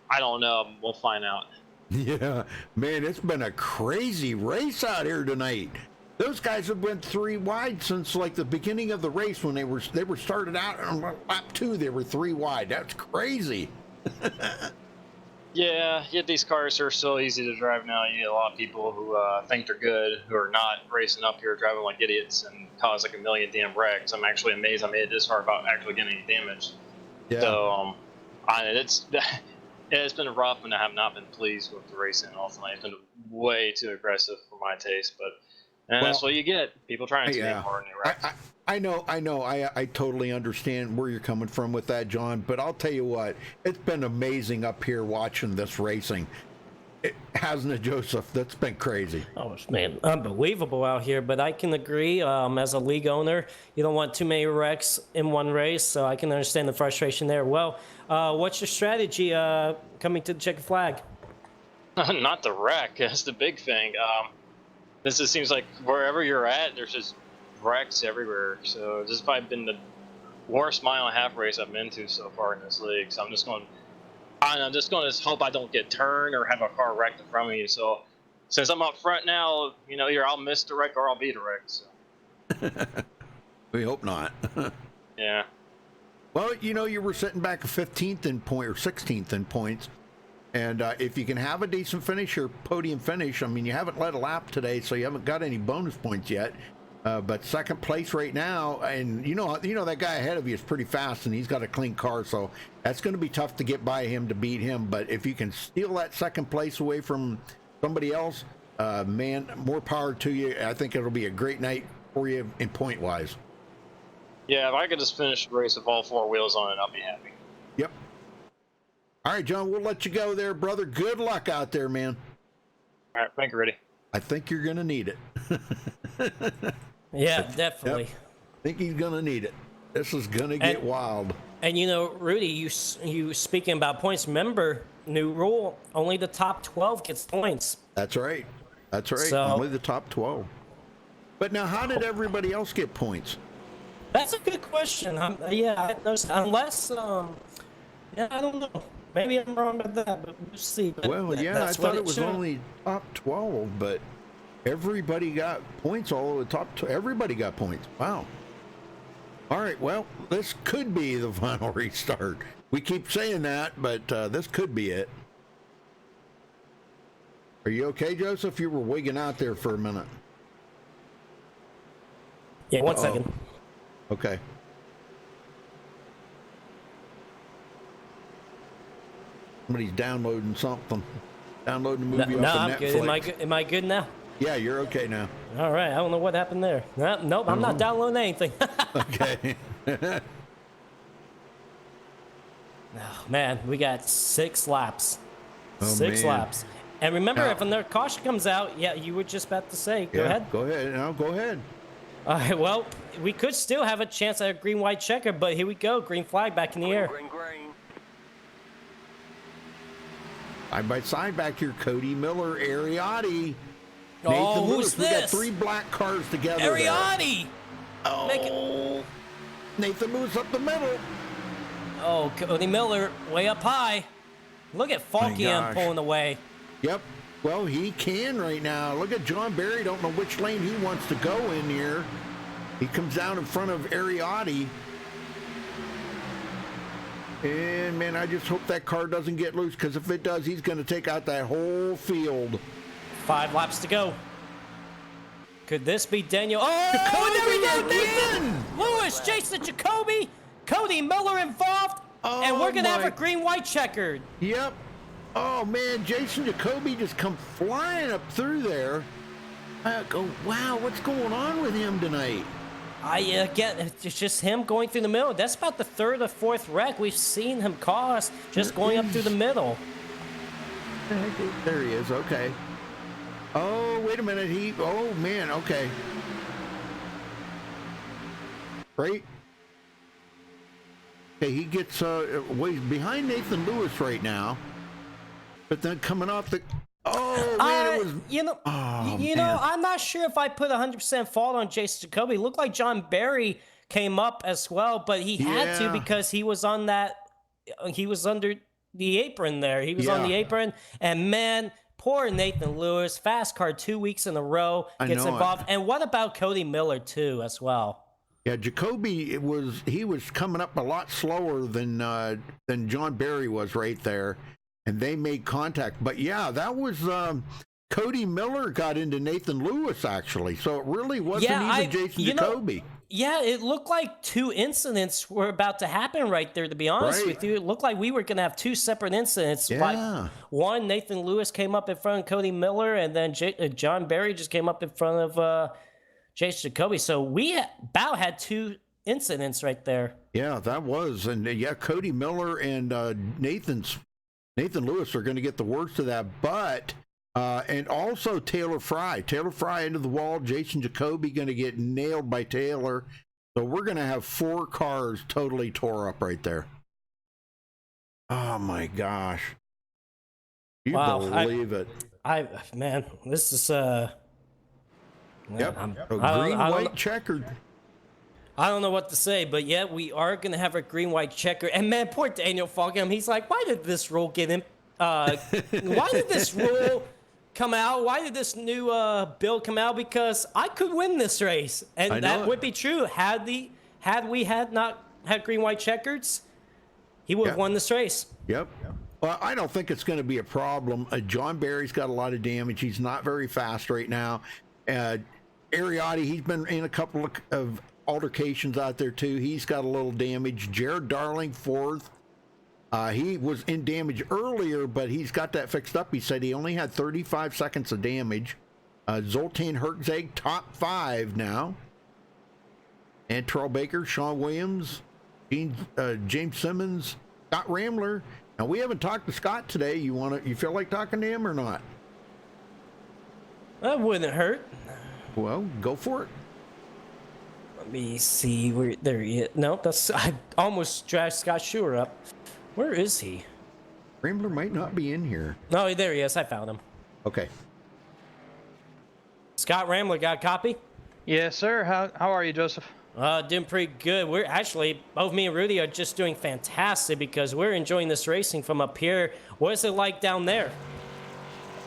I don't know. We'll find out. Yeah, man, it's been a crazy race out here tonight. Those guys have went 3 wide since like the beginning of the race when they were started out on lap 2. They were 3 wide. That's crazy. Yeah, these cars are so easy to drive now. You get a lot of people who think they're good, who are not racing up here driving like idiots and cause like a million damn wrecks. I'm actually amazed I made it this far without actually getting any damage. Yeah. So it's been rough, and I have not been pleased with the racing all tonight. It's been way too aggressive for my taste, but And that's Well, what you get. People trying too yeah. hard in Iraq. I know. I totally understand where you're coming from with that, John. But I'll tell you what, it's been amazing up here watching this racing. It hasn't it, Joseph? That's been crazy. Oh man, unbelievable out here. But I can agree. As a league owner, you don't want too many wrecks in one race, so I can understand the frustration there. Well, what's your strategy coming to the checkered flag? Not the wreck. That's the big thing. This just seems like wherever you're at, there's just wrecks everywhere. So this has probably been the worst mile and a half race I've been to so far in this league. So I'm just going to hope I don't get turned or have a car wrecked in front of me. So since I'm up front now, either I'll miss the wreck or I'll be the wreck. So. We hope not. Yeah. Well, you were sitting back a 15th in point or 16th in points. And if you can have a decent finish or podium finish, I mean, you haven't led a lap today, so you haven't got any bonus points yet. But second place right now, and you know that guy ahead of you is pretty fast, and he's got a clean car, so that's going to be tough to get by him to beat him. But if you can steal that second place away from somebody else, man, more power to you. I think it'll be a great night for you in point wise. Yeah, if I could just finish the race with all four wheels on it, I'll be happy. Yep. All right, John, we'll let you go there, brother. Good luck out there, man. All right, thank you, Rudy. I think you're going to need it. Yeah, definitely. Yep. I think he's going to need it. This is going to get wild. And Rudy, you speaking about points, remember, new rule, only the top 12 gets points. That's right. That's right. So, only the top 12. But now, how did everybody else get points? That's a good question. Unless, I don't know. Maybe I'm wrong about that, but we'll see. But Well, yeah, I thought it was only top 12, but everybody got points all the way top. Everybody got points. Wow. All right, well, this could be the final restart. We keep saying that, but this could be it. Are you okay, Joseph? You were wigging out there for a minute. Yeah, 1 second. Okay. Somebody's downloading something. Downloading a movie off of I'm Netflix. good. Am I good now? Yeah, you're okay now. All right. I don't know what happened there. Nope, I'm not downloading anything. Okay. Oh, man, we got 6 laps. Oh, 6 man. laps. And remember, Now- if another caution comes out, yeah, you were just about to say. Go ahead. Go ahead. No, go ahead. All right, well, we could still have a chance at a green-white checker, but here we go. Green flag back in the air. Side by side back here, Cody Miller, Ariotti. Oh, Nathan who's Lewis. We got this? 3 black cars together. there. Ariotti! Oh, Nathan Lewis up the middle. Oh, Cody Miller way up high. Look at Falky gosh. pulling away. Yep. Well, he can right now. Look at John Barry. Don't know which lane he wants to go in here. He comes down in front of Ariotti. And, man, I just hope that car doesn't get loose, because if it does, he's going to take out that whole field. 5 laps to go. Could this be Daniel? Oh, Jacoby there we go, again! Nathan! Lewis, Jason Jacoby, Cody Miller involved, and we're going to have a green-white checkered. Yep. Oh, man, Jason Jacoby just come flying up through there. I go, wow, what's going on with him tonight? I get it's just him going through the middle. That's about the 3rd or 4th wreck we've seen him cause, just going up through the middle. There he is. Okay. Oh, wait a minute. Oh, man. Okay. Right. Okay, he gets he's behind Nathan Lewis right now. But then coming off the... Oh, man, it was... I'm not sure if I put 100% fault on Jason Jacoby. It looked like John Barry came up as well, but he had to because he was on that... He was under the apron there. He was on the apron, and man... Poor Nathan Lewis, fast car 2 weeks in a row, gets involved. And what about Cody Miller, too, as well? Yeah, Jacoby, he was coming up a lot slower than John Barry was right there, and they made contact. But, yeah, that was Cody Miller got into Nathan Lewis, actually, so it really wasn't even Jason Jacoby. Yeah, it looked like two incidents were about to happen right there, to be honest Right. with you. It looked like we were going to have two separate incidents. Yeah. Like one, Nathan Lewis came up in front of Cody Miller, and then John Barry just came up in front of Jason Jacoby. So we about had two incidents right there. Yeah, that was. And yeah, Cody Miller and Nathan Lewis are going to get the worst of that. But, and also Taylor Fry into the wall. Jason Jacoby going to get nailed by Taylor. So we're going to have 4 cars totally tore up right there. Oh my gosh. You believe it. Man, this is, Yep. White checkered. I don't know what to say, but yeah, we are going to have a green-white checker. And man, poor Daniel Falkham, he's like, why did this rule get in? Why did this rule come out? Why did this new bill come out? Because I could win this race. And that would be true. Had we not had green-white checkers, he would have won this race. Yep. Well, I don't think it's going to be a problem. John Barry's got a lot of damage. He's not very fast right now. Ariotti, he's been in a couple of altercations out there too. He's got a little damage. Jared Darling, 4th. He was in damage earlier, but he's got that fixed up. He said he only had 35 seconds of damage. Zoltan Herzog, top 5 now. And Terrell Baker, Sean Williams, James Simmons, Scott Rambler. Now we haven't talked to Scott today. You feel like talking to him or not? That wouldn't hurt. Well, go for it. Let me see where there he is. No, I almost dragged Scott Schuer up. Where is he? Rambler might not be in here. No, there he is. I found him. Okay. Scott Rambler, got a copy? Yes, sir. How are you, Joseph? Doing pretty good. We're actually, both me and Rudy are just doing fantastic because we're enjoying this racing from up here. What is it like down there?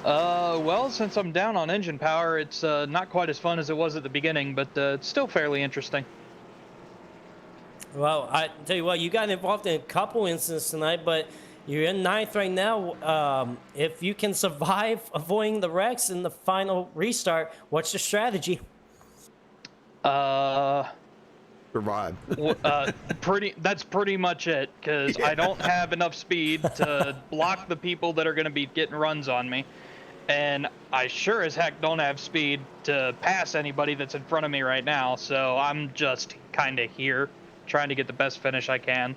Well, since I'm down on engine power, it's not quite as fun as it was at the beginning, but it's still fairly interesting. Well, I tell you what, you got involved in a couple incidents tonight, but you're in 9th right now. If you can survive avoiding the wrecks in the final restart, what's your strategy? Survive. That's pretty much it, because I don't have enough speed to block the people that are going to be getting runs on me. And I sure as heck don't have speed to pass anybody that's in front of me right now, so I'm just kind of here, trying to get the best finish I can.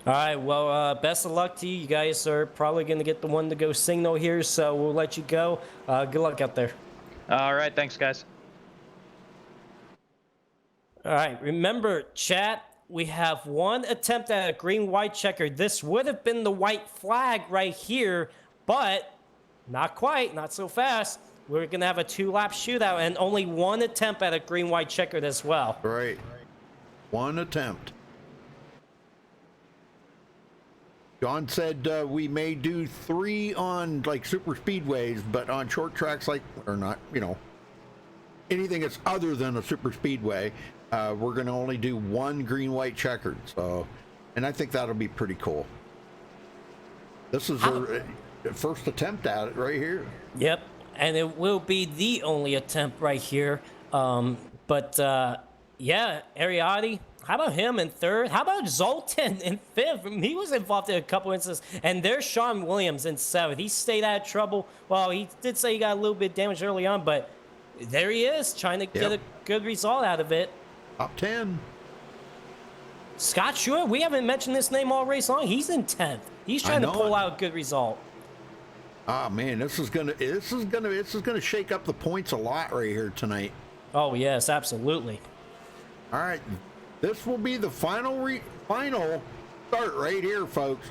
All right, well, best of luck to you. You guys are probably going to get the one to go signal here, so we'll let you go. Good luck out there. All right, thanks, guys. All right, remember, chat, we have one attempt at a green-white checker. This would have been the white flag right here, but not quite, not so fast. We're going to have a 2-lap shootout and only one attempt at a green-white checkered as well. Right. One attempt. John said we may do 3 on like super speedways, but on short tracks or not, anything that's other than a super speedway, we're going to only do 1 green-white checkered. So, and I think that'll be pretty cool. This is our first attempt at it right here. Yep, and it will be the only attempt right here. Yeah, Ariotti, how about him in 3rd? How about Zoltan in 5th? He was involved in a couple instances. And there's Sean Williams in 7th. He stayed out of trouble. Well, he did say he got a little bit damaged early on, but there he is, trying to get a good result out of it. Top 10. Scott Schuer, we haven't mentioned this name all race long. He's in 10th. He's trying to pull out a good result. Ah, man, this is gonna shake up the points a lot right here tonight. Oh yes, absolutely. All right, this will be the final start right here, folks.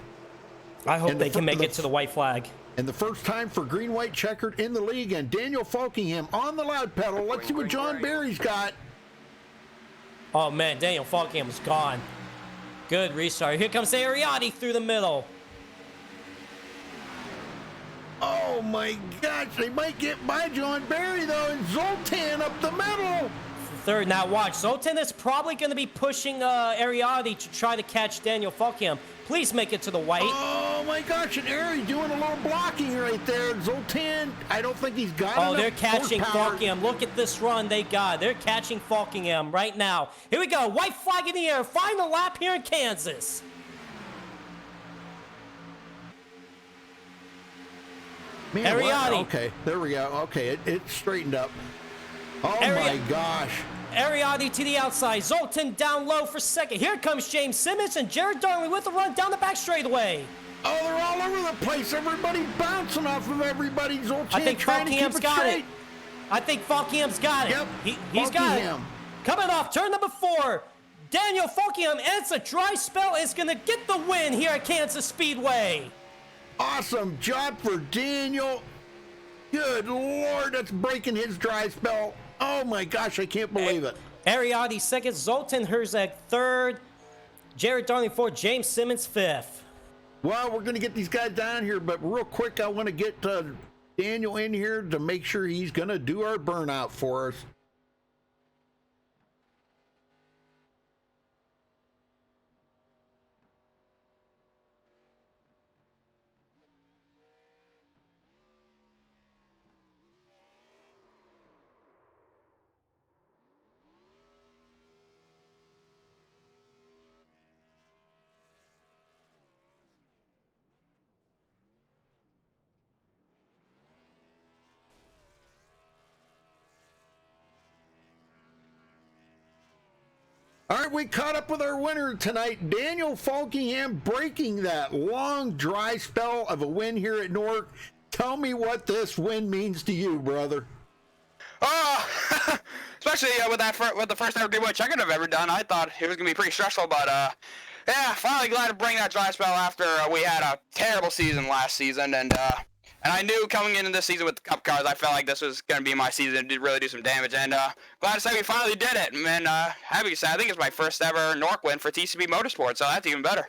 I hope they can make it to the white flag. And the first time for green-white checkered in the league, and Daniel Falkingham on the loud pedal. Let's see what John Barry's got. Oh man, Daniel Falkingham's gone. Good restart. Here comes Ariotti through the middle. Oh my gosh, they might get by John Barry though, and Zoltan up the middle. 3rd, now watch. Zoltan is probably going to be pushing Ariotti to try to catch Daniel Falkingham. Please make it to the white. Oh Oh my gosh, and Ari's doing a little blocking right there. Zoltan, I don't think he's got enough they're catching horsepower. Falkingham. Look at this run they got. They're catching Falkingham right now. Here we go. White flag in the air. Final lap here in Kansas. Man, Ariadne. okay, there we go. Okay, it straightened up. Oh my gosh. Ariadne to the outside. Zoltan down low for second. Here comes James Simmons and Jared Darley with a run down the back straightaway. Oh, they're all over the place. Everybody bouncing off of everybody. Zoltan I think trying to keep Falkingham's it got straight. it. I think Falkingham's got it. Yep. He's got it. Falkingham. Coming off turn number 4. Daniel Falkingham, and it's a dry spell, is going to get the win here at Kansas Speedway. Awesome job for Daniel. Good Lord, that's breaking his dry spell. Oh my gosh, I can't believe it. Ariadne second, Zoltan Herzog third, Jared Darling fourth, James Simmons fifth. Well, we're going to get these guys down here, but real quick, I want to get Daniel in here to make sure he's going to do our burnout for us. All right, we caught up with our winner tonight, Daniel Falkingham, breaking that long dry spell of a win here at Newark. Tell me what this win means to you, brother. Especially with the first ever giveaway check-in I've ever done. I thought it was gonna be pretty stressful, but yeah, finally glad to bring that dry spell after we had a terrible season last season, and I knew coming into this season with the Cup cars, I felt like this was going to be my season to really do some damage, and glad to say we finally did it, and happy to say I think it's my first ever Nork win for TCB Motorsports, so that's even better.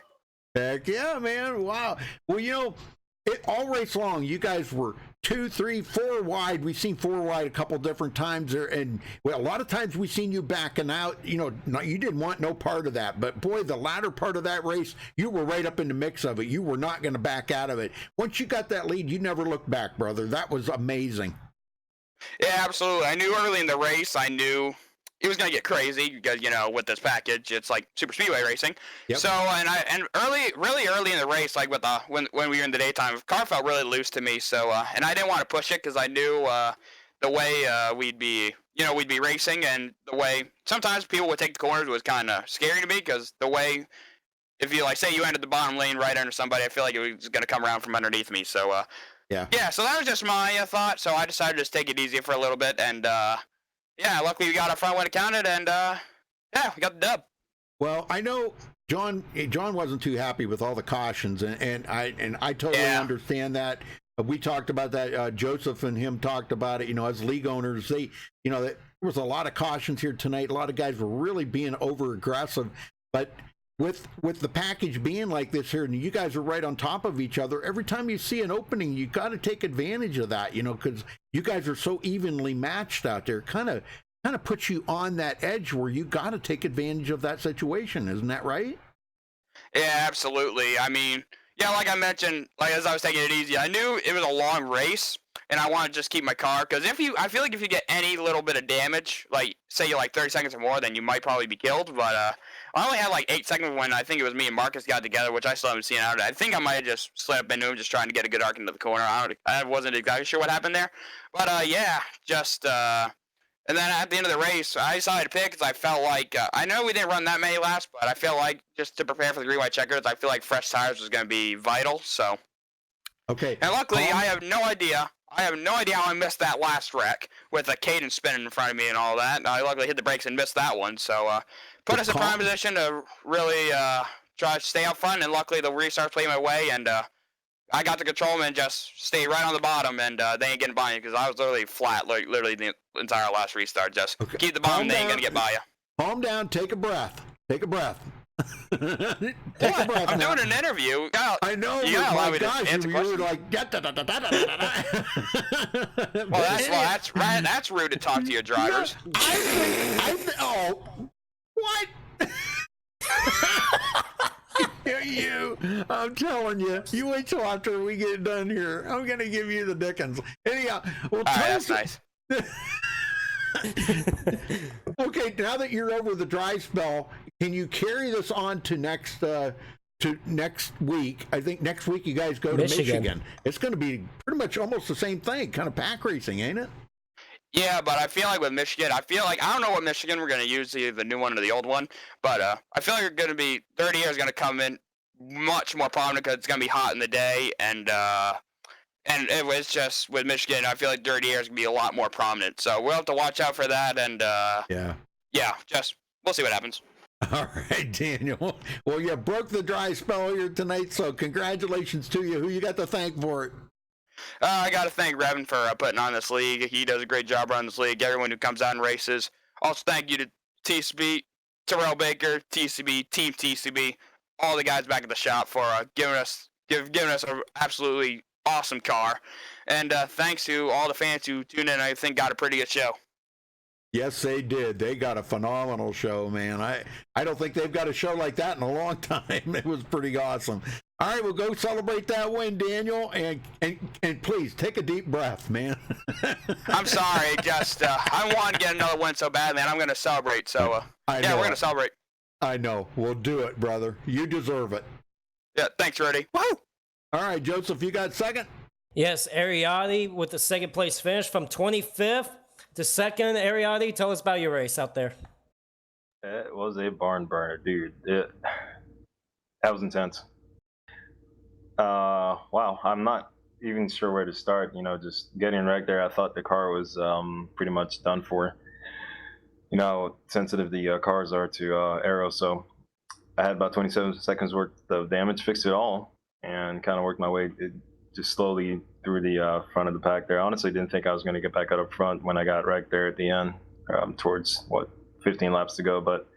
Heck yeah, man. Wow. Well, you know, all race long, you guys were 2, 3, 4 wide. We've seen 4 wide a couple different times there, and well, a lot of times we've seen you backing out. You know, you didn't want no part of that, but boy, the latter part of that race, you were right up in the mix of it. You were not going to back out of it. Once you got that lead, you never looked back, brother. That was amazing. Yeah, absolutely. I knew early in the race, I knew it was going to get crazy because, you know, with this package, it's like super speedway racing. Yep. So, really early in the race, like with when we were in the daytime, the car felt really loose to me. So, and I didn't want to push it because I knew the way we'd be racing, and the way sometimes people would take the corners was kind of scary to me because the way, if you like say you entered the bottom lane right under somebody, I feel like it was going to come around from underneath me. So, yeah. So that was just my thought. So I decided to just take it easy for a little bit, and yeah, luckily we got our front when it counted, and yeah, we got the dub. Well, I know John wasn't too happy with all the cautions, and I totally understand that. We talked about that. Joseph and him talked about it. You know, as league owners, there was a lot of cautions here tonight. A lot of guys were really being over aggressive, but with the package being like this here, and you guys are right on top of each other, every time you see an opening, you got to take advantage of that, you know, because you guys are so evenly matched out there. Kind of puts you on that edge where you got to take advantage of that situation. Isn't that right? Yeah, absolutely. I mean, yeah, like I mentioned, like as I was taking it easy, I knew it was a long race, and I wanted to just keep my car, because I feel like if you get any little bit of damage, like say you're like 30 seconds or more, then you might probably be killed. But I only had like 8 seconds when I think it was me and Marcus got together, which I still haven't seen out. I think I might have just slid up into him, just trying to get a good arc into the corner. I wasn't exactly sure what happened there, but yeah, just and then at the end of the race, I decided to pick because I felt like I know we didn't run that many laps, but I felt like just to prepare for the green white checkers, I feel like fresh tires was going to be vital. So okay, and luckily I have no idea. How I missed that last wreck with a cadence spinning in front of me and all that. I luckily hit the brakes and missed that one. So put us in prime position to really try to stay up front. And luckily the restarts played my way, and I got the control and just stayed right on the bottom, and they ain't getting by me because I was literally flat, literally the entire last restart. Just keep the bottom, they ain't going to get by you. Calm down, take a breath. Take a breath. I'm doing an interview. I know. You gotta allow me to gosh, answer you were questions. like, Well, that's rude to talk to your drivers. Oh, what? You I'm telling you, you wait till after we get done here. I'm gonna give you the dickens. Anyhow, well, that's nice. Okay, now that you're over the dry spell, can you carry this on to next week? I think next week you guys go to Michigan. It's going to be pretty much almost the same thing, kind of pack racing, ain't it? Yeah, but I feel like with Michigan, I don't know what Michigan we're going to use, either the new one or the old one, but I feel like we're going to be, dirty air is going to come in much more prominent because it's going to be hot in the day, and it was just, with Michigan, I feel like dirty air is going to be a lot more prominent, so we'll have to watch out for that, and we'll see what happens. All right, Daniel. Well, you broke the dry spell here tonight, so congratulations to you. Who you got to thank for it? I got to thank Revin for putting on this league. He does a great job running this league. Everyone who comes out and races. Also, thank you to TCB, Terrell Baker, TCB, Team TCB, all the guys back at the shop for giving us an absolutely awesome car. And thanks to all the fans who tuned in. I think got a pretty good show. Yes, they did. They got a phenomenal show, man. I don't think they've got a show like that in a long time. It was pretty awesome. All right, we'll go celebrate that win, Daniel, and please take a deep breath, man. I'm sorry, just I want to get another win so bad, man. I'm going to celebrate. So we're going to celebrate. I know. We'll do it, brother. You deserve it. Yeah, thanks, Rudy. Woo! All right, Joseph, you got second? Yes, Ariati with the second place finish from 25th to second. Ariati, tell us about your race out there. It was a barn burner, dude. That was intense. Wow, I'm not even sure where to start. Just getting wrecked there, I thought the car was pretty much done for. You know how sensitive the cars are to aero, so I had about 27 seconds worth of damage, fixed it all, and kind of worked my way just slowly through the front of the pack there. I honestly didn't think I was going to get back out up front when I got wrecked there at the end, towards 15 laps to go, but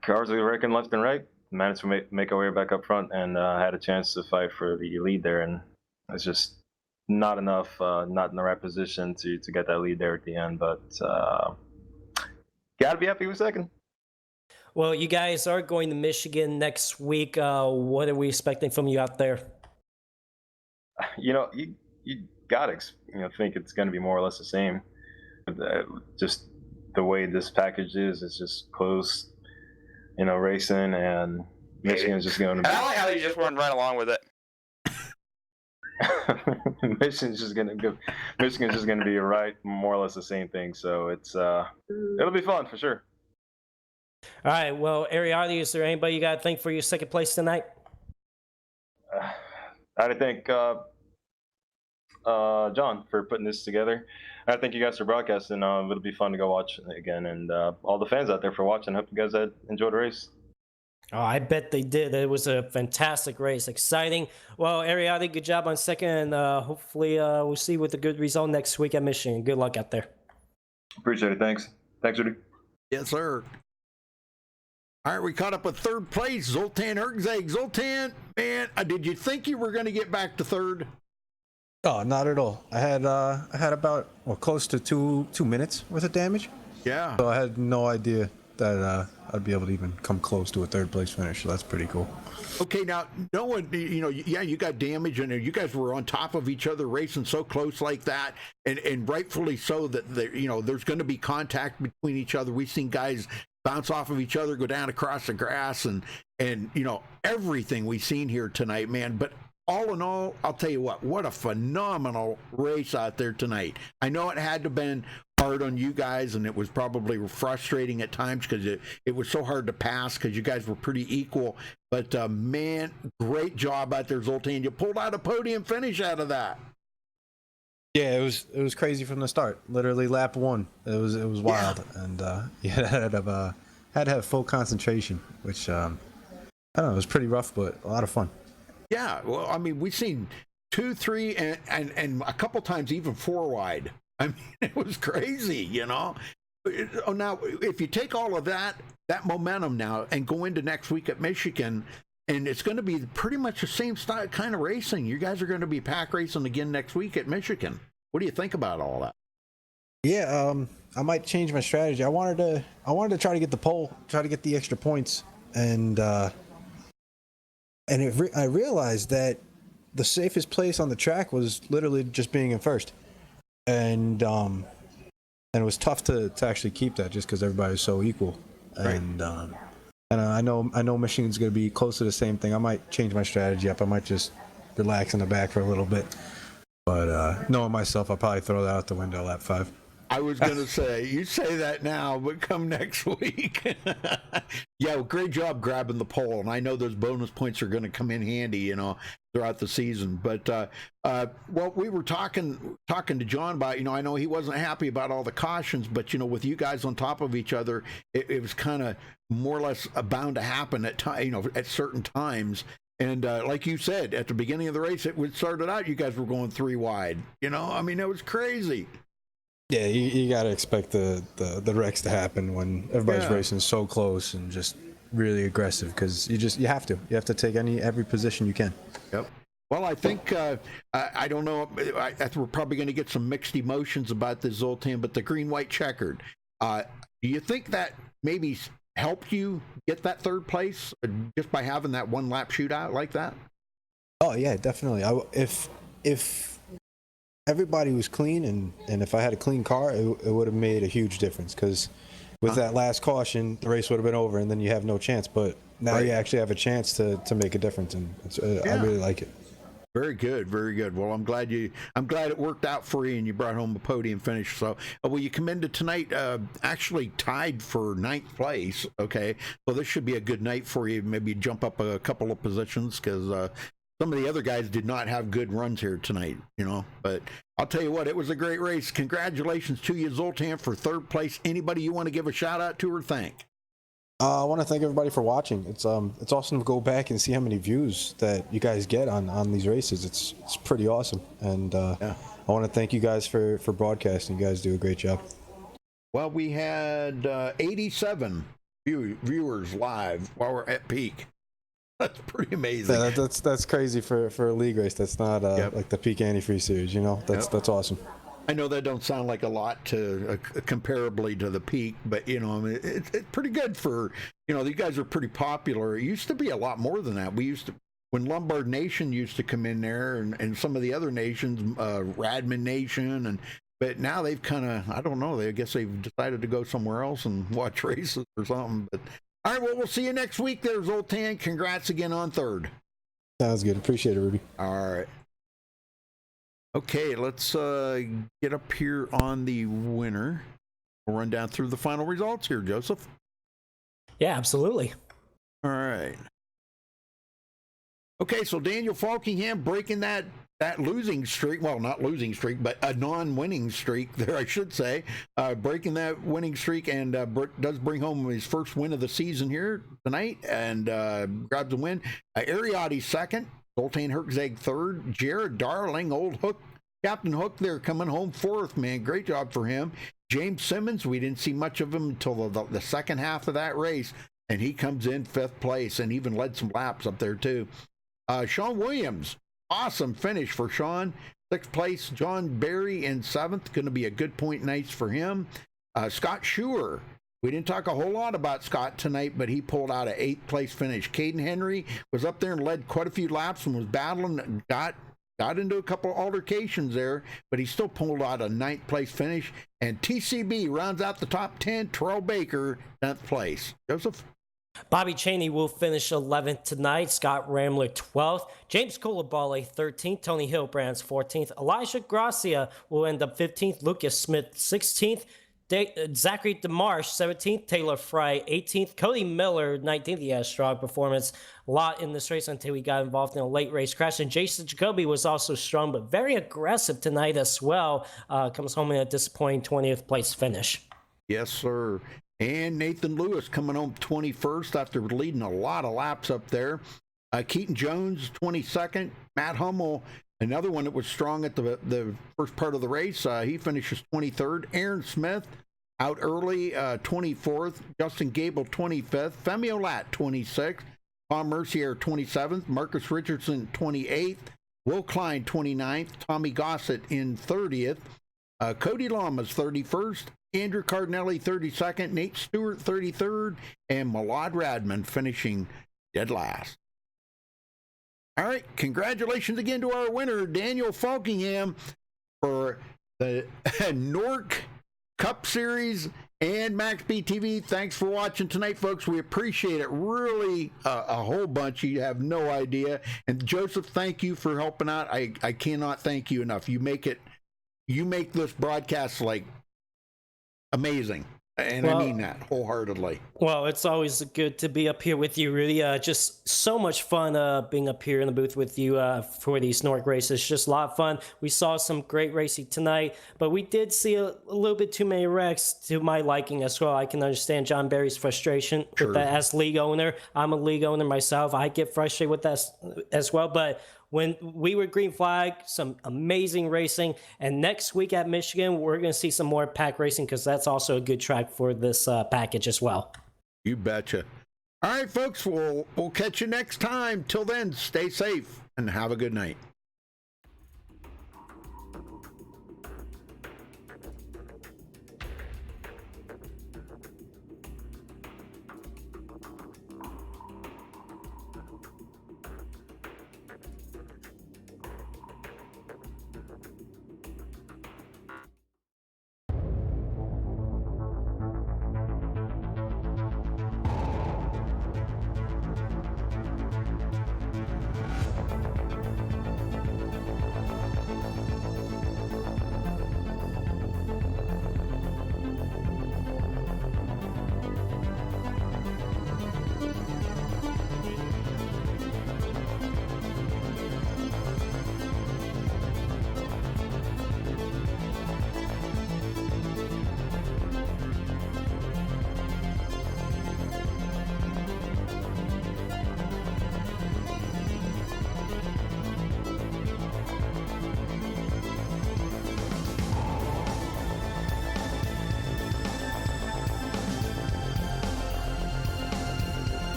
cars were wrecking left and right. Managed to make our way back up front, and had a chance to fight for the lead there, and it's just not enough, not in the right position to get that lead there at the end, but gotta be happy with second. Well, you guys are going to Michigan next week. What are we expecting from you out there? You gotta think it's going to be more or less the same. Just the way this package is, it's just close. Racing, and Michigan's just going to be... I like how you just went right along with it. Michigan's just going to be more or less the same thing, so it'll be fun for sure. All right, well, Ariati, is there anybody you got to thank for your second place tonight? I thank John for putting this together. I thank you guys for broadcasting. It'll be fun to go watch again, and all the fans out there for watching. Hope you guys enjoyed the race. Oh, I bet they did. It was a fantastic race, exciting. Well, Ariati, good job on second, and hopefully we'll see you with a good result next week at Michigan. Good luck out there. Appreciate it. Thanks, Rudy. Yes, sir. All right, we caught up with third place, Zoltan Herzeg. Zoltan, man, did you think you were going to get back to third? Oh, not at all. I had about close to two minutes worth of damage. Yeah. So I had no idea that I'd be able to even come close to a third place finish. So that's pretty cool. Okay, now no one, you got damage, and you guys were on top of each other, racing so close like that, and rightfully so that there's going to be contact between each other. We've seen guys bounce off of each other, go down across the grass, and everything we've seen here tonight, man. But all in all, I'll tell you what a phenomenal race out there tonight. I know it had to have been hard on you guys, and it was probably frustrating at times because it was so hard to pass because you guys were pretty equal. But man, great job out there, Zoltan. You pulled out a podium finish out of that. Yeah, it was crazy from the start. Literally lap one, it was wild, and you had to have full concentration, which I don't know, it was pretty rough, but a lot of fun. Yeah, well, I mean, we've seen 2, 3, and a couple times even 4 wide. I mean, it was crazy, Now, if you take all of that momentum now and go into next week at Michigan, and it's going to be pretty much the same style kind of racing. You guys are going to be pack racing again next week at Michigan. What do you think about all that? Yeah, I might change my strategy. I wanted to try to get the pole, try to get the extra points, and and I realized that the safest place on the track was literally just being in first, and it was tough to actually keep that just because everybody was so equal. Right. And I know Michigan's going to be close to the same thing. I might change my strategy up. I might just relax in the back for a little bit. But knowing myself, I'll probably throw that out the window lap 5. I was going to say, you say that now, but come next week. Yeah, well, great job grabbing the pole. And I know those bonus points are going to come in handy, throughout the season. But, well, we were talking to John about, I know he wasn't happy about all the cautions, but, with you guys on top of each other, it was kind of more or less bound to happen at at certain times. And like you said, at the beginning of the race, it started out, you guys were going 3 wide. It was crazy. Yeah, you got to expect the wrecks to happen when everybody's racing so close and just really aggressive, because you have to take every position you can. Yep. Well, I think I don't know. I think we're probably going to get some mixed emotions about this Zoltan, but the green-white checkered. Do you think that maybe helped you get that 3rd place just by having that 1 lap shootout like that? Oh yeah, definitely. If everybody was clean and if I had a clean car, it would have made a huge difference, because with that last caution, the race would have been over and then you have no chance. But now you actually have a chance to make a difference, and I really like it. Very good, very good. Well, I'm glad it worked out for you and you brought home a podium finish. So, well, you come into tonight actually tied for 9th place. Okay, so this should be a good night for you. Maybe jump up a couple of positions, because some of the other guys did not have good runs here tonight, But I'll tell you what, it was a great race. Congratulations to you, Zoltan, for 3rd place. Anybody you want to give a shout out to or thank? I want to thank everybody for watching. It's awesome to go back and see how many views that you guys get on these races. It's pretty awesome, and I want to thank you guys for broadcasting. You guys do a great job. Well, we had 87 viewers live while we're at peak. That's pretty amazing. Yeah, that's crazy for a league race. That's not like the Peak Antifreeze series. That's awesome. I know that don't sound like a lot to comparably to the peak, but it's pretty good for these guys are pretty popular. It used to be a lot more than that. When Lombard Nation used to come in there, and some of the other nations, Radman Nation, but now they've kind of, I don't know, I guess they've decided to go somewhere else and watch races or something. But all right, well, we'll see you next week there, Zoltan. Congrats again on 3rd. Sounds good. Appreciate it, Ruby. All right. Okay, let's get up here on the winner. We'll run down through the final results here, Joseph. Yeah, absolutely. All right. Okay, so Daniel Falkingham breaking that losing streak. Well, not losing streak, but a non-winning streak there, I should say. Breaking that winning streak, and does bring home his first win of the season here tonight, and grabs a win. Ariadne 2nd. Zoltan Herczeg 3rd. Jared Darling, old Hook, Captain Hook there, coming home 4th, man. Great job for him. James Simmons, we didn't see much of him until the second half of that race, and he comes in 5th place and even led some laps up there too. Sean Williams, awesome finish for Sean. 6th place. John Berry in 7th. Going to be a good point nights for him. Scott Schuer. We didn't talk a whole lot about Scott tonight, but he pulled out an 8th place finish. Caden Henry was up there and led quite a few laps and was battling and got into a couple of altercations there, but he still pulled out a 9th place finish. And TCB rounds out the top 10. Terrell Baker, 10th place. Joseph? Bobby Chaney will finish 11th tonight. Scott Ramler 12th. James Coulibaly 13th. Tony Hillbrands 14th. Elijah Gracia will end up 15th. Lucas Smith 16th. Zachary DeMarsh 17th. Taylor Fry 18th. Cody Miller 19th. He had a strong performance a lot in this race until he got involved in a late race crash. And Jason Jacoby was also strong but very aggressive tonight as well. Comes home in a disappointing 20th place finish. Yes, sir. And Nathan Lewis coming home 21st after leading a lot of laps up there. Keaton Jones 22nd. Matt Hummel, another one that was strong at the first part of the race. He finishes 23rd. Aaron Smith out early, 24th. Justin Gable 25th. Femi Olat 26th. Tom Mercier 27th. Marcus Richardson 28th. Will Klein 29th. Tommy Gossett in 30th. Cody Lamas 31st. Andrew Cardinelli 32nd. Nate Stewart 33rd. And Malad Radman finishing dead last. All right, congratulations again to our winner, Daniel Falkingham, for the Nork Cup Series and MaxSpeedTV. Thanks for watching tonight, folks. We appreciate it really a whole bunch. You have no idea. And Joseph, thank you for helping out. I cannot thank you enough. You make this broadcast like amazing. And I mean that wholeheartedly. Well, it's always good to be up here with you, Rudy. Just so much fun being up here in the booth with you for these Nork races. Just a lot of fun. We saw some great racing tonight, but we did see a little bit too many wrecks to my liking as well. I can understand John Barry's frustration with that as league owner. I'm a league owner myself. I get frustrated with that as well, but when we were green flag, some amazing racing. And next week at Michigan, we're going to see some more pack racing because that's also a good track for this package as well. You betcha. All right, folks, we'll catch you next time. Till then, stay safe and have a good night.